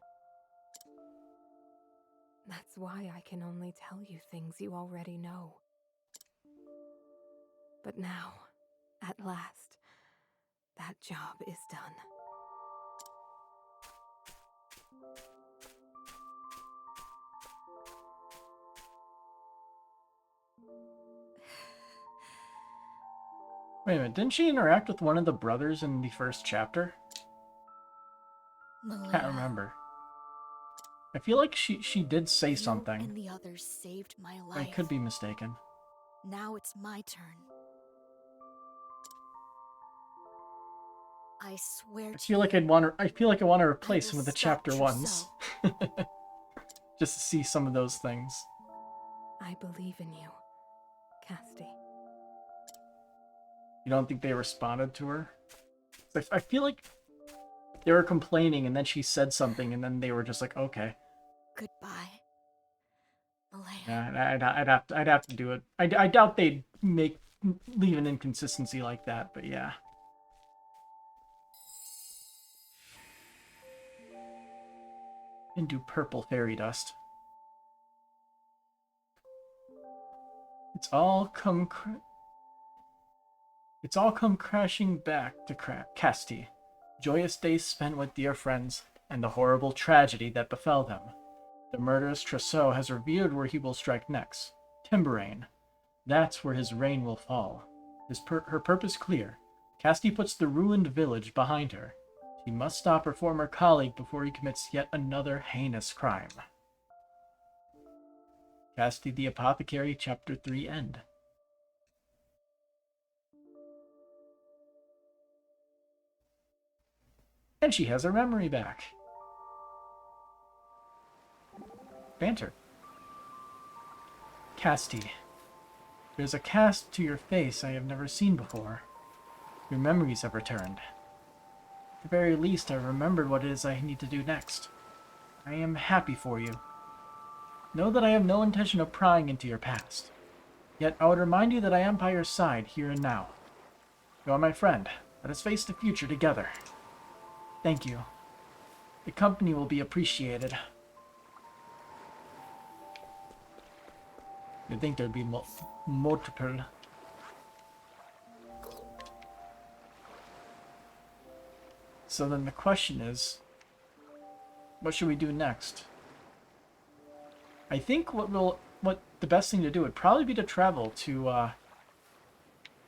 That's why I can only tell you things you already know. But now, at last, that job is done. Wait a minute, didn't she interact with one of the brothers in the first chapter? Can't remember. I feel like she did say something. You and the others saved my life. I could be mistaken. Now it's my turn. I swear I feel like I want to replace some of the chapter Trousseau. ones. Just to see some of those things. I believe in you, Castti. You don't think they responded to her? I feel like they were complaining and then she said something and then they were just like, okay. Goodbye, Malaya. Yeah, I'd have to do it. I doubt they'd leave an inconsistency like that, but yeah. Into purple fairy dust. It's all come crashing back to Castti. Joyous days spent with dear friends, and the horrible tragedy that befell them. The murderous Trousseau has revealed where he will strike next. Timberaine. That's where his reign will fall. Her purpose clear. Castti puts the ruined village behind her. She must stop her former colleague before he commits yet another heinous crime. Castti the Apothecary, Chapter 3, end. And she has her memory back. Banter. Castti. There's a cast to your face I have never seen before. Your memories have returned. At the very least, I remembered what it is I need to do next. I am happy for you. Know that I have no intention of prying into your past. Yet I would remind you that I am by your side, here and now. You are my friend. Let us face the future together. Thank you. The company will be appreciated. You'd think there'd be multiple. So then the question is, what should we do next? I think what the best thing to do would probably be to travel to, I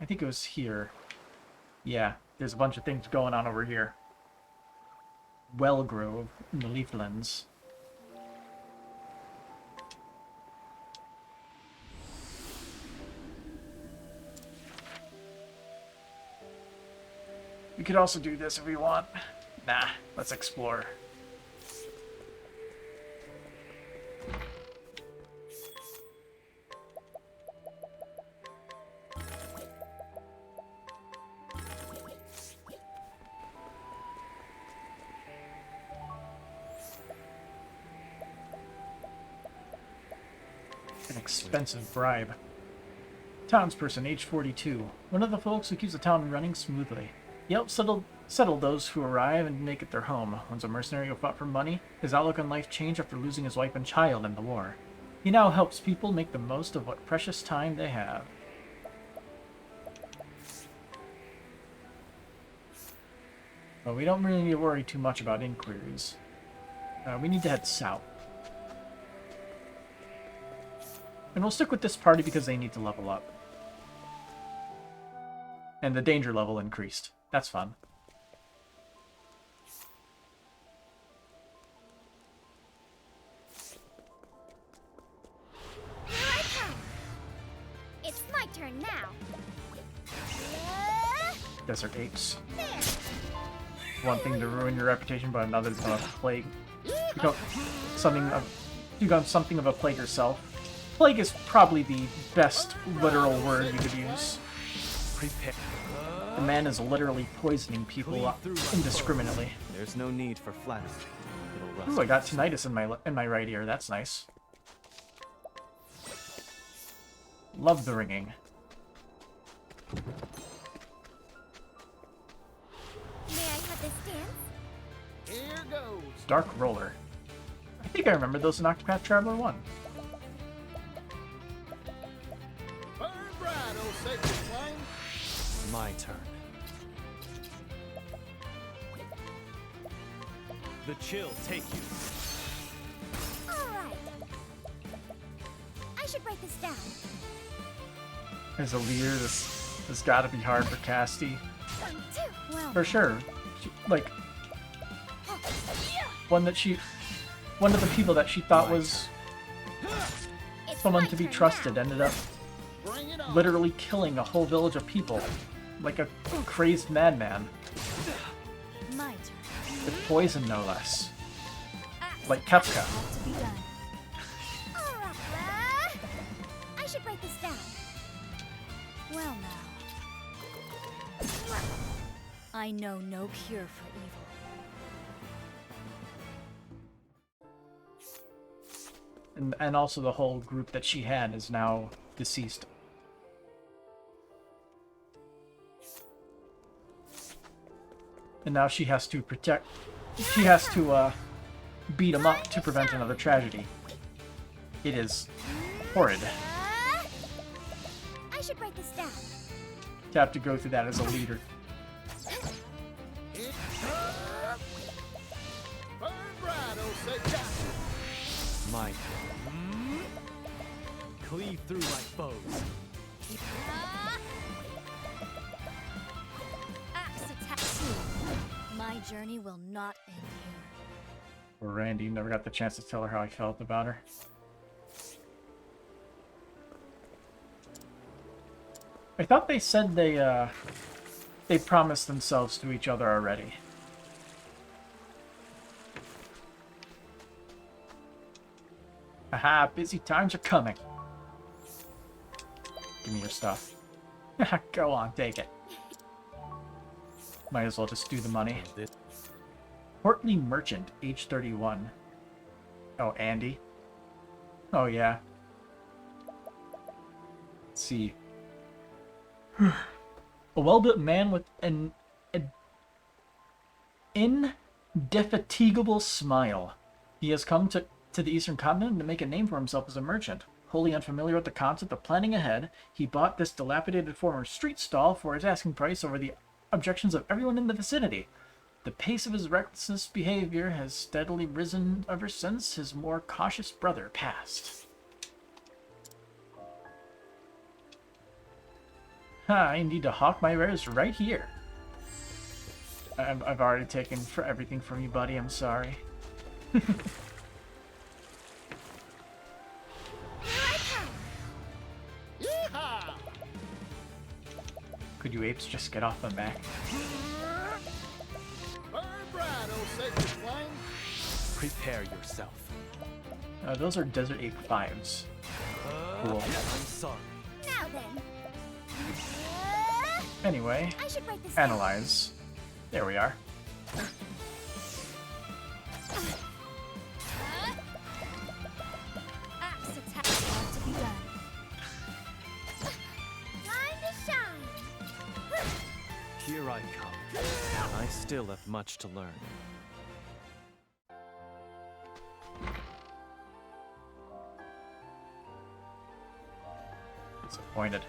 think it was here. Yeah, there's a bunch of things going on over here. Wellgrove in the Leaflands. We could also do this if we want. Nah, let's explore. An expensive bribe. Townsperson, age 42. One of the folks who keeps the town running smoothly. He helps settle those who arrive and make it their home. Once a mercenary who fought for money, his outlook on life changed after losing his wife and child in the war. He now helps people make the most of what precious time they have. But we don't really need to worry too much about inquiries. We need to head south. And we'll stick with this party because they need to level up. And the danger level increased. That's fun. Here I come. It's my turn now. Desert apes. There. One thing to ruin your reputation, but another to plague. You got something of a plague yourself. Plague is probably the best literal word you could use. Prepare. The man is literally poisoning people indiscriminately. There's no need for flattery. It'll Ooh, I got tinnitus in my right ear. That's nice. Love the ringing. May I have this dance? Here goes. Dark Roller. I think I remember those in Octopath Traveler 1. Burn bright, oh sacred flame. My turn. The chill take you. Alright. I should write this down. As a leader, this has got to be hard for Castti. 1, 2. Well, For sure. Like, one of the people that she thought was someone to be trusted ended up literally killing a whole village of people. Like a crazed madman. my turn. With poison, no less. Like Kefka. To be done. Alright, I should write this down. Well now. I know no cure for evil. And also the whole group that she had is now deceased. And now she has to protect... She has to, beat him up to prevent another tragedy. It is horrid I should write this down. to have to go through that as a leader. Burn bright, oh sacred. My turn. Cleave through my foes. Axe attack. My journey will not end here. Or Randy never got the chance to tell her how I felt about her. I thought they said they promised themselves to each other already. Haha, busy times are coming. Give me your stuff. Go on, take it. Might as well just do the money. Portly merchant, age 31. Oh, Andy. Oh, yeah. Let's see. A well-built man with an indefatigable smile. He has come to the Eastern Continent to make a name for himself as a merchant. Wholly unfamiliar with the concept of planning ahead, he bought this dilapidated former street stall for his asking price over the objections of everyone in the vicinity. The pace of his reckless behavior has steadily risen ever since his more cautious brother passed. I need to hawk my wares right here. I've already taken for everything from you, buddy. I'm sorry. Yeehaw! Could you apes just get off my back? Burn bright, oh sacred flame. Prepare yourself. Those are Desert Ape 5s. Cool. I'm sorry. Now then. Anyway, I should write this down. analyze. There we are. Axe attack to be done. Time to shine. Here I come. I still have much to learn. Disappointed.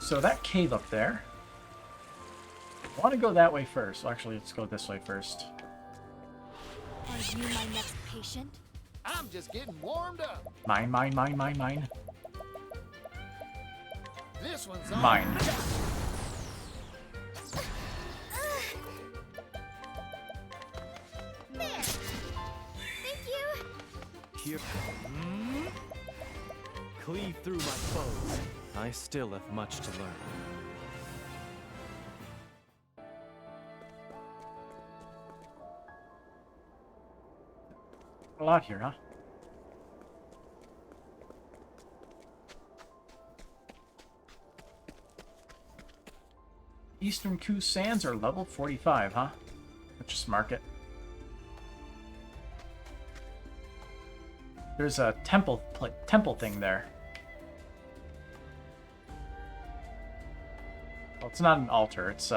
So that cave up there. I want to go that way first. Well, actually, let's go this way first. Are you my next patient? I'm just getting warmed up. Mine, mine, mine, mine, mine. This one's on. Mine. There. Thank you. Here. Cleave through my foes. I still have much to learn. A lot here, huh? Eastern Ku Sands are level 45, huh? Let's just mark it. There's a temple thing there. Well, it's not an altar. It's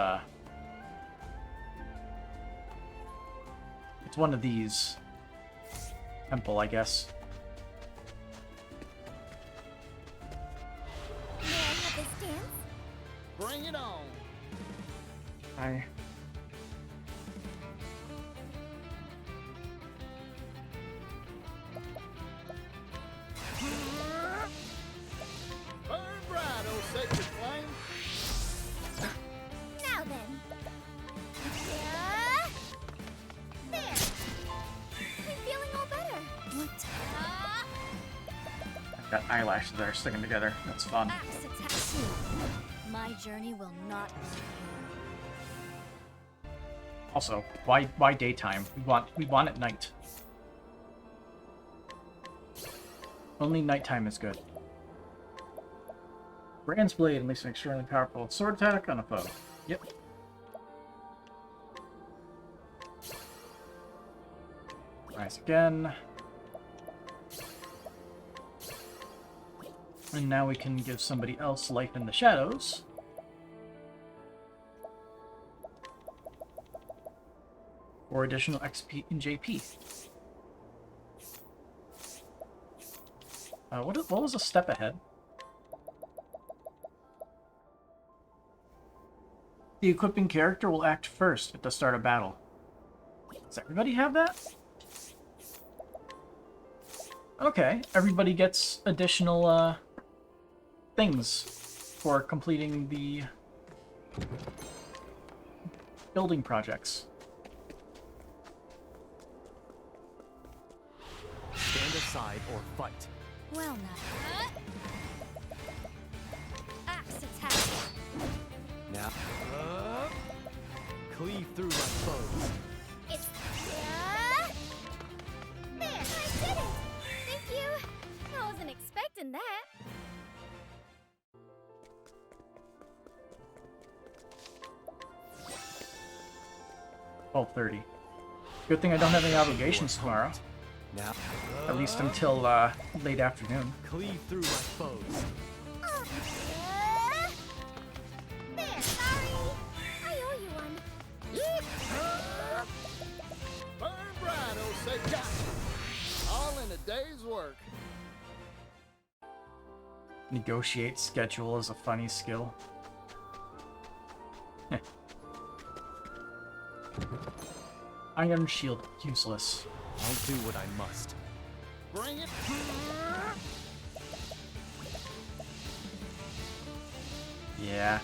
one of these. Temple, I guess. May I have this dance? Bring it on. I. Burn bright, oh sacred flame. Now then. Yeah. There. I'm feeling all better. What? I've got eyelashes that are sticking together. That's fun. Axe attack. My journey will not end here. Also, why daytime? We want at night. Only nighttime is good. Brand's blade unleashes an extremely powerful sword attack on a foe. Yep. Rise again. And now we can give somebody else life in the shadows. Or additional XP in JP. What was a step ahead? The equipping character will act first at the start of battle. Does everybody have that? Okay, everybody gets additional things for completing the building projects. Stand aside or fight. Well now. Axe attack. Now, cleave through my foes. It's there. I did it. Thank you. I wasn't expecting that. $12:30. Good thing I don't have any obligations tomorrow. Now, At least until late afternoon. cleave through my foes. There, sorry. I owe you one. Burn bright, oh sacred. All in a day's work. Negotiate schedule is a funny skill. Iron shield useless. I'll do what I must. Bring it. Yeah.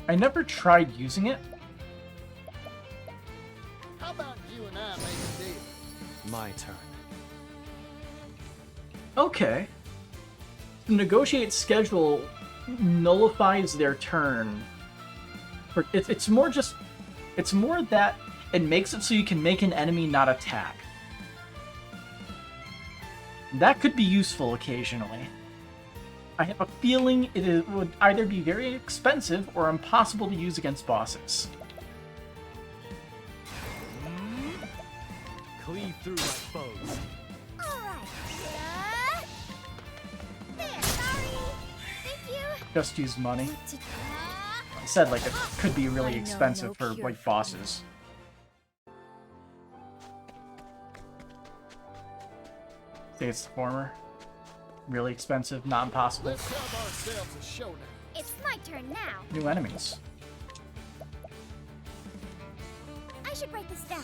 I never tried using it. How about you and I make a deal? My turn. Okay. Negotiate schedule nullifies their turn. It's more that it makes it so you can make an enemy not attack. That could be useful occasionally. I have a feeling it would either be very expensive or impossible to use against bosses. Cleave through my foes. Alright. There, sorry. Thank you. Just use money. I said like it could be really expensive for like bosses. Say it's the former. Really expensive, not impossible. Let's have ourselves a showdown. It's my turn now. New enemies. I should write this down.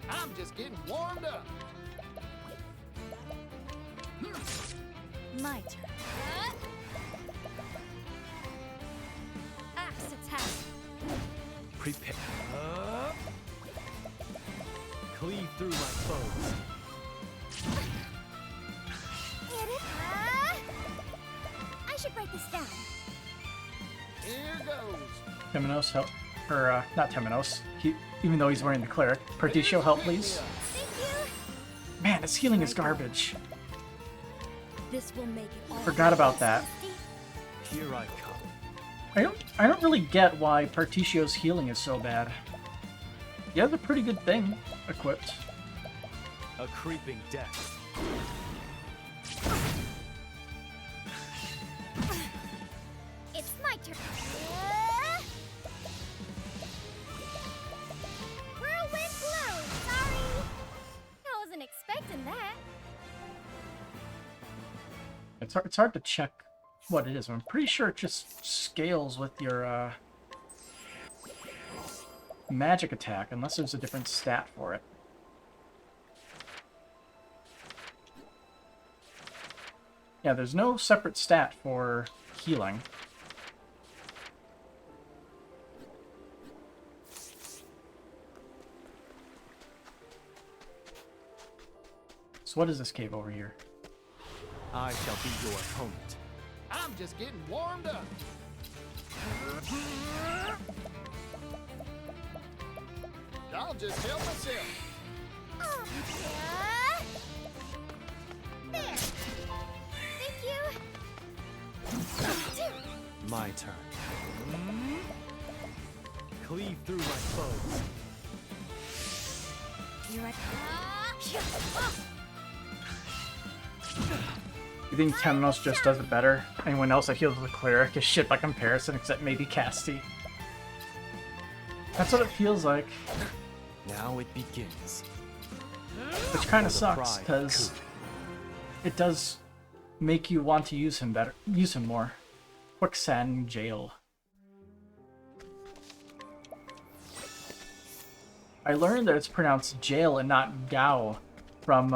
I'm just getting warmed up. My turn. Axe attack. Prepare. Cleave through my foes. I should write this down. Here goes. Temenos, help. Or, not Temenos. Even though he's wearing the cleric. Partitio, help please. Thank you. Man, his healing is garbage. This will make it all Forgot about that. Here I come. I don't really get why Partitio's healing is so bad. He has a pretty good thing equipped. A creeping death. It's my turn. Whirlwind blow. Sorry. I wasn't expecting that. It's hard to check what it is. I'm pretty sure it just scales with your magic attack, unless there's a different stat for it. Yeah, there's no separate stat for healing. So what is this cave over here? I shall be your opponent. I'm just getting warmed up. I'll just help myself. Oh, yeah. There. Thank you. My turn. Cleave through my foes. You're at. You think Temenos just does it better? Anyone else that heals with a cleric is shit by comparison, except maybe Castti. That's what it feels like. Now it begins. Which kind of sucks, because it does make you want to use him better, use him more. Quicksand Jail. I learned that it's pronounced jail and not Gao from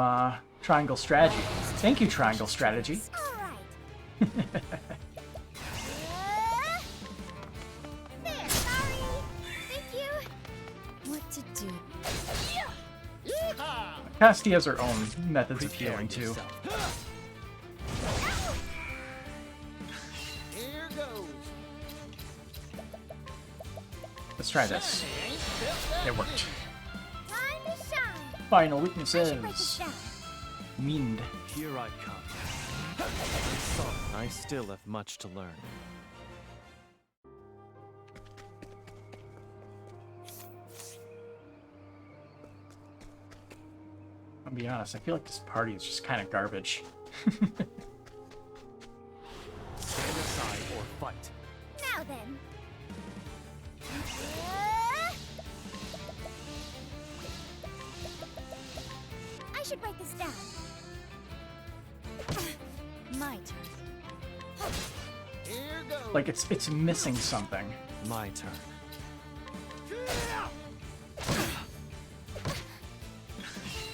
Triangle Strategy. Thank you, Triangle Strategy. There, sorry. Thank you. What to do? Castti has her own methods of healing too. Here goes. Let's try this. It worked. Time to shine. Final I should write this weaknesses. down. Mind. Here I come. I still have much to learn. I'll be honest, I feel like this party is just kind of garbage. Stand aside or fight. Now then. I should write this down. My turn. Here goes. Like it's missing something. My turn.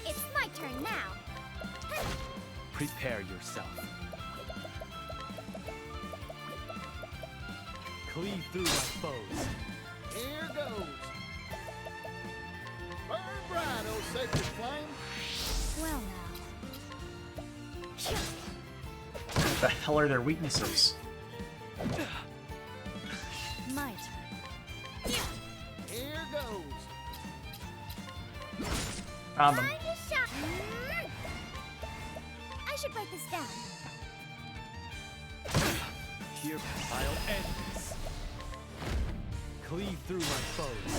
It's my turn now. Prepare yourself. Cleave through my foes. Here goes. Burn bright, oh sacred flame. Well now. What the hell are their weaknesses? My turn. Here goes. Found them. Time to shine. I should write this down. Here, I'll end this. Cleave through my foes.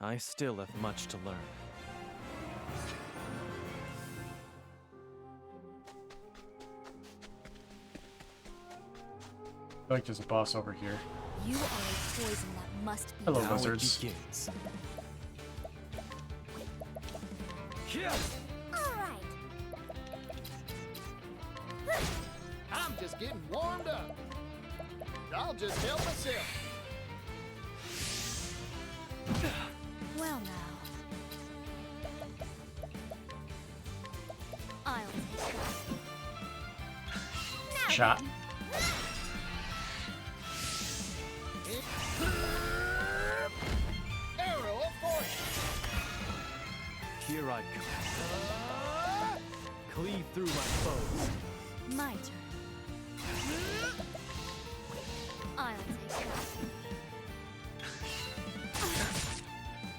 I still have much to learn. I feel like there's a boss over here. You are a poison that must be. Hello, Now lizards. it begins. All right. I'm just getting warmed up. I'll just help myself. Well now. I'll take that. Shot. Arrow of fortune. Here I come. Cleave through my foes. My turn. I'll take that.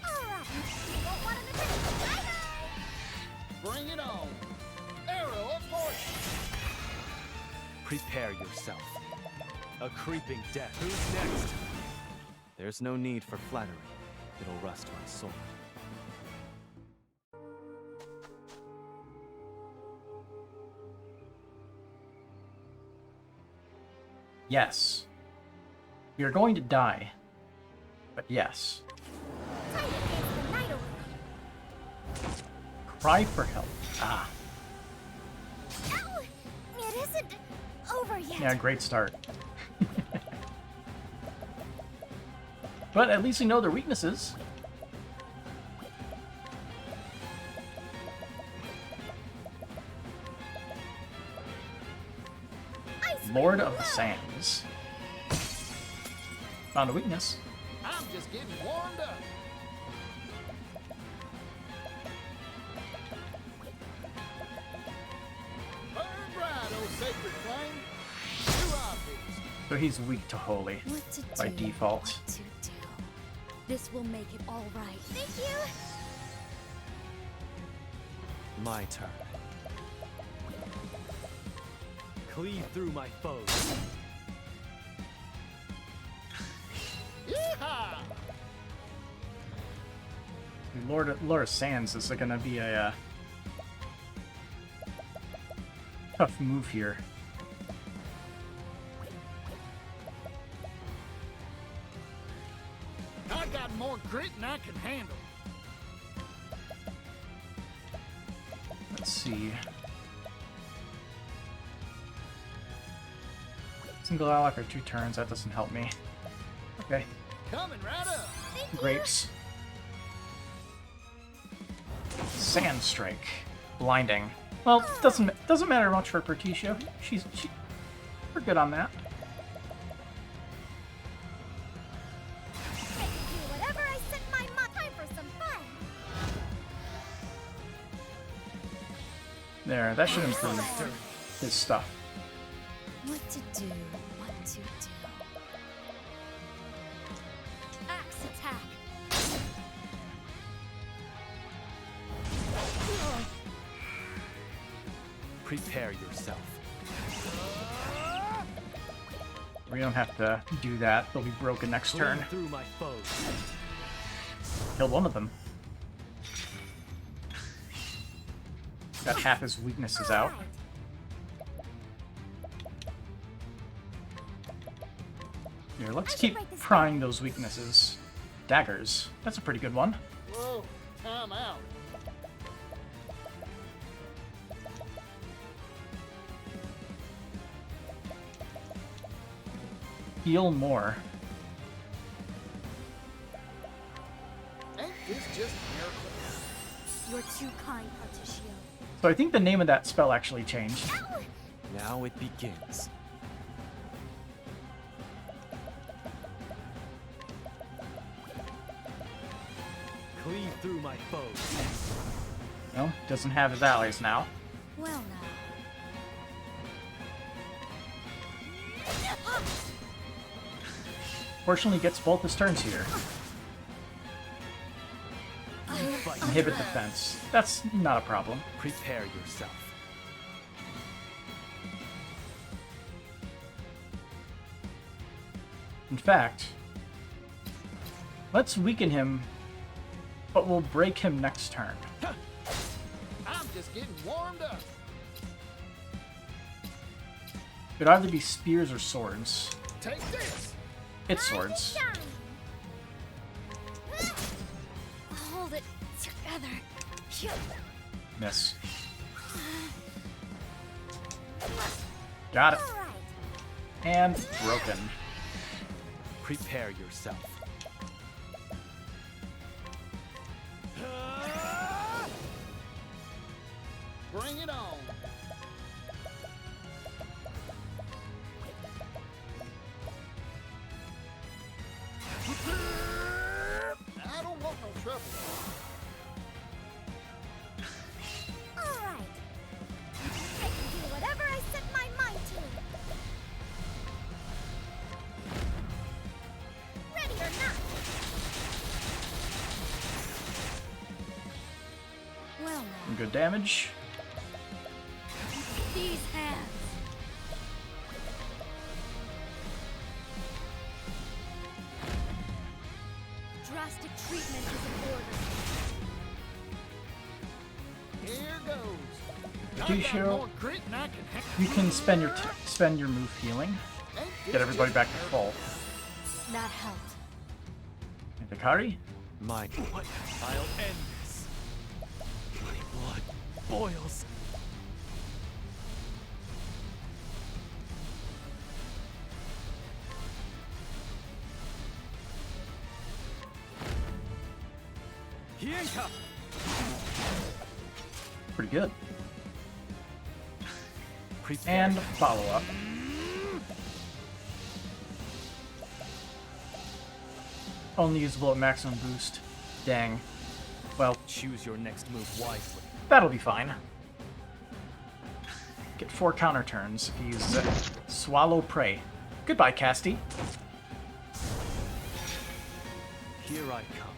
All right. Want one of the things? Bye-bye. Bring it on. Arrow of fortune. Prepare yourself. A creeping death. Who's next? There's no need for flattery. it'll rust my sword. Yes. You're going to die. But yes. Time to dance the night away. Cry for help. Ah. Ow! It isn't over yet. Yeah, great start. But at least we know their weaknesses. Lord of the Sands. Found a weakness. I'm just getting warmed up. Burn bright, oh sacred flame. Too obvious. So he's weak to holy What to by do, default. what to do. This will make it all right. Thank you. My turn. Cleave through my foes. Yeehaw! Lord of Sands is gonna be a tough move here. I got more grit than I can handle. Let's see. Single ally for 2 turns, that doesn't help me. Okay. Coming right up. Grapes. Sand Strike. Blinding. Well, it doesn't matter much for Partitio. We're good on that. I can do whatever I set my mind. Time for some fun. There, that should improve his stuff. What to do, what to do. Axe attack. Prepare yourself. We don't have to do that. They'll be broken next turn. Cleave through my foes. Killed one of them. Got half his weaknesses out. Here, let's keep prying those weaknesses. Daggers. That's a pretty good one. Whoa, time out. Heal more. Ain't this just a miracle? You're too kind, Partitio. So I think the name of that spell actually changed. Now it begins. Cleave through my foes. No, doesn't have his allies now. Well now. Fortunately, gets both his turns here. Inhibit defense. That's not a problem. Prepare yourself. In fact, let's weaken him, but we'll break him next turn. I'm just getting warmed up. Could either be spears or swords. Take this. It's swords. Hold it together. Miss. Got it. And broken. Prepare yourself. Bring it on. I don't want no trouble. Alright. I can do whatever I set my mind to. Ready or not. Well now. Good damage. These hands. drastic treatment is in order. Here goes. Partitio, more grit than I can handle. you can spend your move healing. Get everybody back to full. That helped. And Hikari? My blood. I'll end this. My blood boils. Hienka! Pretty good. Prepare. And follow up. Only usable at maximum boost. Dang. Well, Choose your next move wisely. that'll be fine. Get 4 counter turns if he uses it. Swallow Prey. Goodbye, Castti. Here I come.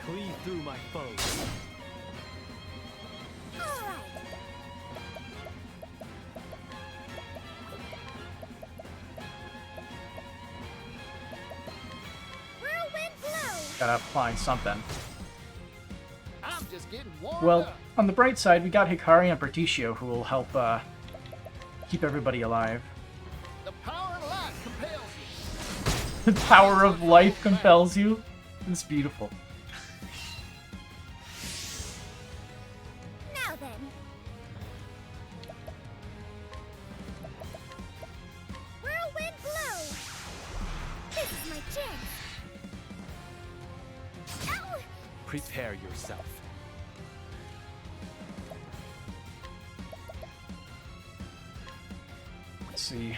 Cleave through my foes. Alright. Whirlwind blow. Gotta apply something. I'm just getting warmed Well, up. on the bright side, we got Hikari and Partitio who will help keep everybody alive. The power of life compels you. The power of life compels you. It's beautiful. Now then. Whirlwind blow. This is my chance. Ow! Prepare yourself. Let's see.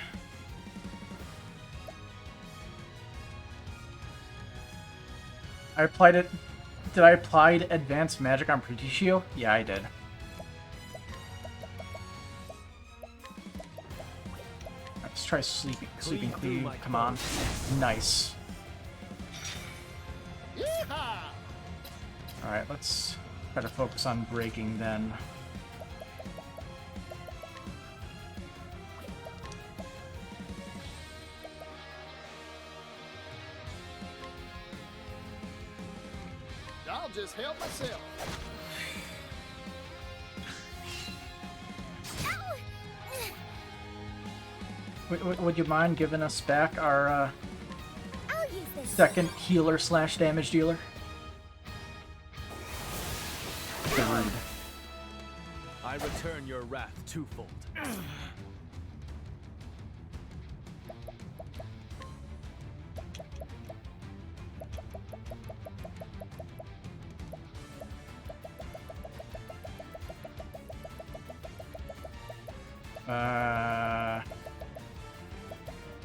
I applied it. Did I apply advanced magic on Partitio? Yeah, I did. Let's try sleeping cleave. Come on. Nice. Yeehaw! Alright, let's try to focus on breaking then. I'll just help myself. Would you mind giving us back our I'll use this. second healer / damage dealer? The Rude. I return your wrath twofold.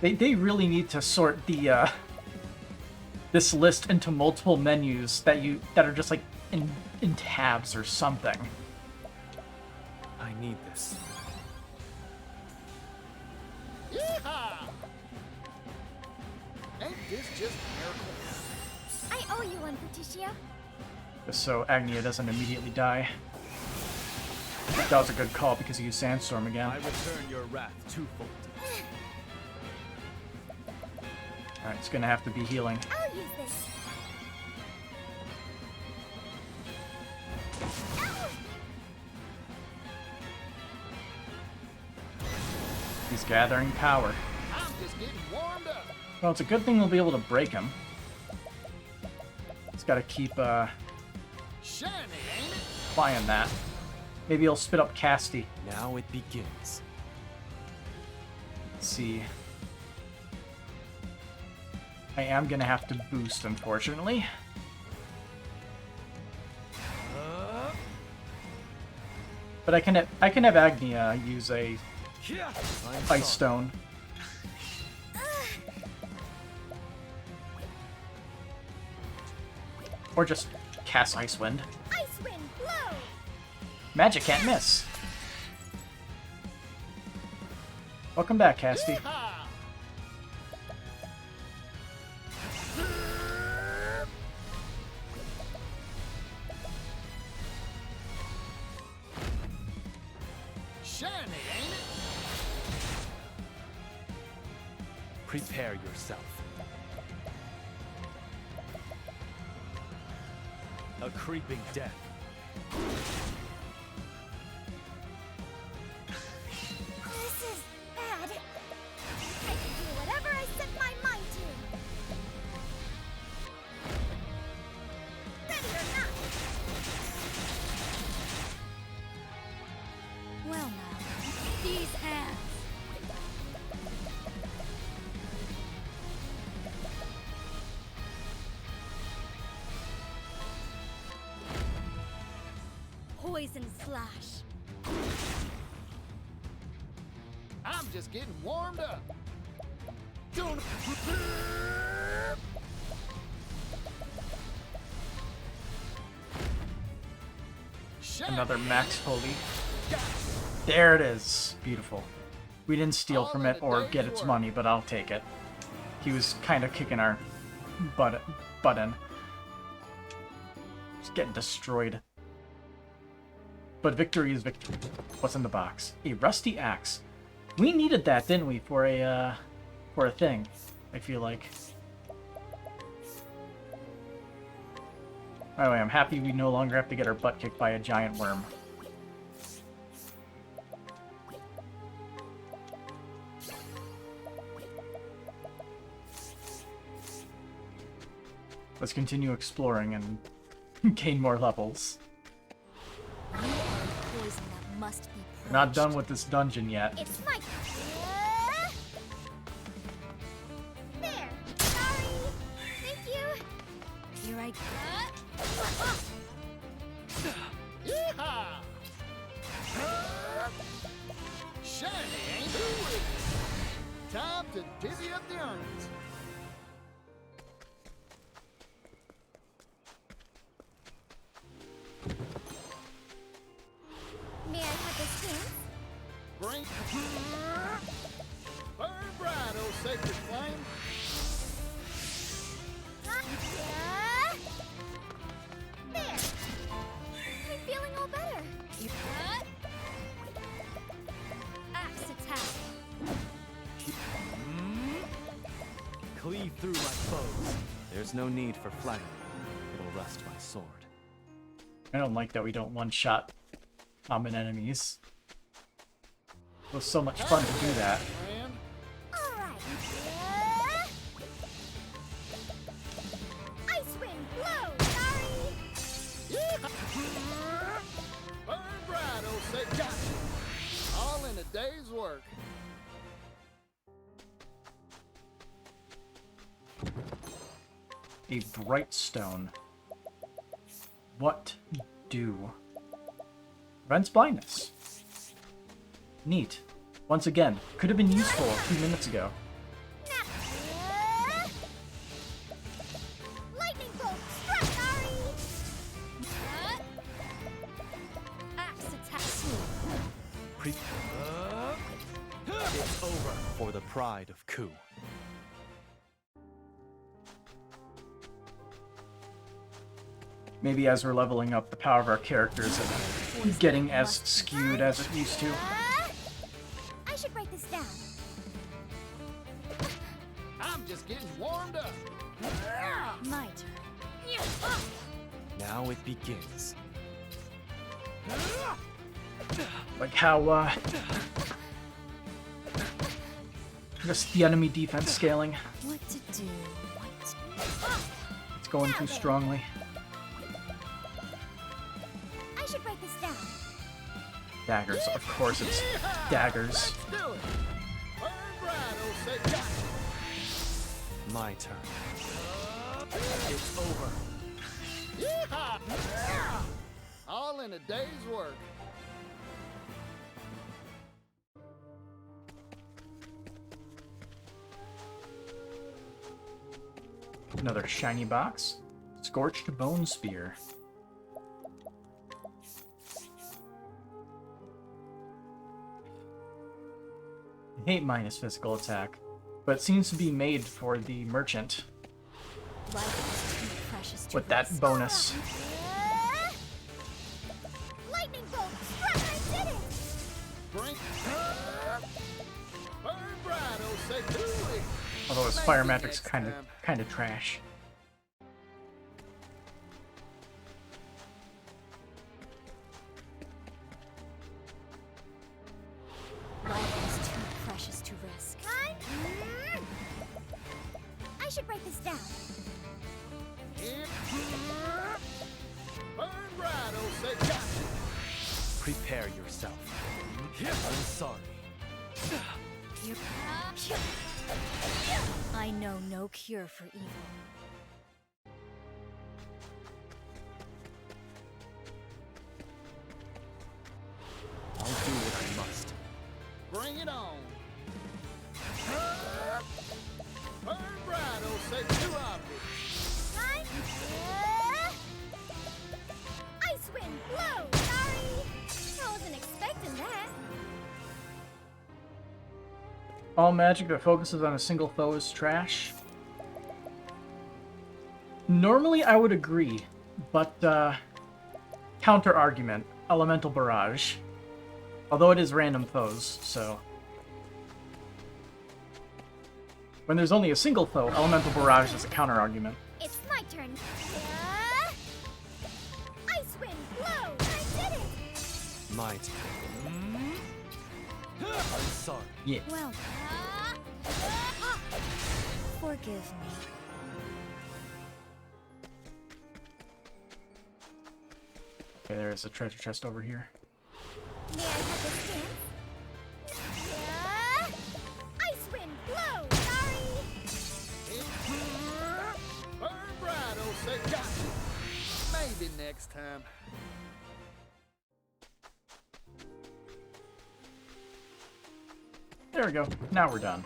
They really need to sort the this list into multiple menus that are just like in tabs or something. I need this. Yeehaw! Ain't this just a miracle? I owe you one, Partitio. Just so Agnia doesn't immediately die. That was a good call because he used Sandstorm again. I return your wrath twofold. Alright, it's gonna have to be healing. I'll use this. Ow! He's gathering power. I'm just getting warmed up. Well, it's a good thing we'll be able to break him. He's gotta keep Shiny, ain't it? applying that. Maybe he'll spit up Castti. Now it begins. Let's see. I am gonna have to boost, unfortunately. But I can have Agnia use a Ice Stone. Or just cast Ice Wind. Ice wind blow. Magic can't miss. Welcome back, Castti. Yeehaw! Shiny, ain't it? Prepare yourself. A creeping death. This is bad. I can do whatever I set my mind to. Ready or not. Well now, these hands. Poison slash. I'm just getting warmed up. Don't. Another max holy. There it is. Beautiful. We didn't steal from it or get its money, but I'll take it. He was kind of kicking our butt in. Just getting destroyed. But victory is victory. What's in the box? A rusty axe. We needed that, didn't we, for a thing? I feel like. By the way, I'm happy we no longer have to get our butt kicked by a giant worm. Let's continue exploring and gain more levels. Poison that must be We're not done with this dungeon yet. It's my there. Sorry. Thank you. Here I go. Yeehaw! Shiny, ain't it? Time to divvy up the earnings. May I have this chance? Bring. Burn bright, oh sacred flame. There. I'm feeling all better. Axe attack. Cleave through my foes. There's no need for flattery. It'll rust my sword. I don't like that we don't one-shot common enemies. It was so much fun to do that. All right. Ice wind, blow. Sorry. Burn bright, oh sacred. Gotcha. All in a day's work. A bright stone. What do? Prevents blindness. Neat. Once again, could have been useful a few minutes ago. Lightning bolt, strike. Sorry. Axe attack. It's over for the pride of Ku. Maybe as we're leveling up, the power of our characters isn't getting as skewed as it used to. I should write this down. I'm just getting warmed up. My turn. Now it begins. Like how, just the enemy defense scaling. What to do? It's going too strongly. I should write this down. Daggers, of course it's daggers. Do it. Burn bright, oh sacred. My turn. It's over. Yeehaw! All in a day's work. Another shiny box. Scorched Bone Spear. I hate minus physical attack, but it seems to be made for the merchant with that bonus. Lightning bolt, strike. I did it. Bring. Burn bright, oh sacred. Although his fire magic's kind of trash. Life is too precious to risk. I should write this down. Burn bright, Ochette. Prepare yourself. I'm sorry. I know no cure for evil. I'll do what I must. Bring it on. Burn bright, Ochette. Too obvious. Ice wind, blow. Sorry. I wasn't expecting that. All magic that focuses on a single foe is trash. Normally I would agree, but counter argument, elemental barrage. Although it is random foes, so when there's only a single foe, elemental barrage is a counter argument. It's my turn. Ice wind, blow. I did it. My turn. I'm sorry. Yeah. Well, forgive me. Okay, there's a treasure chest over here. May I have this dance? Ice wind, blow. Sorry. Burn bright, Ochette. Maybe next time. There we go. Now we're done.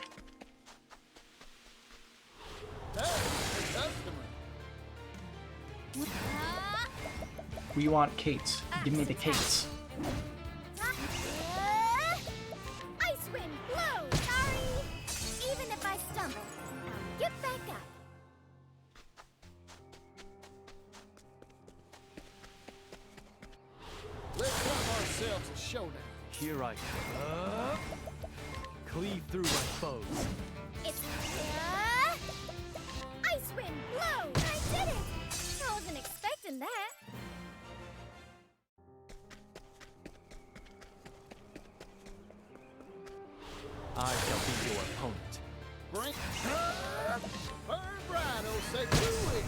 That's the customer. We want Kates. Give me the Kates. Ice wind, blow. Sorry. Even if I stumble, I'll get back up. Let's have ourselves a showdown. Here I come. Cleave through my foes. It's ice wind, blow. I did it. I wasn't expecting that. I shall be your opponent. Bring burn bright, Ochette. Do it.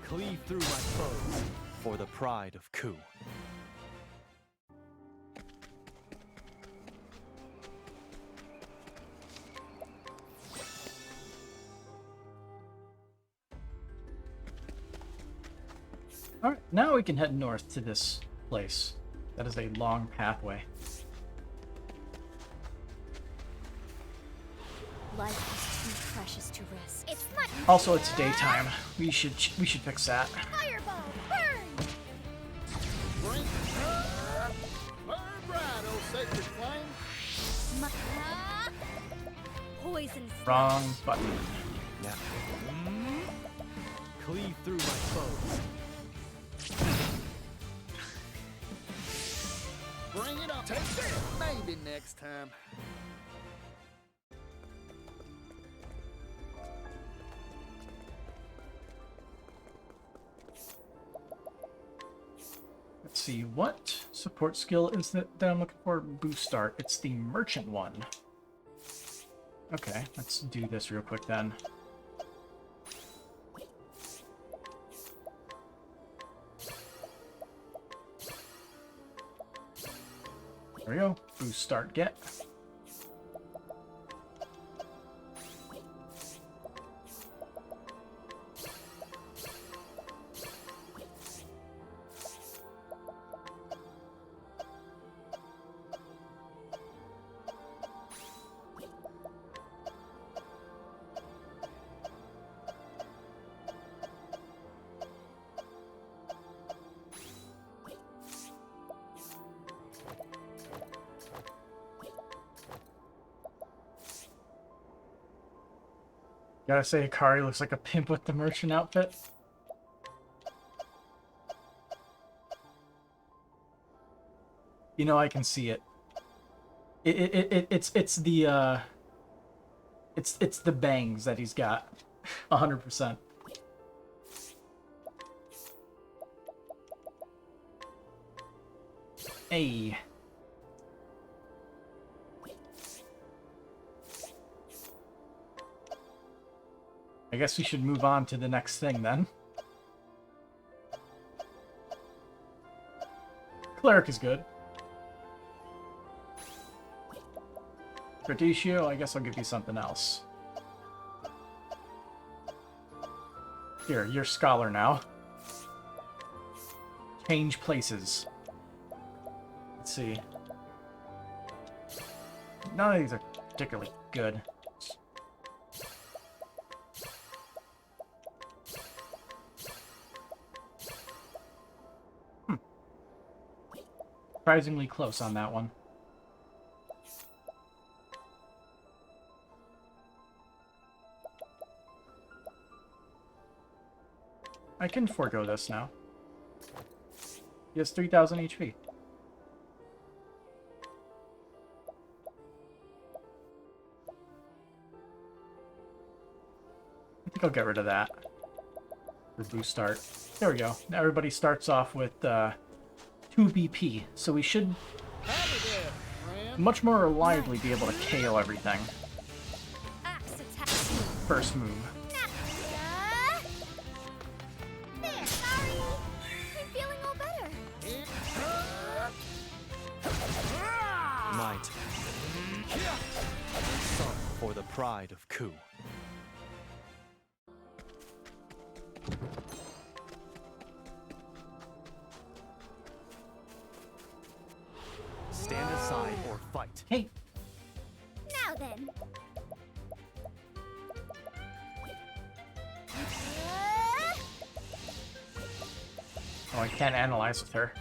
Cleave through my foes for the pride of Ku. Alright, now we can head north to this place. That is a long pathway. Life is too precious to risk. It's my Also, it's daytime. We should fix that. fireball, burn. Bring burn bright, Ochette. Your flame. Poison. Wrong button. Now, cleave through my foes. Bring it up. Take it. Maybe next time. Let's see, what support skill is that I'm looking for? Boost start. It's the merchant one. Okay, let's do this real quick then. There we go. Boost start get. Gotta say, Hikari looks like a pimp with the merchant outfit. You know, I can see it. It's the It's the bangs that he's got. 100%. Hey. I guess we should move on to the next thing then. Cleric is good. Partitio, I guess I'll give you something else. Here, you're Scholar now. Change places. Let's see. None of these are particularly good. Surprisingly close on that one. I can forego this now. He has 3,000 HP. I think I'll get rid of that. The boost start. There we go. Now everybody starts off with 2 BP, so we should much more reliably be able to KO everything. First move. There, sorry. I'm feeling all better. Might. Son for the pride of Ku. Stand aside or fight. Hey. Now then. Oh, I can't analyze with her.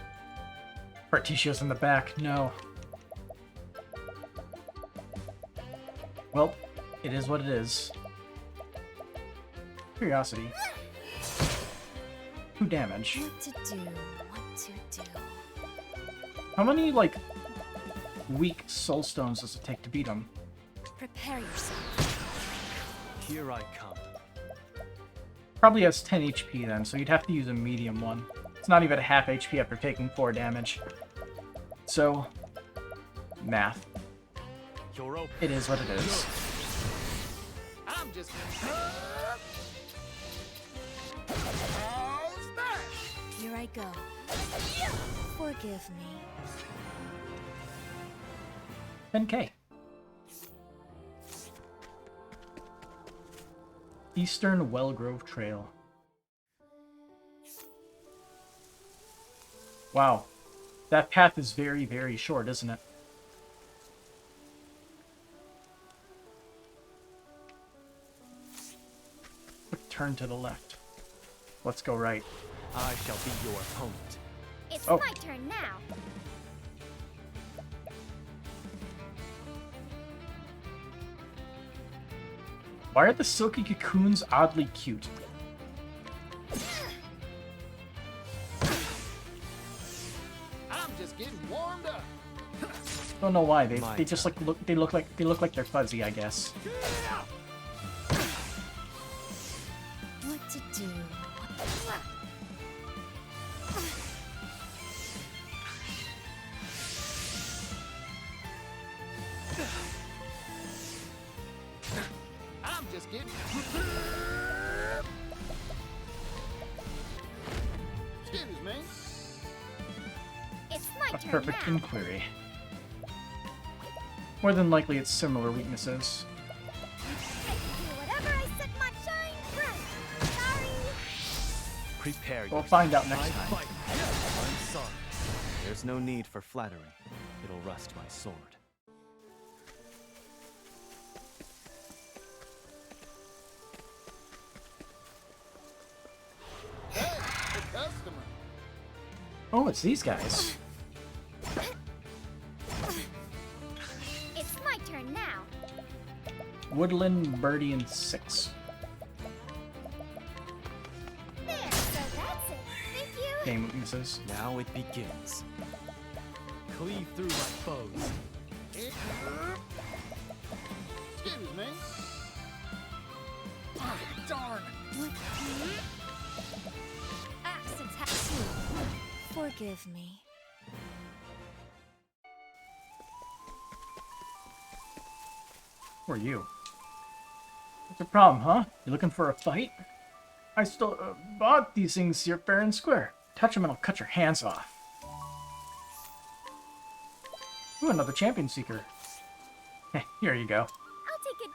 Partitio's in the back. No. Well, it is what it is. Curiosity. 2 damage. What to do? What to do? How many, like, weak soul stones does it take to beat him? Prepare yourself. Here I come. Probably has 10 HP then, so you'd have to use a medium one. It's not even a half HP after taking 4 damage. So, math. It is what it is. I'm just Here I go. Forgive me. 10k. Eastern Wellgrove Trail. Wow. That path is very, very short, isn't it? Quick turn to the left. Let's go right. I shall be your opponent. It's Oh. my turn now. Why are the silky cocoons oddly cute? I'm just getting warmed up. Don't know why. They just like look like they're fuzzy, I guess. What to do? I'm just getting. Excuse me. It's my A turn perfect now. inquiry. More than likely, it's similar weaknesses. I can do whatever I set my shine bright. Sorry. Prepare We'll yourself. find out next I time. fight. I'm sorry. There's no need for flattery. It'll rust my sword. Hey, the customer. Oh, it's these guys. It's my turn now. Woodland, Birdie, and 6. There, so that's it. Thank you. Game weaknesses. Now it begins. Cleave through my foes. Excuse me. Darn! Forgive me. Who are you? What's your problem, huh? You looking for a fight? I still bought these things here fair and square. Touch them and I'll cut your hands off. Ooh, another champion seeker. Here you go. I'll take it.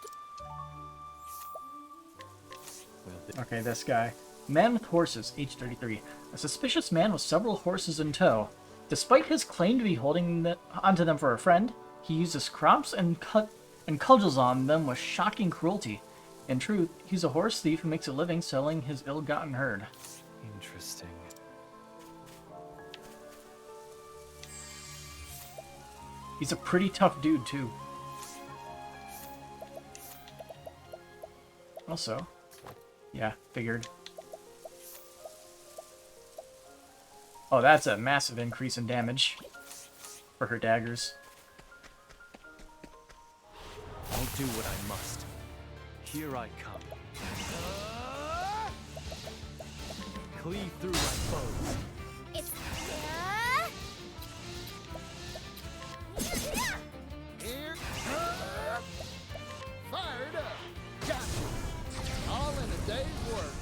Okay, this guy. Man with horses, age 33. A suspicious man with several horses in tow. Despite his claim to be holding onto them for a friend, he uses crops and cudgels on them with shocking cruelty. In truth, he's a horse thief who makes a living selling his ill-gotten herd. Interesting. He's a pretty tough dude, too. Also, yeah, figured. Oh, that's a massive increase in damage for her daggers. I'll do what I must. Here I come. Cleave through my foes. It's Here. Fired up. Gotcha. All in a day's work.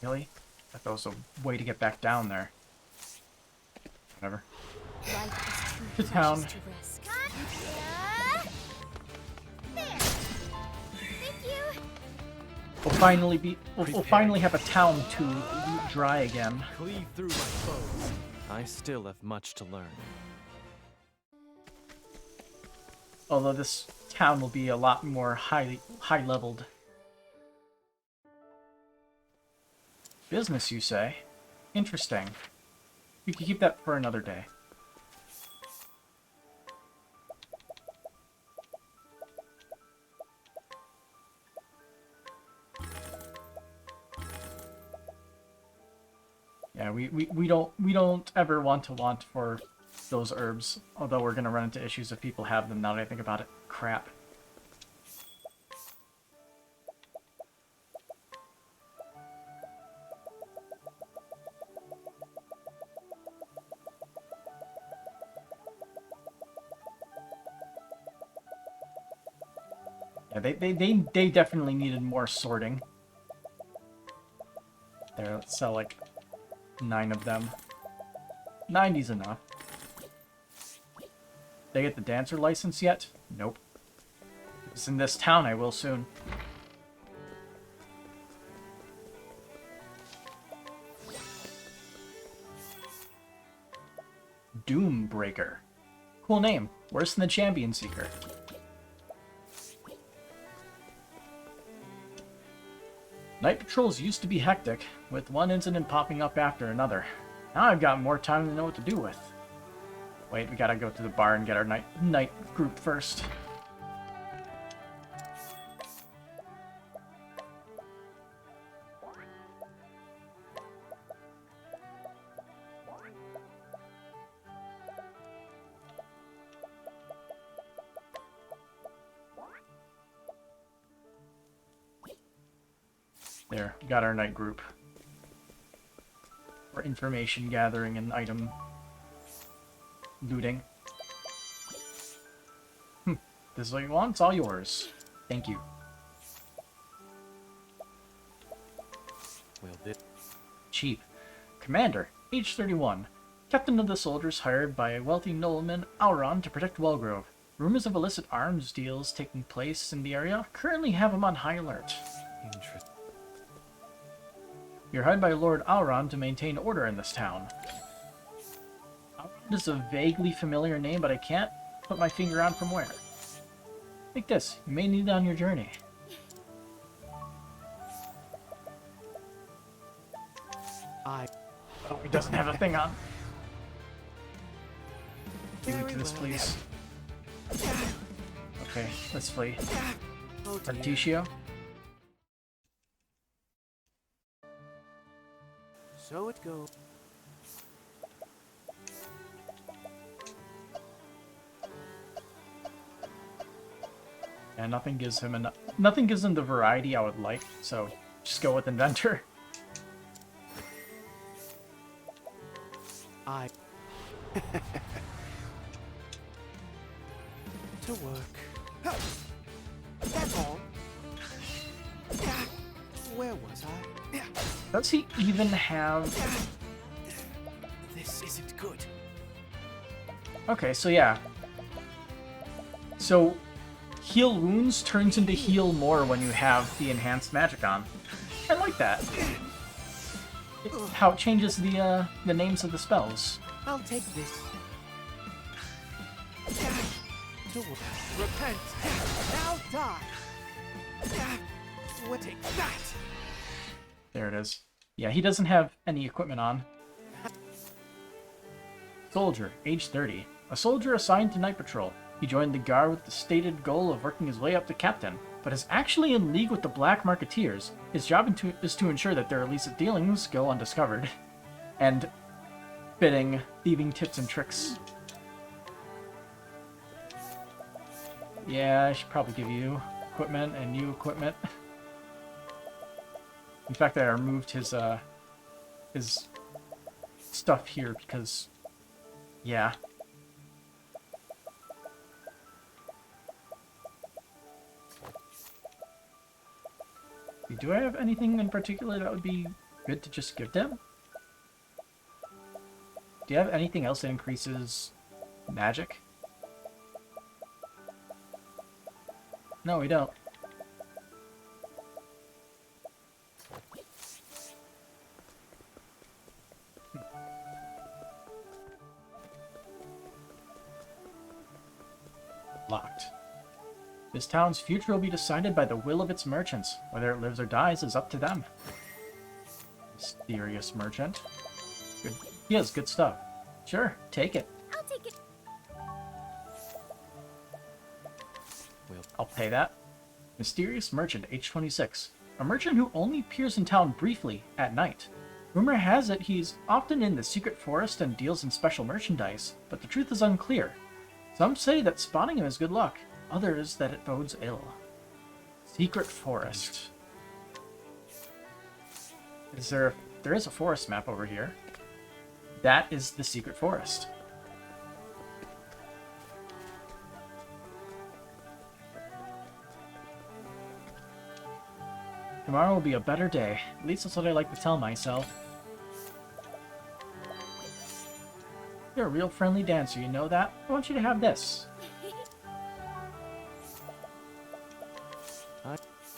Really? I thought that was a way to get back down there. Whatever. To town. there. Thank you. We'll finally have a town to dry again. Cleave through my foes. I still have much to learn. Although this town will be a lot more high leveled. Business, you say? Interesting. You can keep that for another day. Yeah, we don't ever want for those herbs, although we're gonna run into issues if people have them now that I think about it. Crap. Yeah, they definitely needed more sorting. There, let's sell like 9 of them. 90's enough. They get the dancer license yet? Nope. If it's in this town, I will soon. Doombreaker. Cool name. Worse than the Champion Seeker. Night patrols used to be hectic, with one incident popping up after another. Now I've got more time to know what to do with. Wait, we gotta go to the bar and get our night group first. There, got our night group. For information gathering and item looting. This is what you want? It's all yours. Thank you. Well, Chief. Commander, age 31. Captain of the soldiers hired by a wealthy nobleman, Auron, to protect Wellgrove. Rumors of illicit arms deals taking place in the area currently have him on high alert. Interesting. You're hired by Lord Auron to maintain order in this town. Auron is a vaguely familiar name, but I can't put my finger on from where. Take this. You may need it on your journey. Oh, he doesn't have a thing on. Give me to this, please. Okay, let's flee. Partitio. So it goes. And nothing gives him the variety I would like, so just go with Inventor. To work. That's all. Where was I? Does he even have... This isn't good. Okay, so yeah. So, heal wounds turns into heal more when you have the enhanced magic on. I like that. How it changes the names of the spells. I'll take this. To work. Repent. Now die. What? Take that. There it is. Yeah, he doesn't have any equipment on. Soldier, age 30. A soldier assigned to night patrol. He joined the Guard with the stated goal of working his way up to captain, but is actually in league with the Black Marketeers. His job is to ensure that their illicit dealings go undiscovered. And bidding, thieving tips and tricks. Yeah, I should probably give you equipment and you equipment. In fact, I removed his stuff here because, yeah. Do I have anything in particular that would be good to just give them? Do you have anything else that increases magic? No, we don't. Locked. This town's future will be decided by the will of its merchants. Whether it lives or dies is up to them. Mysterious merchant. Good. He has good stuff. Sure, take it. I'll take it. I'll pay that. Mysterious merchant, age 26. A merchant who only appears in town briefly at night. Rumor has it he's often in the secret forest and deals in special merchandise, but the truth is unclear. Some say that spotting him is good luck, others that it bodes ill. Secret forest. There is a forest map over here. That is the secret forest. Tomorrow will be a better day. At least that's what I like to tell myself. You're a real friendly dancer, you know that? I want you to have this.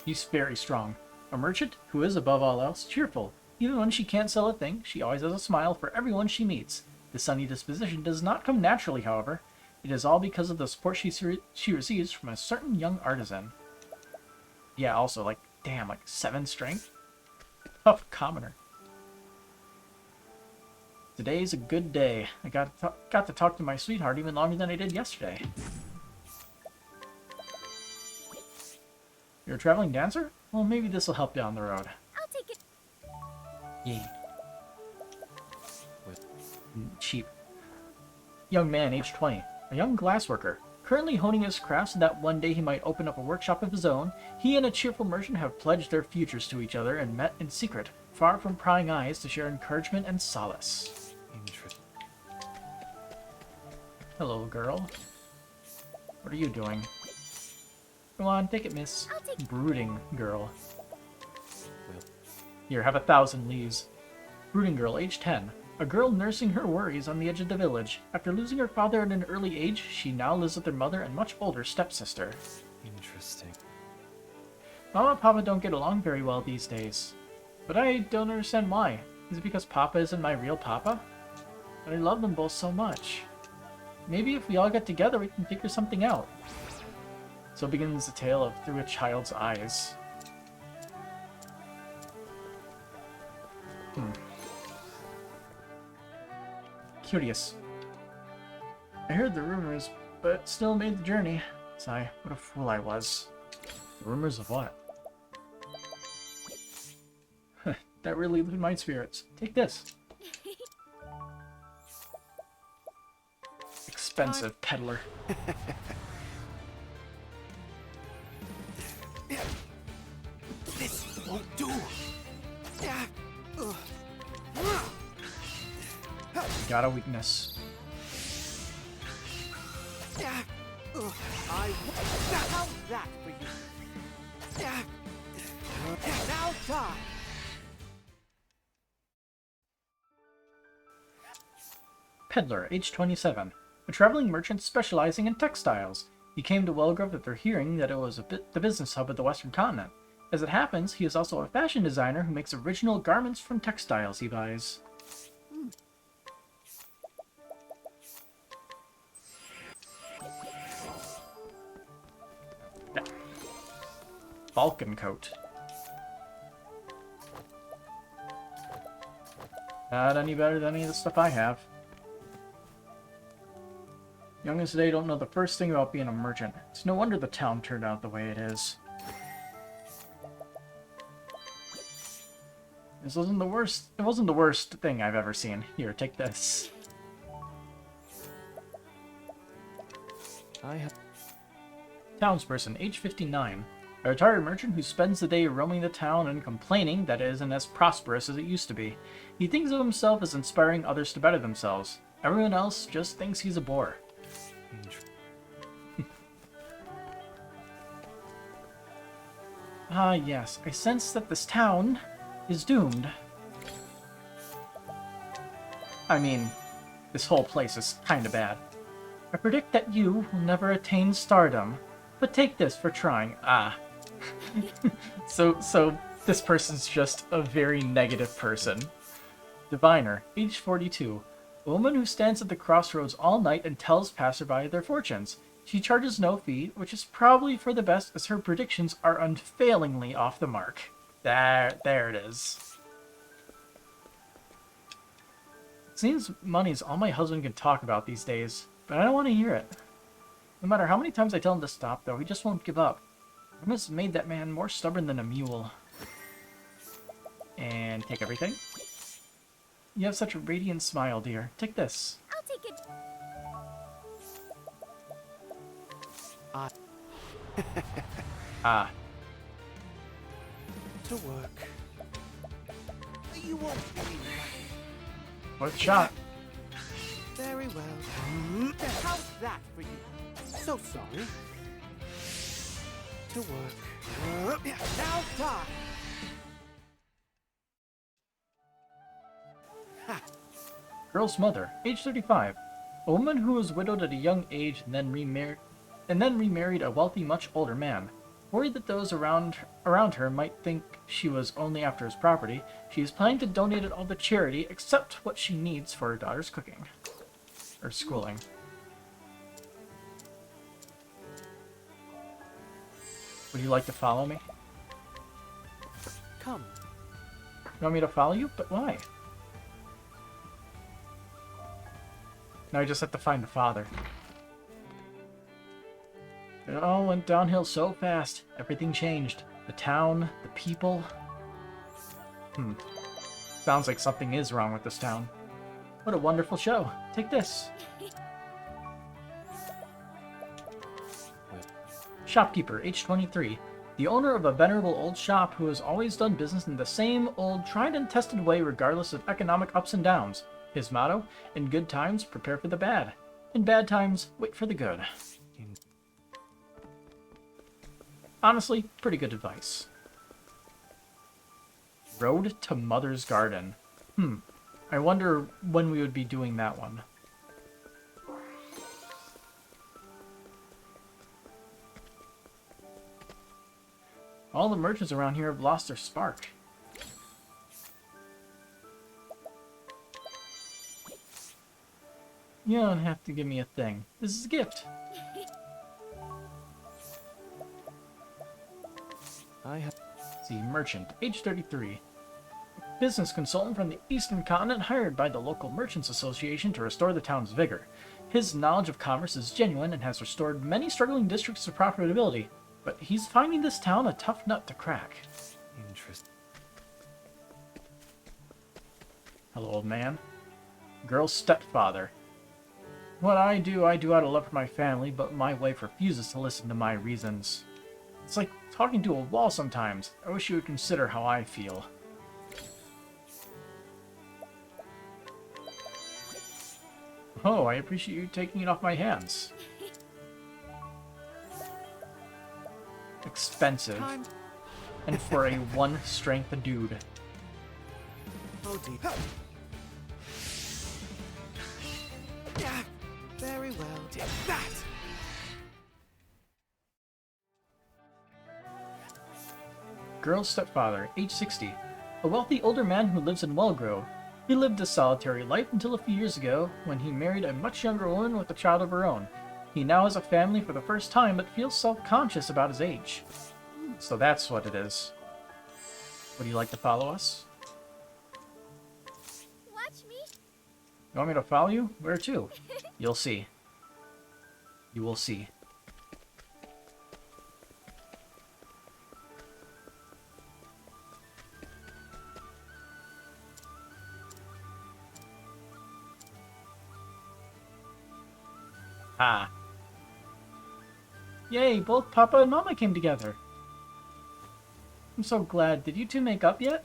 He's very strong. A merchant who is, above all else, cheerful. Even when she can't sell a thing, she always has a smile for everyone she meets. This sunny disposition does not come naturally, however. It is all because of the support she receives from a certain young artisan. Yeah, also, like, damn, like 7 strength? Tough commoner. Today's a good day. I got to talk to my sweetheart even longer than I did yesterday. You're a traveling dancer? Well, maybe this will help you on the road. I'll take it. Yay. Cheap. Young man, age 20. A young glassworker. Currently honing his craft so that one day he might open up a workshop of his own, he and a cheerful merchant have pledged their futures to each other and met in secret, far from prying eyes, to share encouragement and solace. Interesting. Hello, girl. What are you doing? Come on, take it, miss. Brooding girl. Here, have 1,000 leaves. Brooding girl, age 10. A girl nursing her worries on the edge of the village. After losing her father at an early age, she now lives with her mother and much older stepsister. Interesting. Mama and Papa don't get along very well these days. But I don't understand why. Is it because Papa isn't my real Papa? But I love them both so much. Maybe if we all get together, we can figure something out. So begins the tale of Through a Child's Eyes. Curious. I heard the rumors, but still made the journey. Sigh, what a fool I was. Rumors of what? That really lifted my spirits. Take this. Expensive peddler. got a weakness. How's that for you? Now die! Peddler, age 27. A traveling merchant specializing in textiles. He came to Wellgrove after hearing that it was the business hub of the Western continent. As it happens, he is also a fashion designer who makes original garments from textiles he buys. Yeah. Falcon coat. Not any better than any of the stuff I have. Youngins today don't know the first thing about being a merchant. It's no wonder the town turned out the way it is. This wasn't the worst. It wasn't the worst thing I've ever seen. Here, take this. Townsperson, age 59. A retired merchant who spends the day roaming the town and complaining that it isn't as prosperous as it used to be. He thinks of himself as inspiring others to better themselves. Everyone else just thinks he's a bore. Ah, yes. I sense that this town is doomed. I mean, this whole place is kinda bad. I predict that you will never attain stardom, but take this for trying. Ah. So this person's just a very negative person. Diviner, age 42. A woman who stands at the crossroads all night and tells passerby their fortunes. She charges no fee, which is probably for the best as her predictions are unfailingly off the mark. There it is. It seems money's all my husband can talk about these days, but I don't want to hear it. No matter how many times I tell him to stop, though, he just won't give up. I must have made that man more stubborn than a mule. And take everything. You have such a radiant smile, dear. Take this. I'll take it. Ah. To work. You won't be Worth a shot. very well. How's that for you? So sorry. To work. Now die! Girl's mother, age 35. A woman who was widowed at a young age and then remarried a wealthy, much older man. Worried that those around her might think she was only after his property, she is planning to donate it all to charity except what she needs for her daughter's cooking. Or schooling. Would you like to follow me? Come. You want me to follow you? But why? Now I just have to find the father. It all went downhill so fast. Everything changed. The town, the people. Sounds like something is wrong with this town. What a wonderful show. Take this. Shopkeeper, age 23. The owner of a venerable old shop who has always done business in the same old tried and tested way regardless of economic ups and downs. His motto, in good times, prepare for the bad. In bad times, wait for the good. Honestly, pretty good advice. Road to Mother's Garden. I wonder when we would be doing that one. All the merchants around here have lost their spark. You don't have to give me a thing. This is a gift. See, merchant, age 33. Business consultant from the Eastern Continent hired by the local Merchants Association to restore the town's vigor. His knowledge of commerce is genuine and has restored many struggling districts to profitability, but he's finding this town a tough nut to crack. Interesting. Hello, old man. Girl's stepfather. What I do out of love for my family, but my wife refuses to listen to my reasons. It's like talking to a wall sometimes. I wish you would consider how I feel. Oh, I appreciate you taking it off my hands. Expensive. And for a 1 strength dude. Oh dear. Yeah, very well. Take that! Girl's stepfather, age 60. A wealthy older man who lives in Wellgrove. He lived a solitary life until a few years ago, when he married a much younger woman with a child of her own. He now has a family for the first time, but feels self-conscious about his age. So that's what it is. Would you like to follow us? Watch me. You want me to follow you? Where to? You'll see. You will see. Ah. Yay, both Papa and Mama came together. I'm so glad. Did you two make up yet?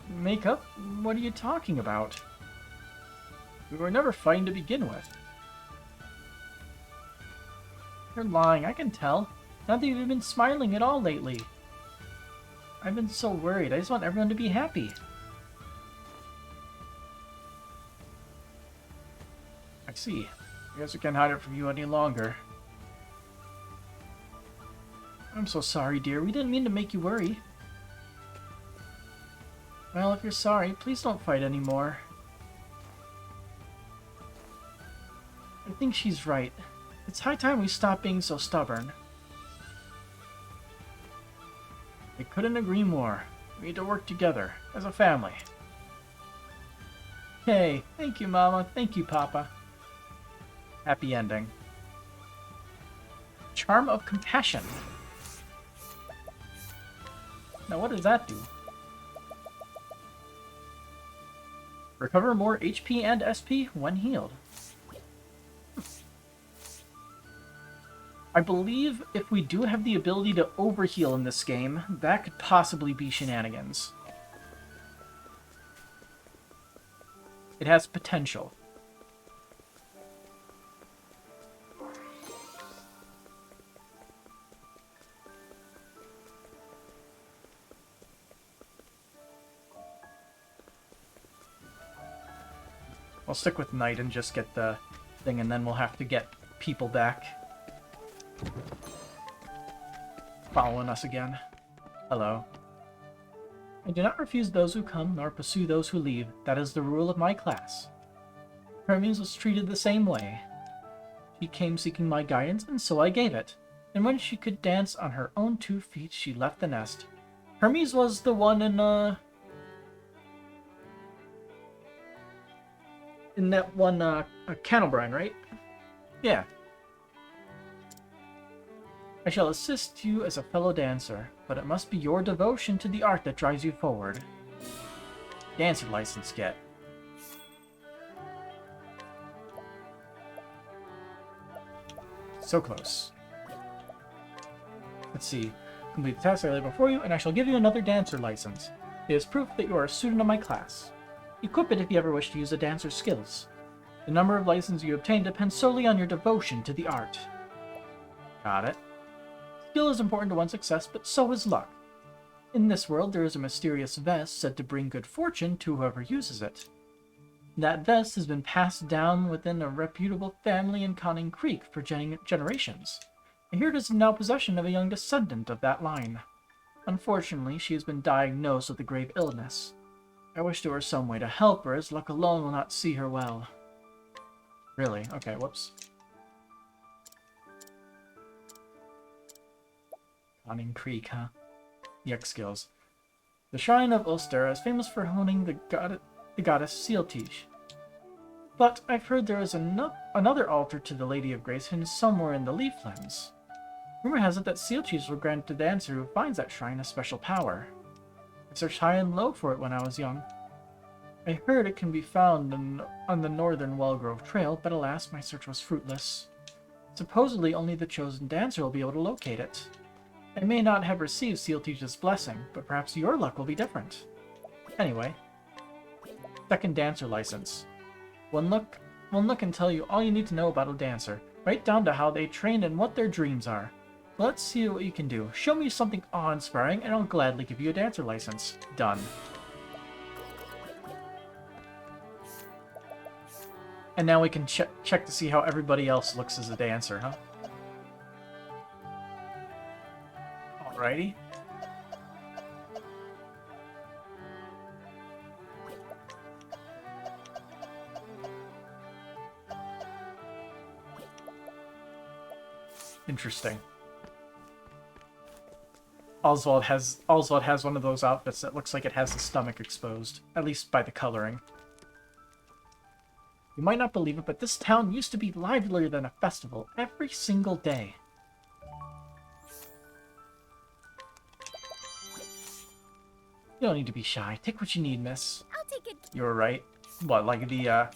Make up? What are you talking about? We were never fighting to begin with. You're lying, I can tell. Not that you've been smiling at all lately. I've been so worried. I just want everyone to be happy. I see. I guess we can't hide it from you any longer. I'm so sorry, dear. We didn't mean to make you worry. Well, if you're sorry, please don't fight anymore. I think she's right. It's high time we stop being so stubborn. I couldn't agree more. We need to work together, as a family. Hey, thank you, Mama. Thank you, Papa. Happy ending. Charm of Compassion. Now what does that do? Recover more HP and SP when healed. I believe if we do have the ability to overheal in this game, that could possibly be shenanigans. It has potential. I'll stick with Knight and just get the thing, and then we'll have to get people back. Following us again. Hello. I do not refuse those who come, nor pursue those who leave. That is the rule of my class. Hermes was treated the same way. She came seeking my guidance, and so I gave it. And when she could dance on her own 2 feet, she left the nest. Hermes was the one in that one, Cannelbrine, right? Yeah. I shall assist you as a fellow dancer, but it must be your devotion to the art that drives you forward. Dancer license get. So close. Let's see. Complete the task I laid before you, and I shall give you another dancer license. It is proof that you are a student of my class. Equip it if you ever wish to use a dancer's skills. The number of licenses you obtain depends solely on your devotion to the art. Got it. Skill is important to one's success, but so is luck. In this world, there is a mysterious vest said to bring good fortune to whoever uses it. That vest has been passed down within a reputable family in Conning Creek for generations. I hear it is now possession of a young descendant of that line. Unfortunately, she has been diagnosed with a grave illness. I wish there were some way to help her, as luck alone will not see her well. Really? Okay, whoops. Conning Creek, huh? EX skills. The Shrine of Ulster is famous for honing the goddess Sealtiche. But I've heard there is another altar to the Lady of Grace hidden somewhere in the Leaflands. Rumor has it that Sealtiche will grant the dancer who finds that shrine a special power. I searched high and low for it when I was young. I heard it can be found on the northern Wellgrove Trail, but alas, my search was fruitless. Supposedly, only the chosen dancer will be able to locate it. I may not have received Sealtiche's blessing, but perhaps your luck will be different. Anyway, second dancer license. One look can tell you all you need to know about a dancer, right down to how they train and what their dreams are. Let's see what you can do. Show me something awe-inspiring, and I'll gladly give you a dancer license. Done. And now we can check to see how everybody else looks as a dancer, huh? Alrighty. Interesting. Osvald has one of those outfits that looks like it has the stomach exposed, at least by the coloring. You might not believe it, but this town used to be livelier than a festival every single day. You don't need to be shy. Take what you need, miss. I'll take it. You were right. What, like the,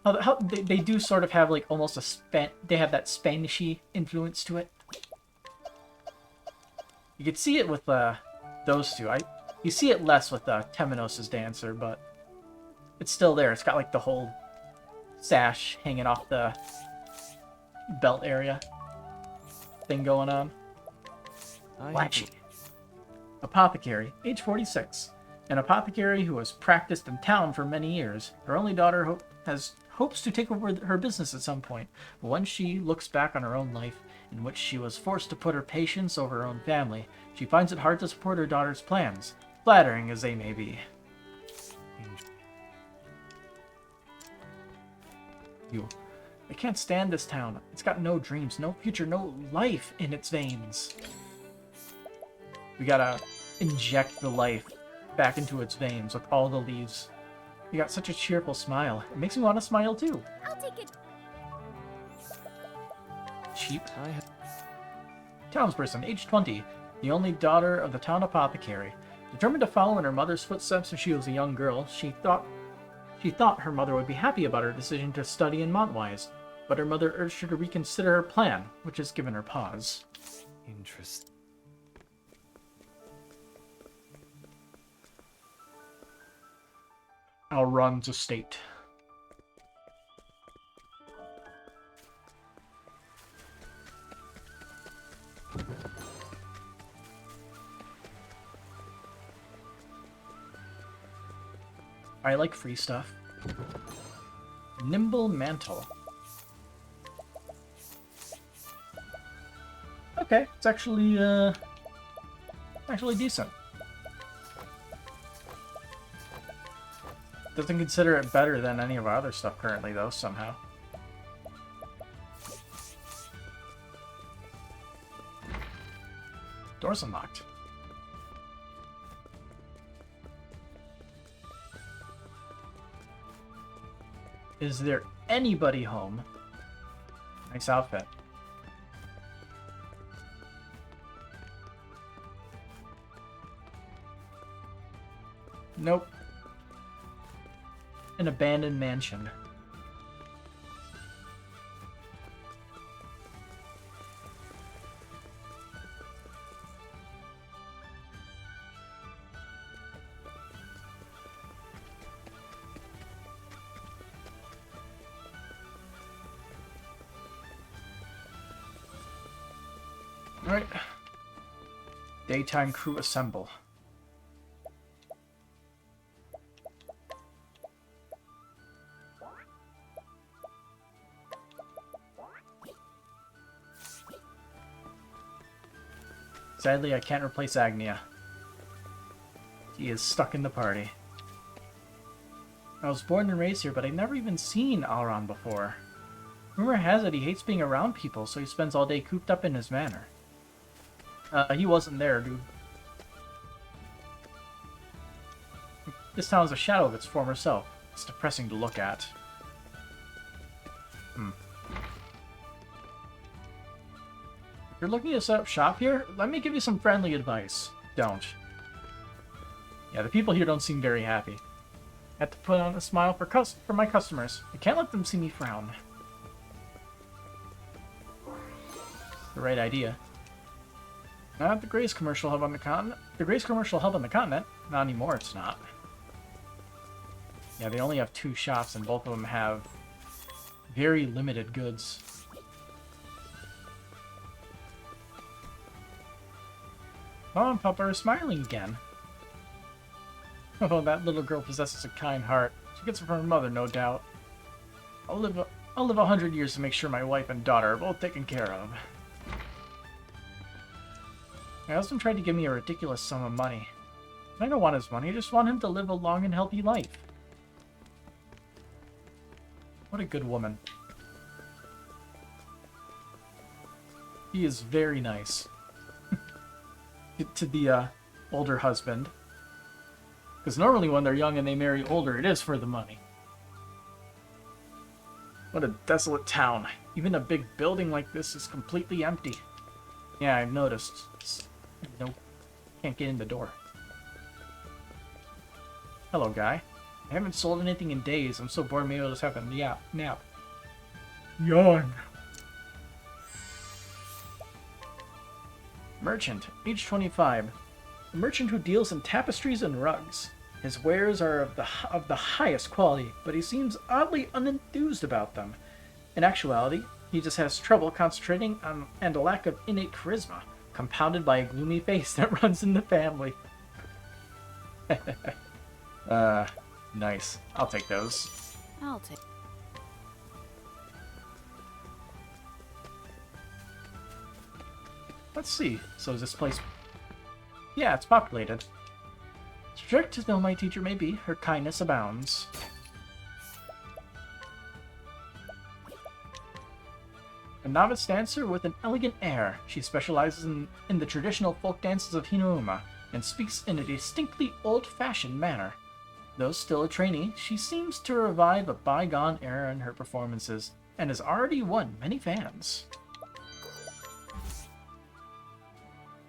how they do sort of have, like, almost a they have that Spanishy influence to it. You could see it with, those two. You see it less with, Temenos' dancer, but it's still there. It's got, like, the whole sash hanging off the belt area thing going on. Flashy. Apothecary, age 46. An apothecary who has practiced in town for many years. Her only daughter hopes to take over her business at some point. But when she looks back on her own life, in which she was forced to put her patients over her own family, she finds it hard to support her daughter's plans, flattering as they may be. I can't stand this town. It's got no dreams, no future, no life in its veins. We gotta inject the life back into its veins with all the leaves. You got such a cheerful smile. It makes me want to smile too. I'll take it. Cheap. Townsperson, age 20. The only daughter of the town apothecary. Determined to follow in her mother's footsteps when she was a young girl, she thought her mother would be happy about her decision to study in Montwise, but her mother urged her to reconsider her plan, which has given her pause. Interesting. Alron's estate. I like free stuff. Nimble mantle. Okay, it's actually decent. Doesn't consider it better than any of our other stuff currently, though, somehow. Door's unlocked. Is there anybody home? Nice outfit. Nope. An abandoned mansion. Alright. Daytime crew assemble. Sadly, I can't replace Agnia. He is stuck in the party. I was born and raised here, but I've never even seen Alron before. Rumor has it he hates being around people, so he spends all day cooped up in his manor. He wasn't there, dude. This town is a shadow of its former self. It's depressing to look at. If you're looking to set up shop here, let me give you some friendly advice. Don't. Yeah, the people here don't seem very happy. I have to put on a smile for my customers. I can't let them see me frown. The right idea. Not the Grace commercial hub on the continent. The Grace commercial hub on the continent? Not anymore, it's not. Yeah, they only have 2 shops, and both of them have very limited goods. Mom and Papa are smiling again. Oh, that little girl possesses a kind heart. She gets it from her mother, no doubt. I'll live 100 years to make sure my wife and daughter are both taken care of. My husband tried to give me a ridiculous sum of money. I don't want his money, I just want him to live a long and healthy life. What a good woman. He is very nice. To the older husband. Because normally when they're young and they marry older, it is for the money. What a desolate town. Even a big building like this is completely empty. Yeah, I've noticed. Nope. Can't get in the door. Hello, guy. I haven't sold anything in days. I'm so bored, maybe I'll just have a nap. Yawn. Merchant, age 25. A merchant who deals in tapestries and rugs. His wares are of the highest quality, but he seems oddly unenthused about them. In actuality, he just has trouble concentrating and a lack of innate charisma, compounded by a gloomy face that runs in the family. Nice. I'll take those. I'll take. Let's see. So is this place... Yeah, it's populated. Strict though my teacher may be, her kindness abounds. A novice dancer with an elegant air. She specializes in the traditional folk dances of Hinuma, and speaks in a distinctly old-fashioned manner. Though still a trainee, she seems to revive a bygone era in her performances, and has already won many fans.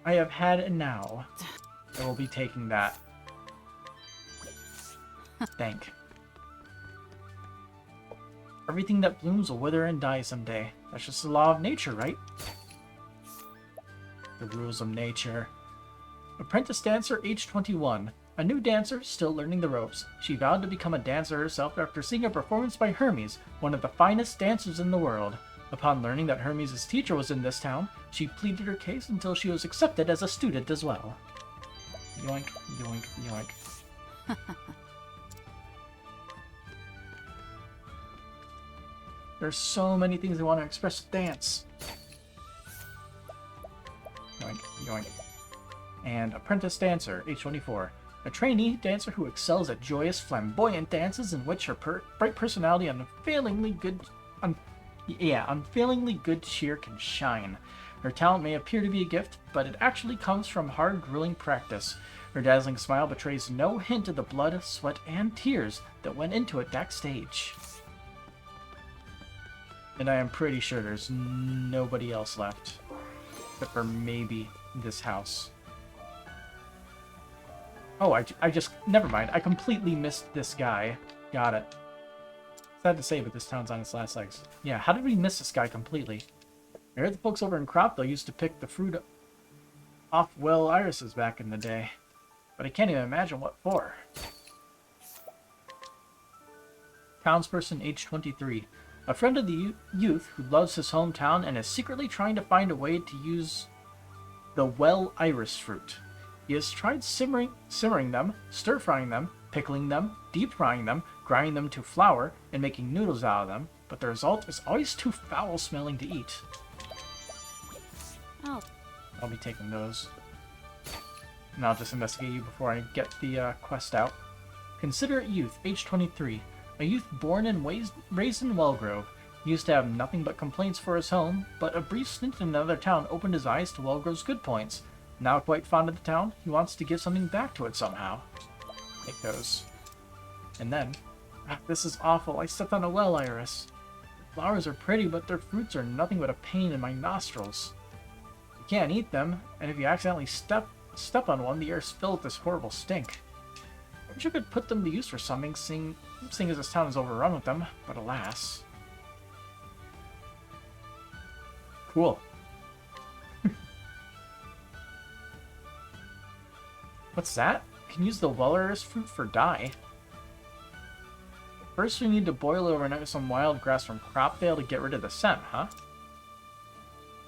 I have had it now. I will be taking that. Thank. Everything that blooms will wither and die someday. That's just the law of nature, right? The rules of nature. Apprentice dancer, age 21. A new dancer, still learning the ropes. She vowed to become a dancer herself after seeing a performance by Hermes, one of the finest dancers in the world. Upon learning that Hermes' teacher was in this town, she pleaded her case until she was accepted as a student as well. Yoink, yoink, yoink. There's so many things I want to express with dance. Yoink, yoink. And apprentice dancer, age 24. A trainee dancer who excels at joyous, flamboyant dances in which her bright personality and unfailingly good cheer can shine. Her talent may appear to be a gift, but it actually comes from hard, grueling practice. Her dazzling smile betrays no hint of the blood, sweat, and tears that went into it backstage. And I am pretty sure there's nobody else left. Except for maybe this house. Oh, I just... Never mind. I completely missed this guy. Got it. Sad to say, but this town's on its last legs. Yeah, how did we miss this guy completely? I heard the folks over in Cropville used to pick the fruit off well irises back in the day. But I can't even imagine what for. Townsperson, age 23. A friend of the youth who loves his hometown and is secretly trying to find a way to use the well iris fruit. He has tried simmering them, stir-frying them, pickling them, deep-frying them, grinding them to flour, and making noodles out of them, but the result is always too foul-smelling to eat. Oh. I'll be taking those. And I'll just investigate you before I get the quest out. Considerate youth, age 23. A youth born and raised in Wellgrove. He used to have nothing but complaints for his home, but a brief stint in another town opened his eyes to Wellgrove's good points. Now quite fond of the town, he wants to give something back to it somehow. Take those. And then... this is awful. I stepped on a well iris. The flowers are pretty, but their fruits are nothing but a pain in my nostrils. You can't eat them, and if you accidentally step on one, the air is filled with this horrible stink. I wish I could put them to use for something, seeing as this town is overrun with them, but alas. Cool. What's that? You can use the well iris fruit for dye. First, we need to boil overnight some wild grass from Cropdale to get rid of the scent, huh?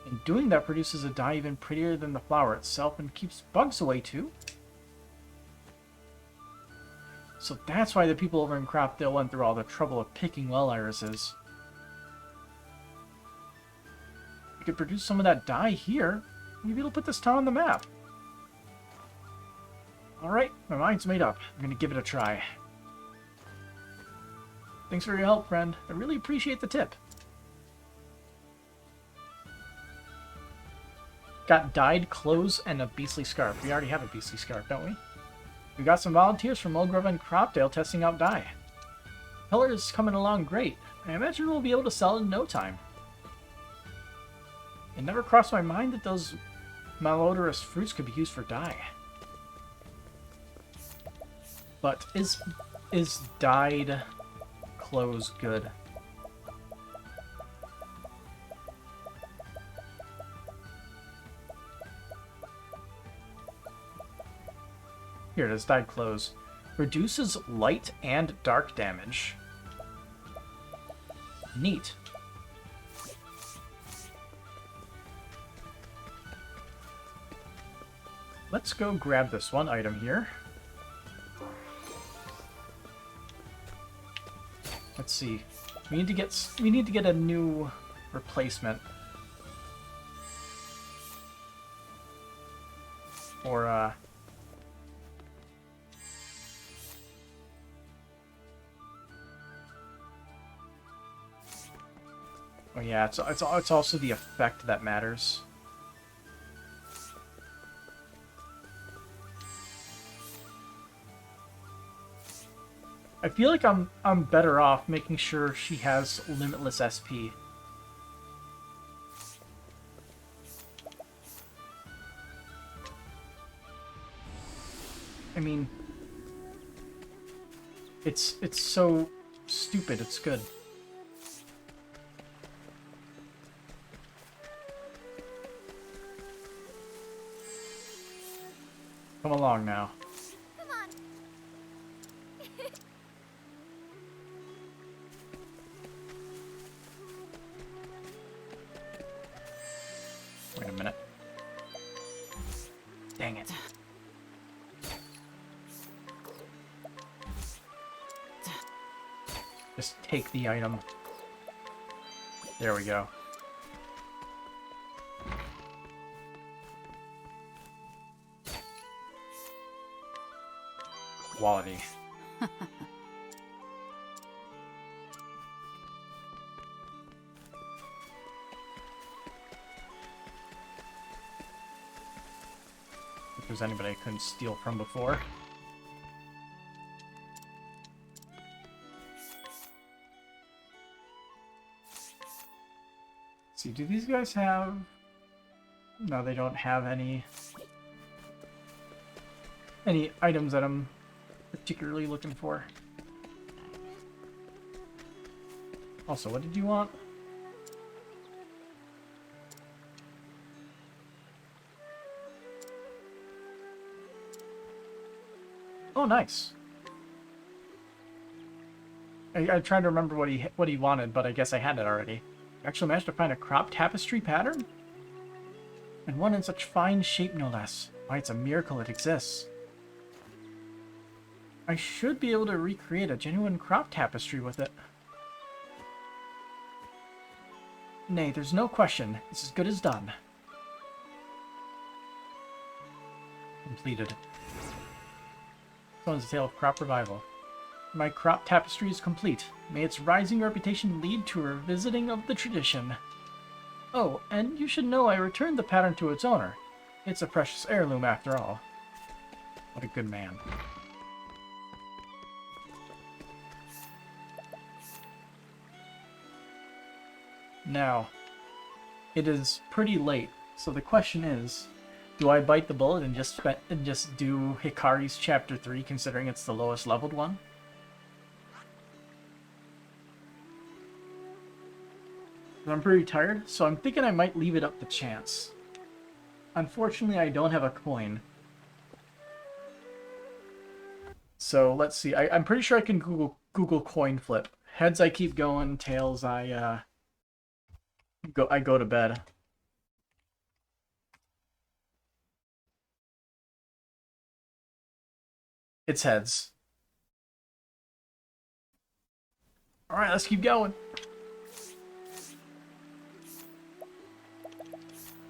And doing that produces a dye even prettier than the flower itself and keeps bugs away too. So that's why the people over in Cropdale went through all the trouble of picking well irises. We could produce some of that dye here. Maybe it'll put this town on the map. Alright, my mind's made up. I'm gonna give it a try. Thanks for your help, friend. I really appreciate the tip. Got dyed clothes and a beastly scarf. We already have a beastly scarf, don't we? We got some volunteers from Mulgrove and Cropdale testing out dye. Color is coming along great. I imagine we'll be able to sell it in no time. It never crossed my mind that those malodorous fruits could be used for dye. But is dyed clothes good? Here it is, dyed clothes. Reduces light and dark damage. Neat. Let's go grab this one item here. Let's see. We need to get a new replacement. Or oh yeah, it's also the effect that matters. I feel like I'm better off making sure she has limitless SP. I mean, it's so stupid, it's good. Come along now. Come on. Wait a minute. Dang it. Just take the item. There we go. Quality. If there's anybody I couldn't steal from before. Let's see, do these guys have... No, they don't have any items that I'm particularly looking for. Also, what did you want? Oh, nice. I tried to remember what he wanted, but I guess I had it already. You actually managed to find a crop tapestry pattern? And one in such fine shape, no less. Why, it's a miracle it exists. I should be able to recreate a genuine crop tapestry with it. Nay, there's no question. It's as good as done. Completed. This one's a tale of crop revival. My crop tapestry is complete. May its rising reputation lead to a revisiting of the tradition. Oh, and you should know I returned the pattern to its owner. It's a precious heirloom after all. What a good man. Now, it is pretty late, so the question is, do I bite the bullet and just do Hikari's Chapter 3, considering it's the lowest leveled one? I'm pretty tired, so I'm thinking I might leave it up to chance. Unfortunately, I don't have a coin. So let's see. I'm pretty sure I can Google coin flip. Heads, I keep going. Tails, I go to bed. It's heads. All right, let's keep going.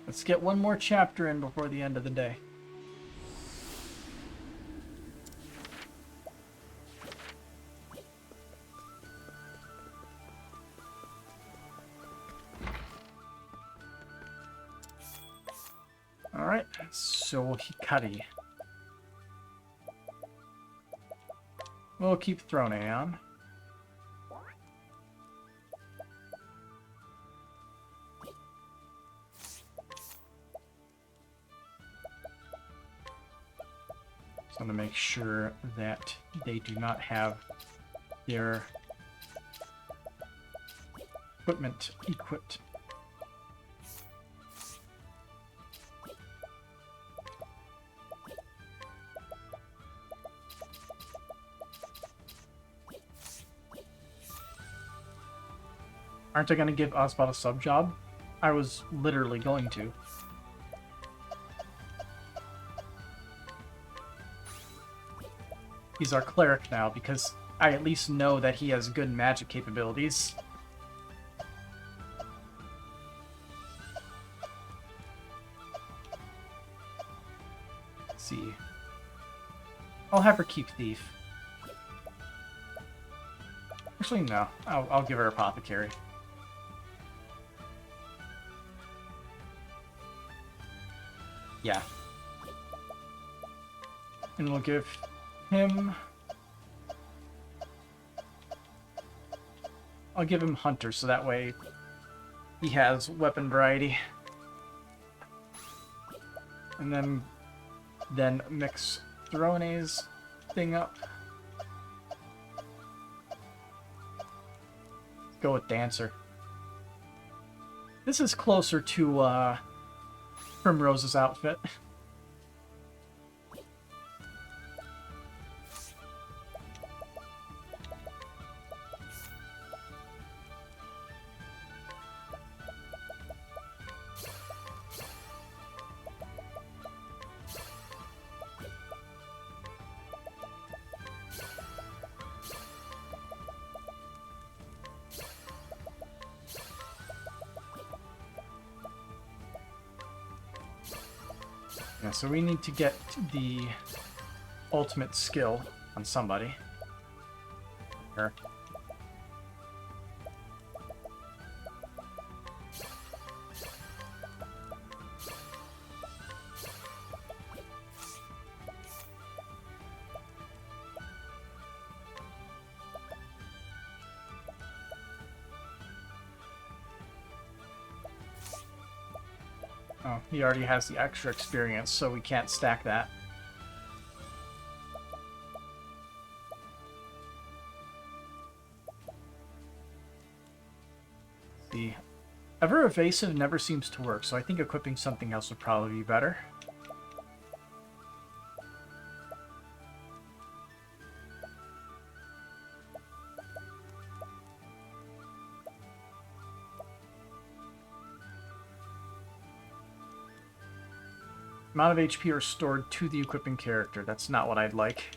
Let's get one more chapter in before the end of the day. Alright, so Hikari. We'll keep Throne on. Just want to make sure that they do not have their equipment equipped. Aren't I going to give Osvald a sub job? I was literally going to. He's our cleric now because I at least know that he has good magic capabilities. Let's see. I'll have her keep Thief. Actually, no. I'll give her Apothecary. Yeah. And we'll give him... I'll give him Hunter, so that way he has weapon variety. And then mix Throne's thing up. Go with Dancer. This is closer to Primrose's outfit. Yeah, so we need to get the ultimate skill on somebody. Her. Oh, he already has the extra experience, so we can't stack that. The ever evasive never seems to work, so I think equipping something else would probably be better. Amount of HP restored to the equipping character. That's not what I'd like.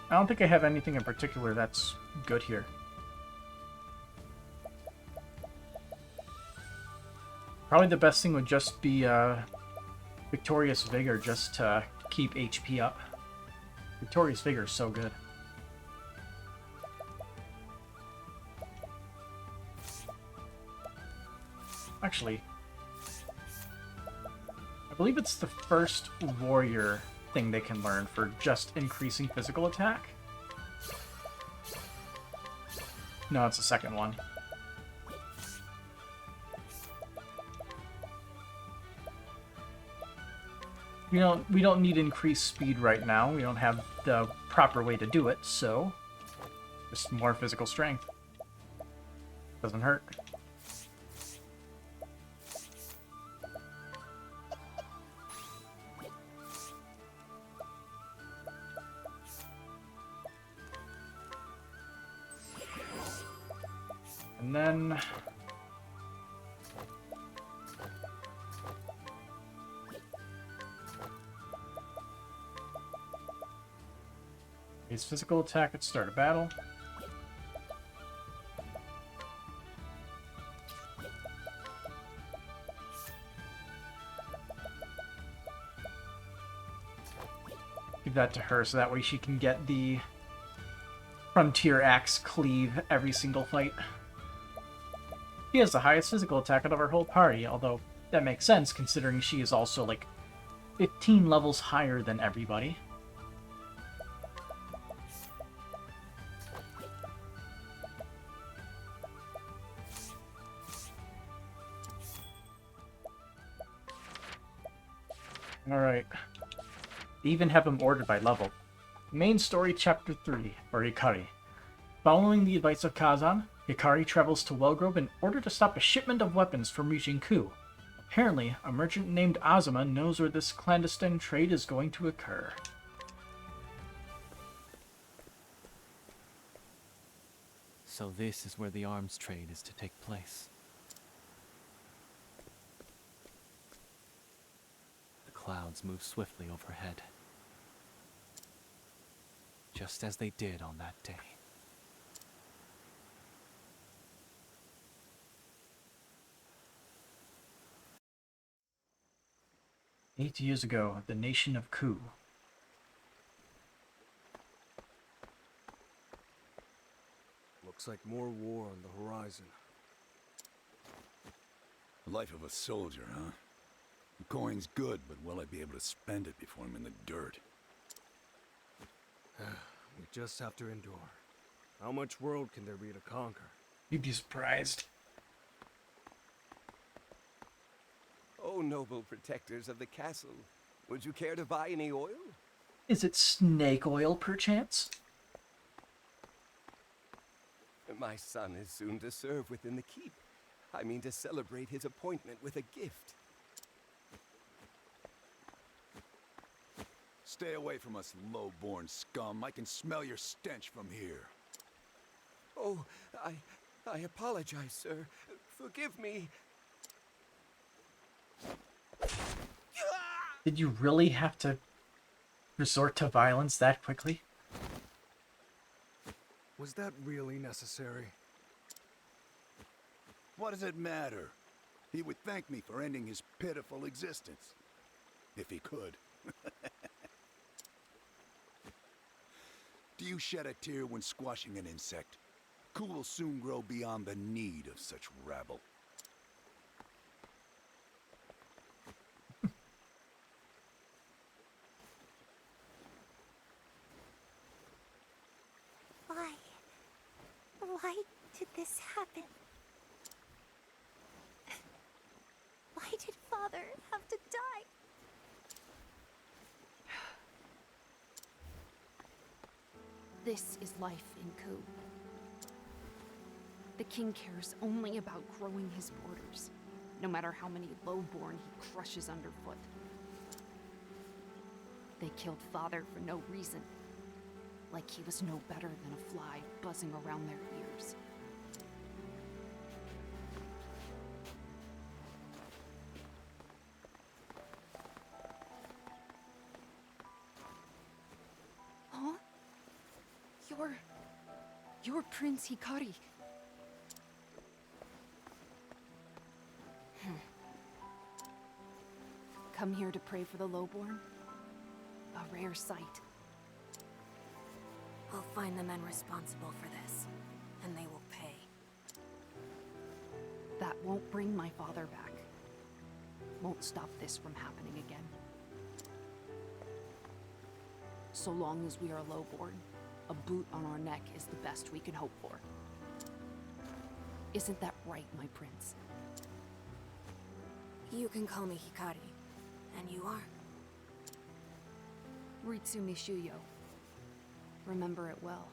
I don't think I have anything in particular that's good here. Probably the best thing would just be Victorious Vigor, just to keep HP up. Victorious Vigor is so good. Actually, I believe it's the first warrior thing they can learn for just increasing physical attack. No, it's the second one. we don't need increased speed right now. We don't have the proper way to do it, so just more physical strength. Doesn't hurt. And then his physical attack at start of battle. Give that to her so that way she can get the Frontier Axe Cleave every single fight. She has the highest physical attack out of our whole party, although that makes sense considering she is also like 15 levels higher than everybody. Alright. They even have them ordered by level. Main story Chapter 3, or Hikari. Following the advice of Kazan, Hikari travels to Wellgrove in order to stop a shipment of weapons from reaching Ku. Apparently, a merchant named Azuma knows where this clandestine trade is going to occur. So this is where the arms trade is to take place. The clouds move swiftly overhead, just as they did on that day. 8 years ago, the nation of Ku. Looks like more war on the horizon. The life of a soldier, huh? The coin's good, but will I be able to spend it before I'm in the dirt? We just have to endure. How much world can there be to conquer? You'd be surprised. Oh, noble protectors of the castle, would you care to buy any oil? Is it snake oil, perchance? My son is soon to serve within the keep. I mean to celebrate his appointment with a gift. Stay away from us, low-born scum. I can smell your stench from here. Oh, I apologize, sir. Forgive me. Did you really have to resort to violence that quickly? Was that really necessary? What does it matter? He would thank me for ending his pitiful existence. If he could. Do you shed a tear when squashing an insect? Ku will soon grow beyond the need of such rabble. Why did this happen? Why did Father have to die? This is life in Ku. The king cares only about growing his borders, no matter how many lowborn he crushes underfoot. They killed Father for no reason, like he was no better than a fly buzzing around their ears. Huh? You're Prince Hikari. Come here to pray for the lowborn? A rare sight. I'll find the men responsible for this, and they will pay. That won't bring my father back. Won't stop this from happening again. So long as we are lowborn, a boot on our neck is the best we can hope for. Isn't that right, my prince? You can call me Hikari, and you are? Ritsu Mishuyo. Remember it well.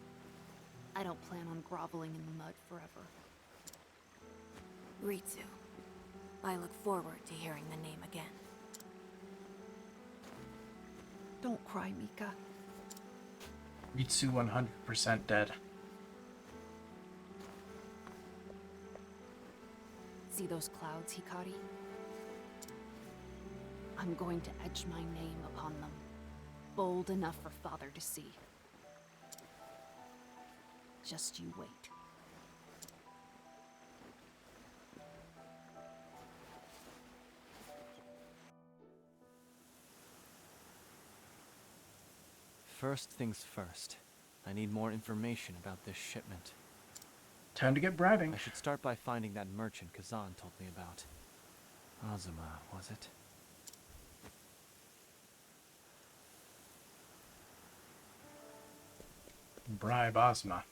I don't plan on groveling in the mud forever. Ritsu. I look forward to hearing the name again. Don't cry, Mika. Ritsu 100% dead. See those clouds, Hikari? I'm going to etch my name upon them. Bold enough for Father to see. Just you wait. First things first. I need more information about this shipment. Time to get bribing. I should start by finding that merchant Kazan told me about. Azuma, was it? Bribe Ozma.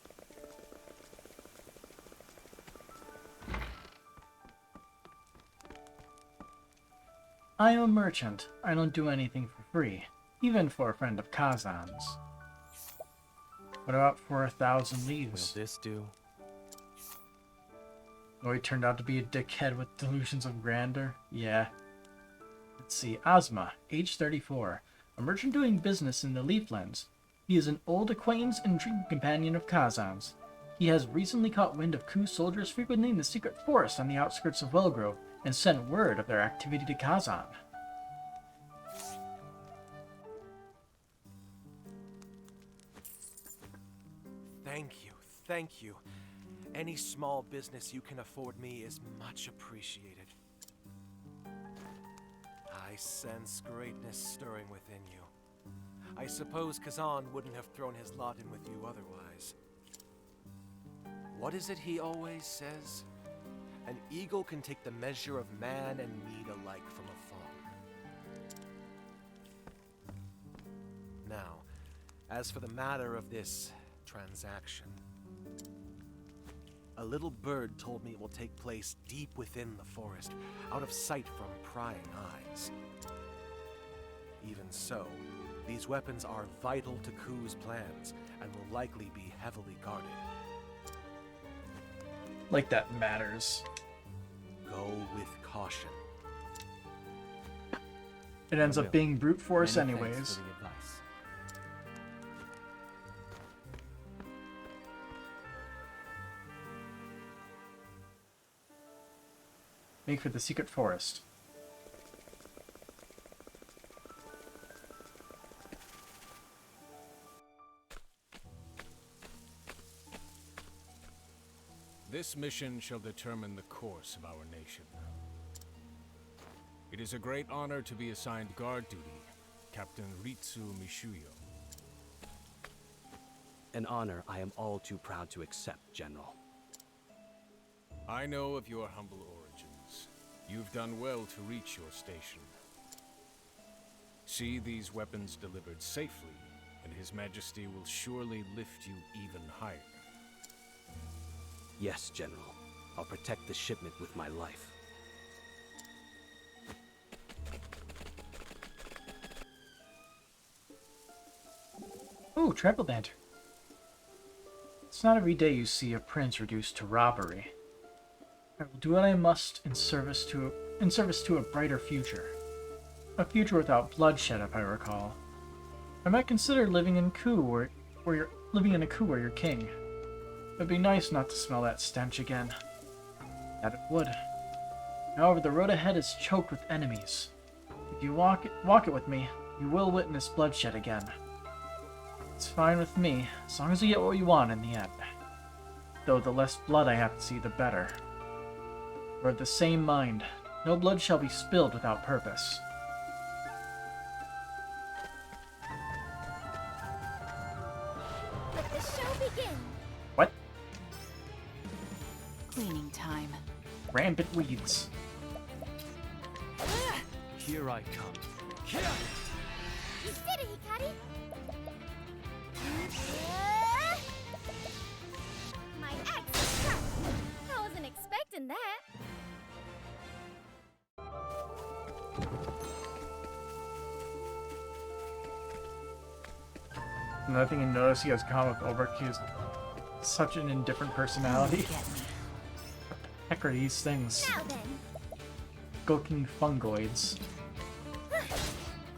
I am a merchant. I don't do anything for free, even for a friend of Kazan's. What about for 1,000 leaves? Will this do? Oh, he turned out to be a dickhead with delusions of grandeur? Yeah. Let's see. Ozma, age 34. A merchant doing business in the Leaflands. He is an old acquaintance and drinking companion of Kazan's. He has recently caught wind of Ku soldiers frequenting the secret forest on the outskirts of Wellgrove and sent word of their activity to Kazan. Thank you. Any small business you can afford me is much appreciated. I sense greatness stirring within you. I suppose Kazan wouldn't have thrown his lot in with you otherwise. What is it he always says? An eagle can take the measure of man and mead alike from afar. Now, as for the matter of this transaction, a little bird told me it will take place deep within the forest, out of sight from prying eyes. Even so, these weapons are vital to Ku's plans and will likely be heavily guarded. Like that matters. Go with caution. It ends up being brute force Many anyways. thanks for the advice. Make for the secret forest. This mission shall determine the course of our nation. It is a great honor to be assigned guard duty, Captain Ritsu Mishuyo. An honor I am all too proud to accept, General. I know of your humble origins. You've done well to reach your station. See these weapons delivered safely, and His Majesty will surely lift you even higher. Yes, General. I'll protect the shipment with my life. Ooh, trample banter. It's not every day you see a prince reduced to robbery. I will do what I must in service to a brighter future. A future without bloodshed, if I recall. I might consider living in Ku where you're king. It'd be nice not to smell that stench again. That it would. However, the road ahead is choked with enemies. If you walk it with me, you will witness bloodshed again. It's fine with me, as long as you get what you want in the end. Though the less blood I have to see, the better. We're of the same mind. No blood shall be spilled without purpose. Let the show begin. What? Cleaning time. Rampant weeds. Here I come. You did it, Hikari. My axe is sharp. I wasn't expecting that. Another thing you notice, he has comic Ulbrich. He has such an indifferent personality. What the heck are these things? Now then. Skulking fungoids.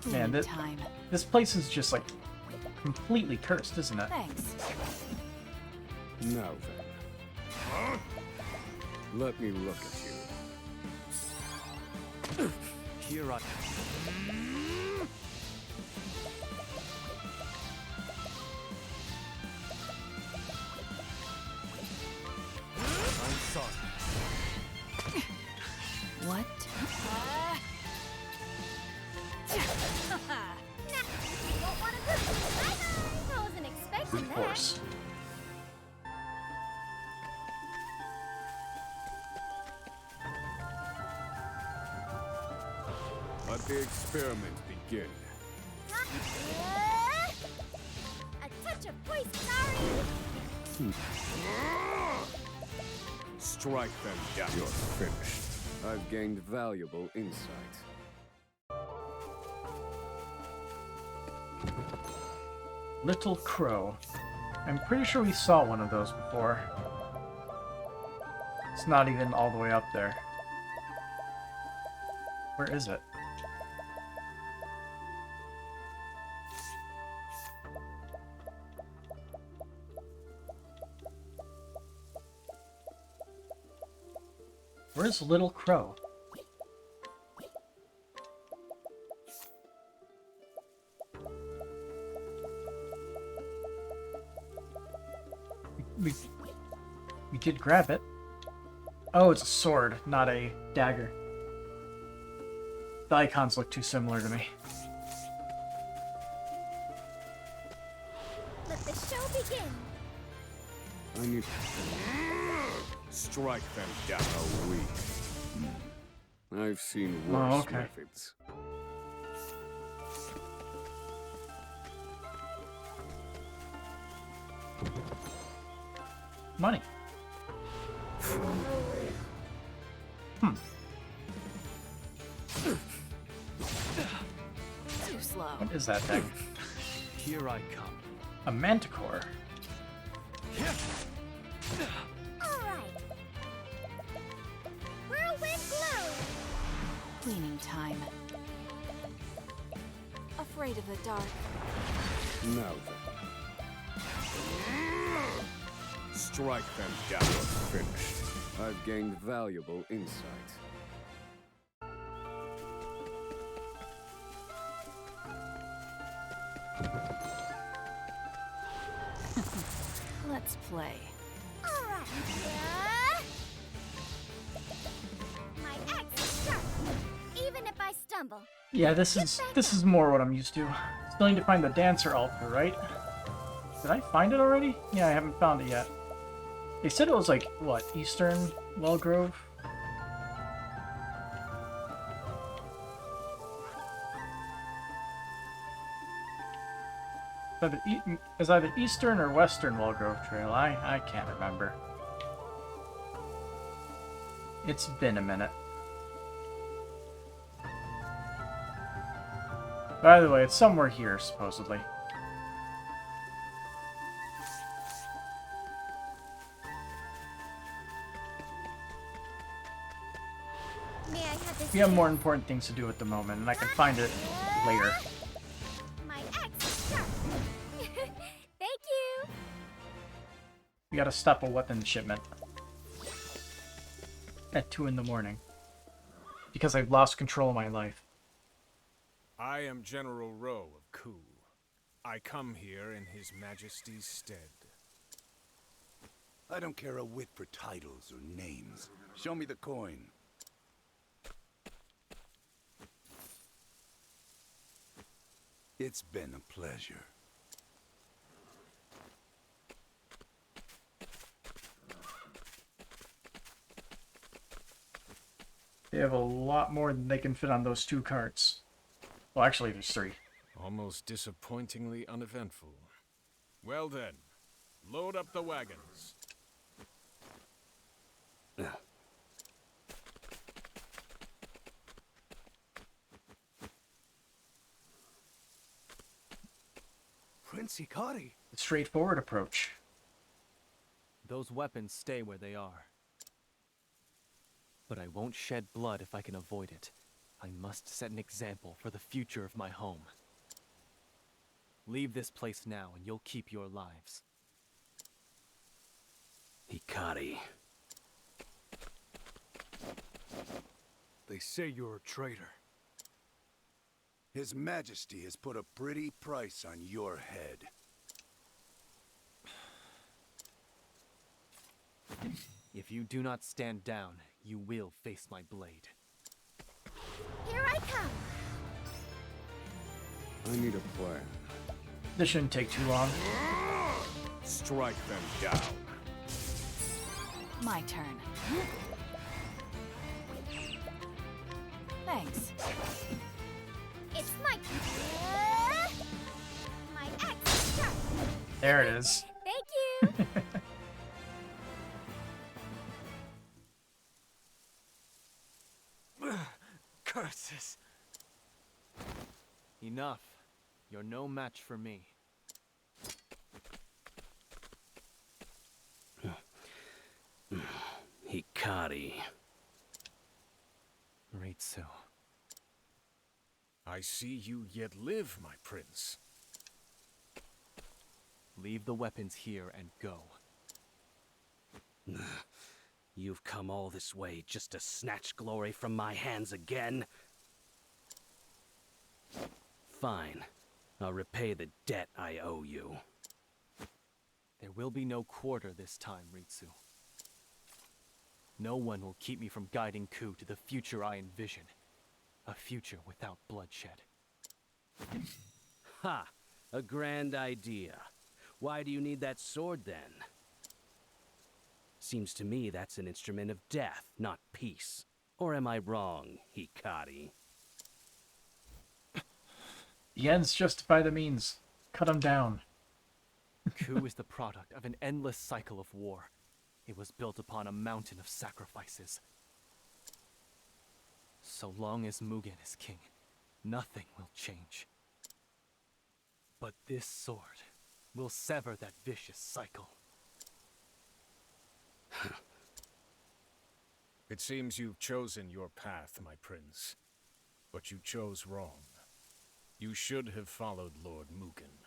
Man, Time. this place is just like completely cursed, isn't it? Thanks. Now then. Let me look at you. Here I I'm sorry. What? Won't want a cookie. Bye-bye. I wasn't expecting Of that. course. Let the experiment begin. A touch of poison, sorry. Strike them down. You're finished. I've gained valuable insight. Little Crow. I'm pretty sure we saw one of those before. It's not even all the way up there. Where is it? Where's Little Crow? We did grab it. Oh, it's a sword, not a dagger. The icons look too similar to me. Let the show begin. I need... Strike them down. A weak. I've seen worse methods. Money. Too slow. What is that thing? Here I come. A manticore. Alright. Whirlwind glow. Cleaning time. Afraid of the dark. Now then. Strike them down. You're finished. I've gained valuable insight. Let's play. Alright. My axe is sharp, even if I stumble. Yeah, this is more what I'm used to. Still need to find the dancer altar, right? Did I find it already? Yeah, I haven't found it yet. They said it was like, what, Eastern Wellgrove? It's either Eastern or Western Wellgrove Trail. I can't remember. It's been a minute. By the way, it's somewhere here, supposedly. May I have this? We have more important things to do at the moment, and I can find it later. My axe is sharp. Thank you. We gotta stop a weapon shipment at 2 in the morning because I've lost control of my life. I am General Rowe of Ku. I come here in His Majesty's stead. I don't care a whit for titles or names. Show me the coin. It's been a pleasure. They have a lot more than they can fit on those 2 carts. Well, actually, there's 3. Almost disappointingly uneventful. Well then, load up the wagons. Prince Hikari. The straightforward approach. Those weapons stay where they are. But I won't shed blood if I can avoid it. I must set an example for the future of my home. Leave this place now and you'll keep your lives. Hikari. They say you're a traitor. His Majesty has put a pretty price on your head. If you do not stand down, you will face my blade. Here I come. I need a plan. This shouldn't take too long. Strike them down. My turn. Thanks. It's my my axe is sharp. There it is. Thank you. Curses! Enough. You're no match for me. Hikari. Ritsu. I see you yet live, my prince. Leave the weapons here and go. You've come all this way just to snatch glory from my hands again? Fine. I'll repay the debt I owe you. There will be no quarter this time, Ritsu. No one will keep me from guiding Ku to the future I envision. A future without bloodshed. Ha! A grand idea. Why do you need that sword, then? Seems to me that's an instrument of death, not peace. Or am I wrong, Hikari? The ends justify the means. Cut him down. Ku is the product of an endless cycle of war. It was built upon a mountain of sacrifices. So long as Mugen is king, nothing will change. But this sword will sever that vicious cycle. It seems you've chosen your path, my prince. But you chose wrong. You should have followed Lord Mugen.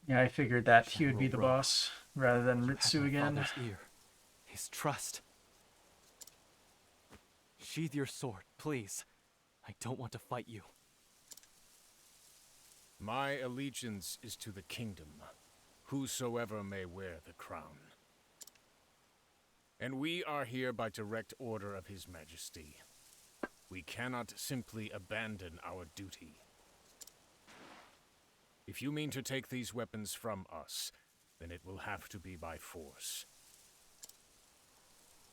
Yeah, I figured that he would be the boss rather than Ritsu again. Father's ear. His trust. Sheathe your sword, please. I don't want to fight you. My allegiance is to the kingdom, whosoever may wear the crown. And we are here by direct order of His Majesty. We cannot simply abandon our duty. If you mean to take these weapons from us, then it will have to be by force.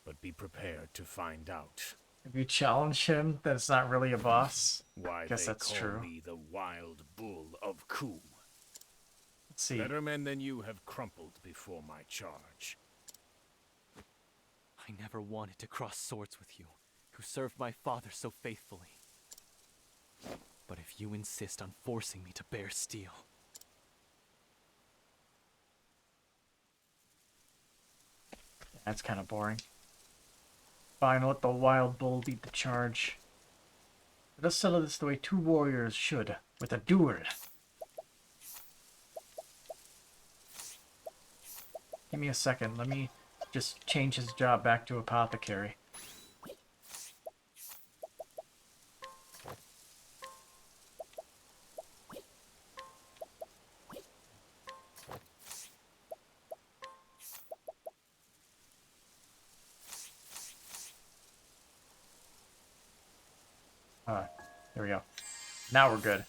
But be prepared to find out. If you challenge him, then it's not really a boss. Why Guess they that's call true. me the Wild Bull of Ku. Let's see. Better men than you have crumpled before my charge. I never wanted to cross swords with you, who served my father so faithfully. But if you insist on forcing me to bear steel... That's kind of boring. Fine, let the Wild Bull lead the charge. Let us settle this the way two warriors should, with a duel. Give me a second, let me just change his job back to apothecary. There we go. Now we're good.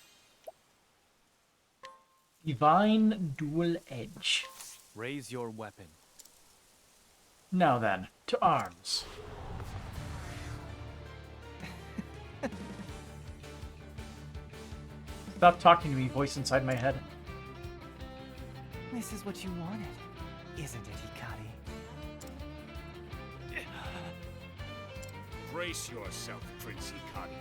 Divine Dual Edge. Raise your weapon. Now then, to arms. Stop talking to me, voice inside my head. This is what you wanted, isn't it, Hikari? Brace yourself, Prince Hikari.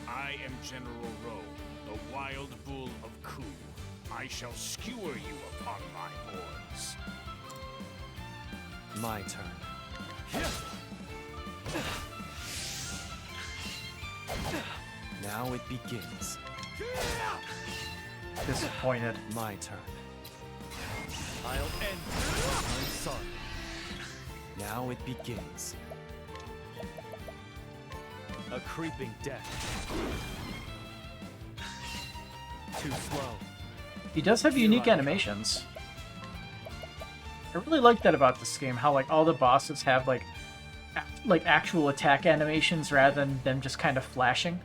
I am General Rowe, the wild bull of Ku. I shall skewer you upon my horns. My turn. Now it begins. Disappointed. My turn. I'll end this. I'm sorry. Now it begins. A creeping death. Too slow. He does have unique animations. I really like that about this game, how like all the bosses have like actual attack animations rather than them just kind of flashing.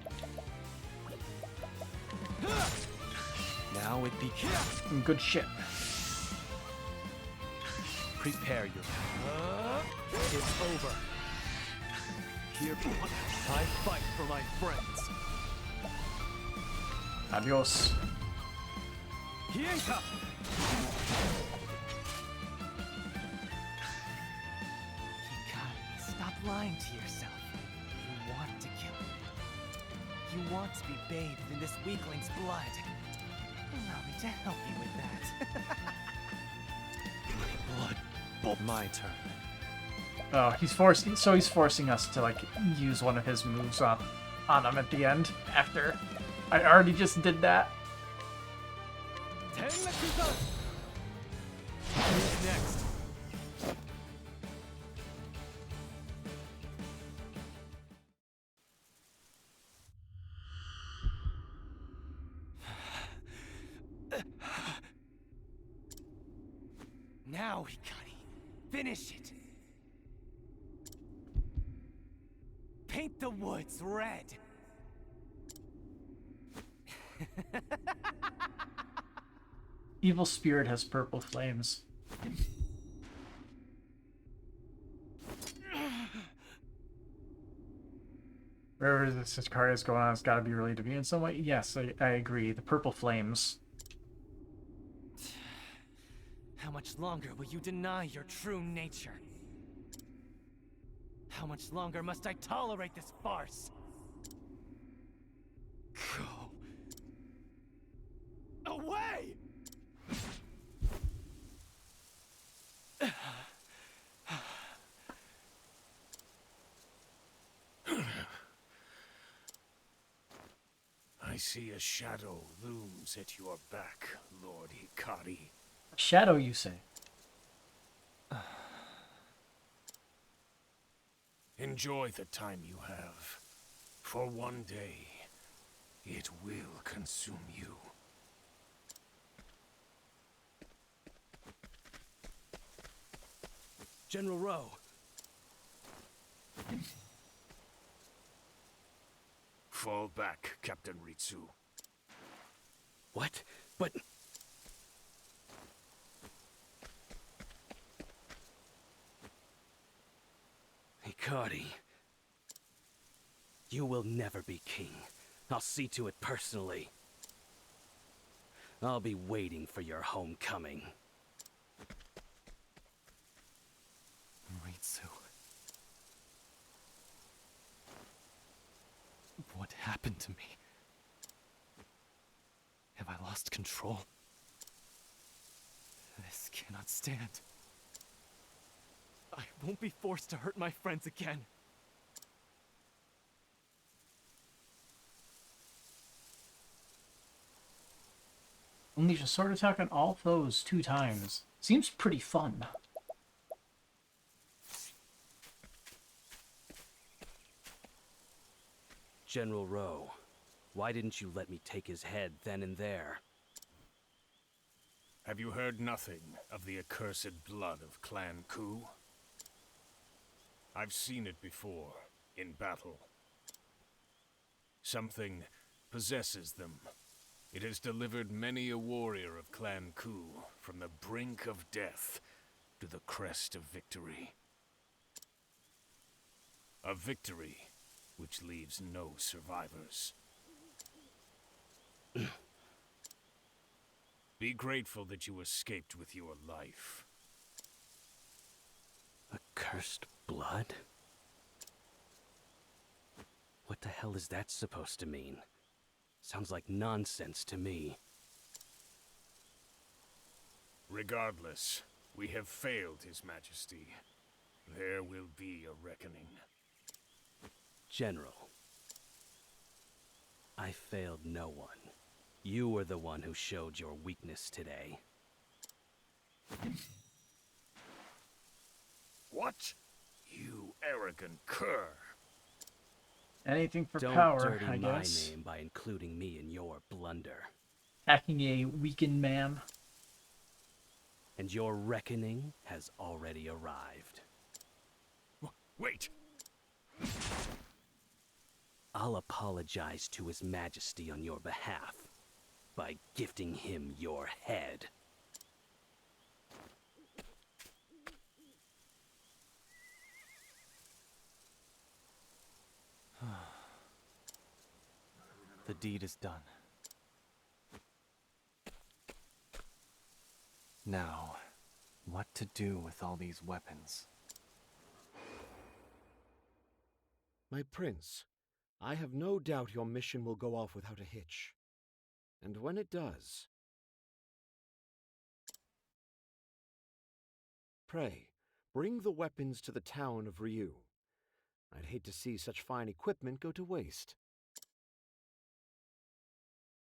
Now it begins. Some good shit. Prepare your... it's over. Here, I fight for my friends. Adios. Hienka! Hikari, stop lying to yourself. You want to kill me. You want to be bathed in this weakling's blood. Allow me to help you with that. My blood. My turn. Oh, he's forcing us to like use one of his moves on him at the end after I already just did that. Who's next? Now, Hikari, finish it. Paint the woods red. Evil spirit has purple flames. Wherever this Hikari is going on, it's got to be related to me in some way. Yes, I agree. The purple flames. How much longer will you deny your true nature? How much longer must I tolerate this farce? Go away! I see a shadow looms at your back, Lord Hikari. Shadow, you say? Enjoy the time you have, for one day it will consume you. General Rowe. Fall back, Captain Ritsu. What? But... Hikari. You will never be king. I'll see to it personally. I'll be waiting for your homecoming. Ritsu. What happened to me? Have I lost control? This cannot stand. I won't be forced to hurt my friends again. Unleash a sword attack on all foes 2 times. Seems pretty fun. General Rowe, why didn't you let me take his head then and there? Have you heard nothing of the accursed blood of Clan Ku? I've seen it before, in battle. Something possesses them. It has delivered many a warrior of Clan Ku from the brink of death to the crest of victory. A victory which leaves no survivors. Be grateful that you escaped with your life. Accursed blood? What the hell is that supposed to mean? Sounds like nonsense to me. Regardless, we have failed His Majesty. There will be a reckoning. General, I failed no one. You were the one who showed your weakness today. What? You arrogant cur! Anything for Don't power, dirty I my guess. name by including me in your blunder. Hacking a weakened man. And your reckoning has already arrived. Wait! I'll apologize to His Majesty on your behalf by gifting him your head. The deed is done. Now, what to do with all these weapons? My prince, I have no doubt your mission will go off without a hitch. And when it does, pray, bring the weapons to the town of Ryu. I'd hate to see such fine equipment go to waste.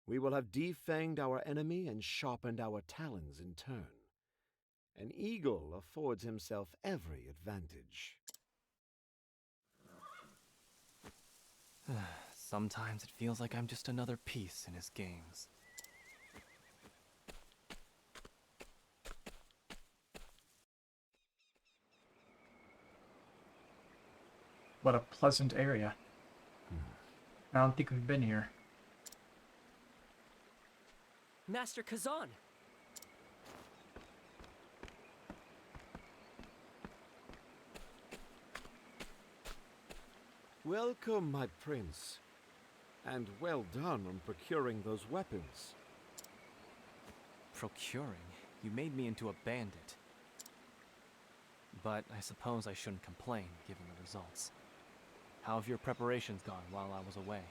We will have defanged our enemy and sharpened our talons in turn. An eagle affords himself every advantage. Sometimes it feels like I'm just another piece in his games. What a pleasant area. I don't think we've been here. Master Kazan! Welcome, my prince. And well done on procuring those weapons. Procuring? You made me into a bandit. But I suppose I shouldn't complain, given the results. How have your preparations gone while I was away?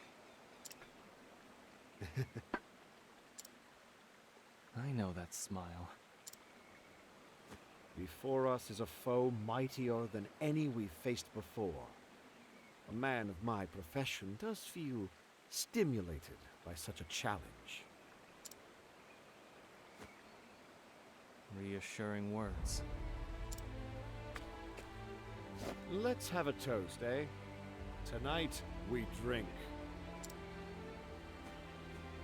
I know that smile. Before us is a foe mightier than any we've faced before. A man of my profession does feel stimulated by such a challenge. Reassuring words. Let's have a toast, eh? Tonight, we drink.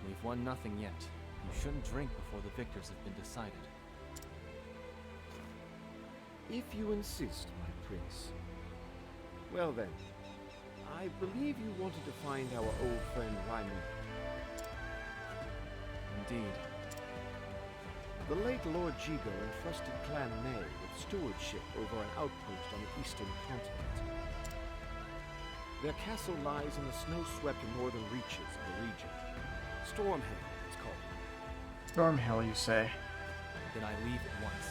We've won nothing yet. You shouldn't drink before the victors have been decided. If you insist, my prince. Well then, I believe you wanted to find our old friend Ryman. Indeed. The late Lord Jigo entrusted Clan May with stewardship over an outpost on the eastern continent. Their castle lies in the snow-swept northern reaches of the region. Stormhail, it's called. Stormhail, you say? Then I leave at once.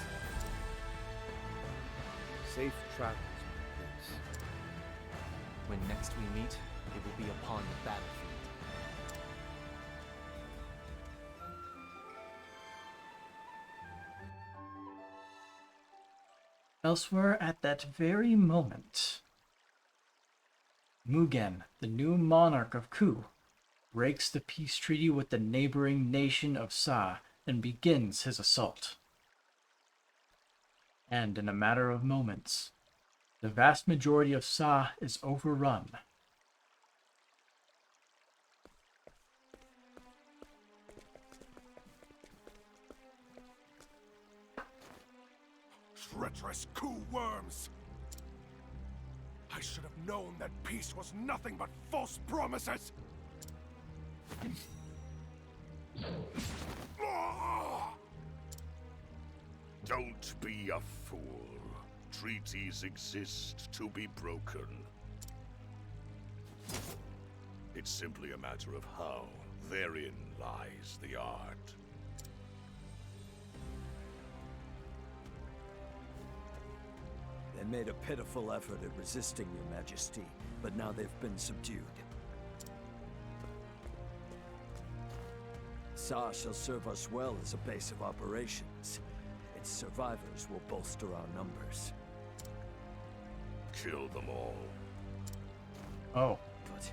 Safe travels, my prince. When next we meet, it will be upon the battlefield. Elsewhere at that very moment, Mugen, the new monarch of Ku, breaks the peace treaty with the neighboring nation of Sa and begins his assault. And in a matter of moments, the vast majority of Sa is overrun. Treacherous Ku worms! I should have known that peace was nothing but false promises! Don't be a fool. Treaties exist to be broken. It's simply a matter of how. Therein lies the art. They made a pitiful effort at resisting, Your Majesty, but now they've been subdued. Sa shall serve us well as a base of operations. Its survivors will bolster our numbers. Kill them all. Oh. But,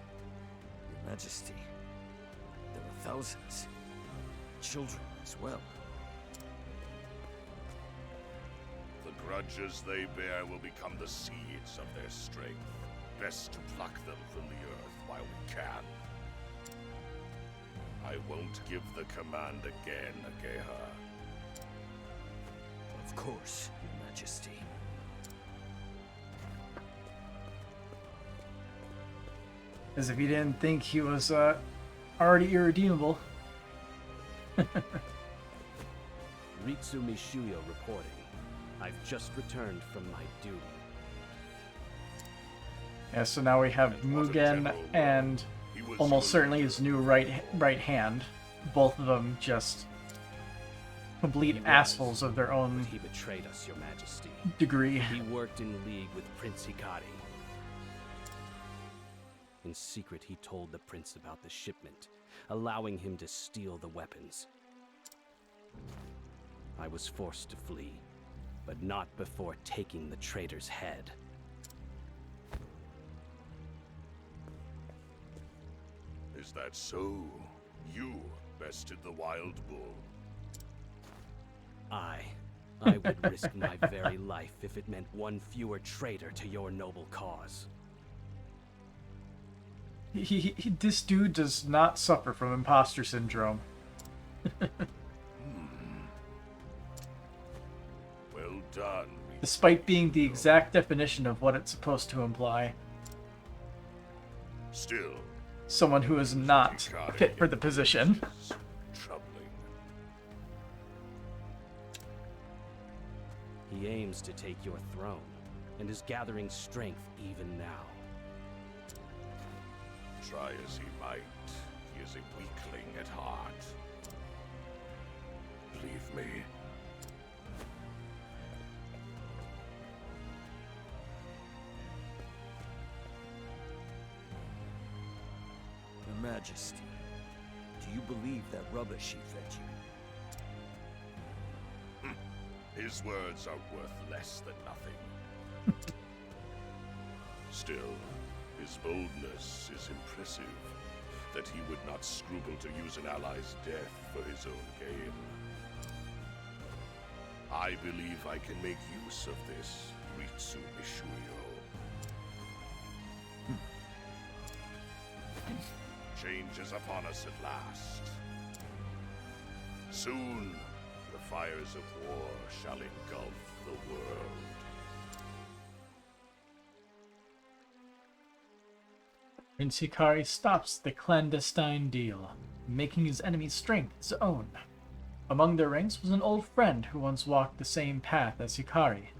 Your Majesty, there are thousands. Children as well. The grudges they bear will become the seeds of their strength. Best to pluck them from the earth while we can. I won't give the command again, Ageha. Of course, Your Majesty. As if he didn't think he was already irredeemable. Ritsu Mishuyo reporting. I've just returned from my duty. Yeah, so now we have Mugen and almost certainly his new right hand. Both of them just complete assholes of their own He betrayed us, Your Majesty. degree. He worked in league with Prince Hikari. In secret, he told the prince about the shipment, allowing him to steal the weapons. I was forced to flee, but not before taking the traitor's head. Is that so? You bested the wild bull. I would risk my very life if it meant one fewer traitor to your noble cause. This dude does not suffer from imposter syndrome. Well done. Despite being the exact definition of what it's supposed to imply. Still, someone who is not fit for the position. Troubling. He aims to take your throne, and is gathering strength even now. Try as he might, he is a weakling at heart. Leave me. Your Majesty, do you believe that rubbish he fed you? His words are worth less than nothing. Still, his boldness is impressive, that he would not scruple to use an ally's death for his own gain. I believe I can make use of this, Ritsu Mishuyo. Change is upon us at last. Soon, the fires of war shall engulf the world. Prince Hikari stops the clandestine deal, making his enemy's strength his own. Among their ranks was an old friend who once walked the same path as Hikari.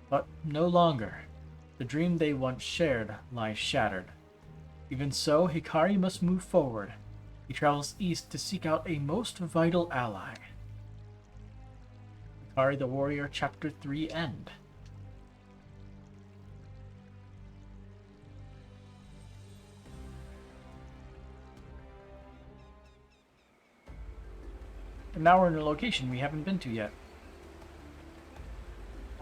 But no longer. The dream they once shared lies shattered. Even so, Hikari must move forward. He travels east to seek out a most vital ally. Hikari the Warrior, Chapter 3 end. And now we're in a location we haven't been to yet.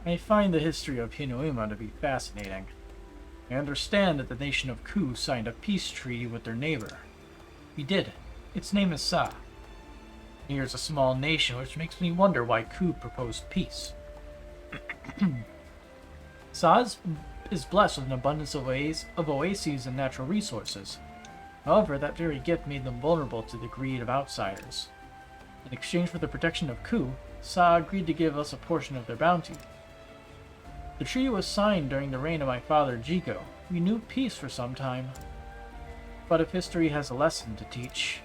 I find the history of Hinouma to be fascinating. I understand that the nation of Ku signed a peace treaty with their neighbor. We did. Its name is Sa. Here's a small nation, which makes me wonder why Ku proposed peace. Sa is blessed with an abundance of oases and natural resources. However, that very gift made them vulnerable to the greed of outsiders. In exchange for the protection of Ku, Sa agreed to give us a portion of their bounty. The treaty was signed during the reign of my father Jigo. We knew peace for some time. But if history has a lesson to teach,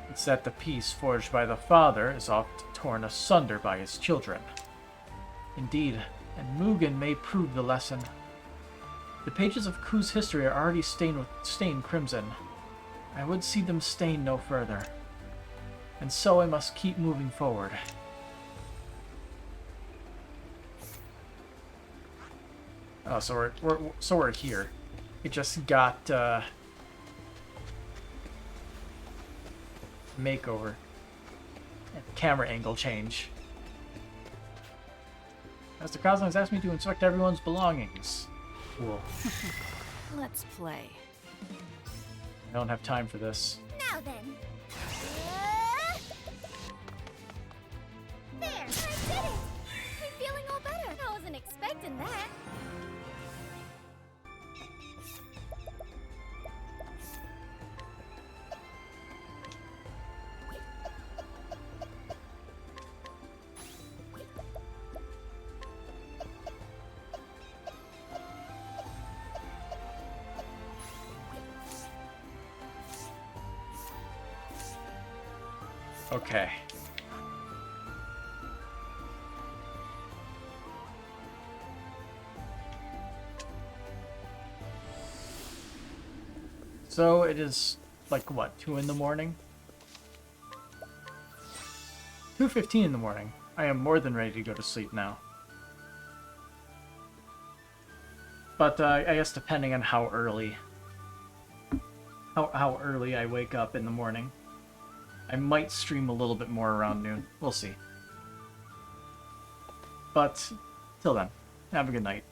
it's that the peace forged by the father is oft torn asunder by his children. Indeed, and Mugen may prove the lesson. The pages of Ku's history are already stained crimson. I would see them stained no further. And so I must keep moving forward. Oh, so we're here. It just got makeover. camera angle change. Master Kazan has asked me to inspect everyone's belongings. Cool. Let's play. I don't have time for this. Now then. There! I did it! I'm feeling all better. I wasn't expecting that. Okay. So it is like what, 2 in the morning? 2:15 in the morning. I am more than ready to go to sleep now. But I guess depending on how early I wake up in the morning, I might stream a little bit more around noon. We'll see. But till then, have a good night.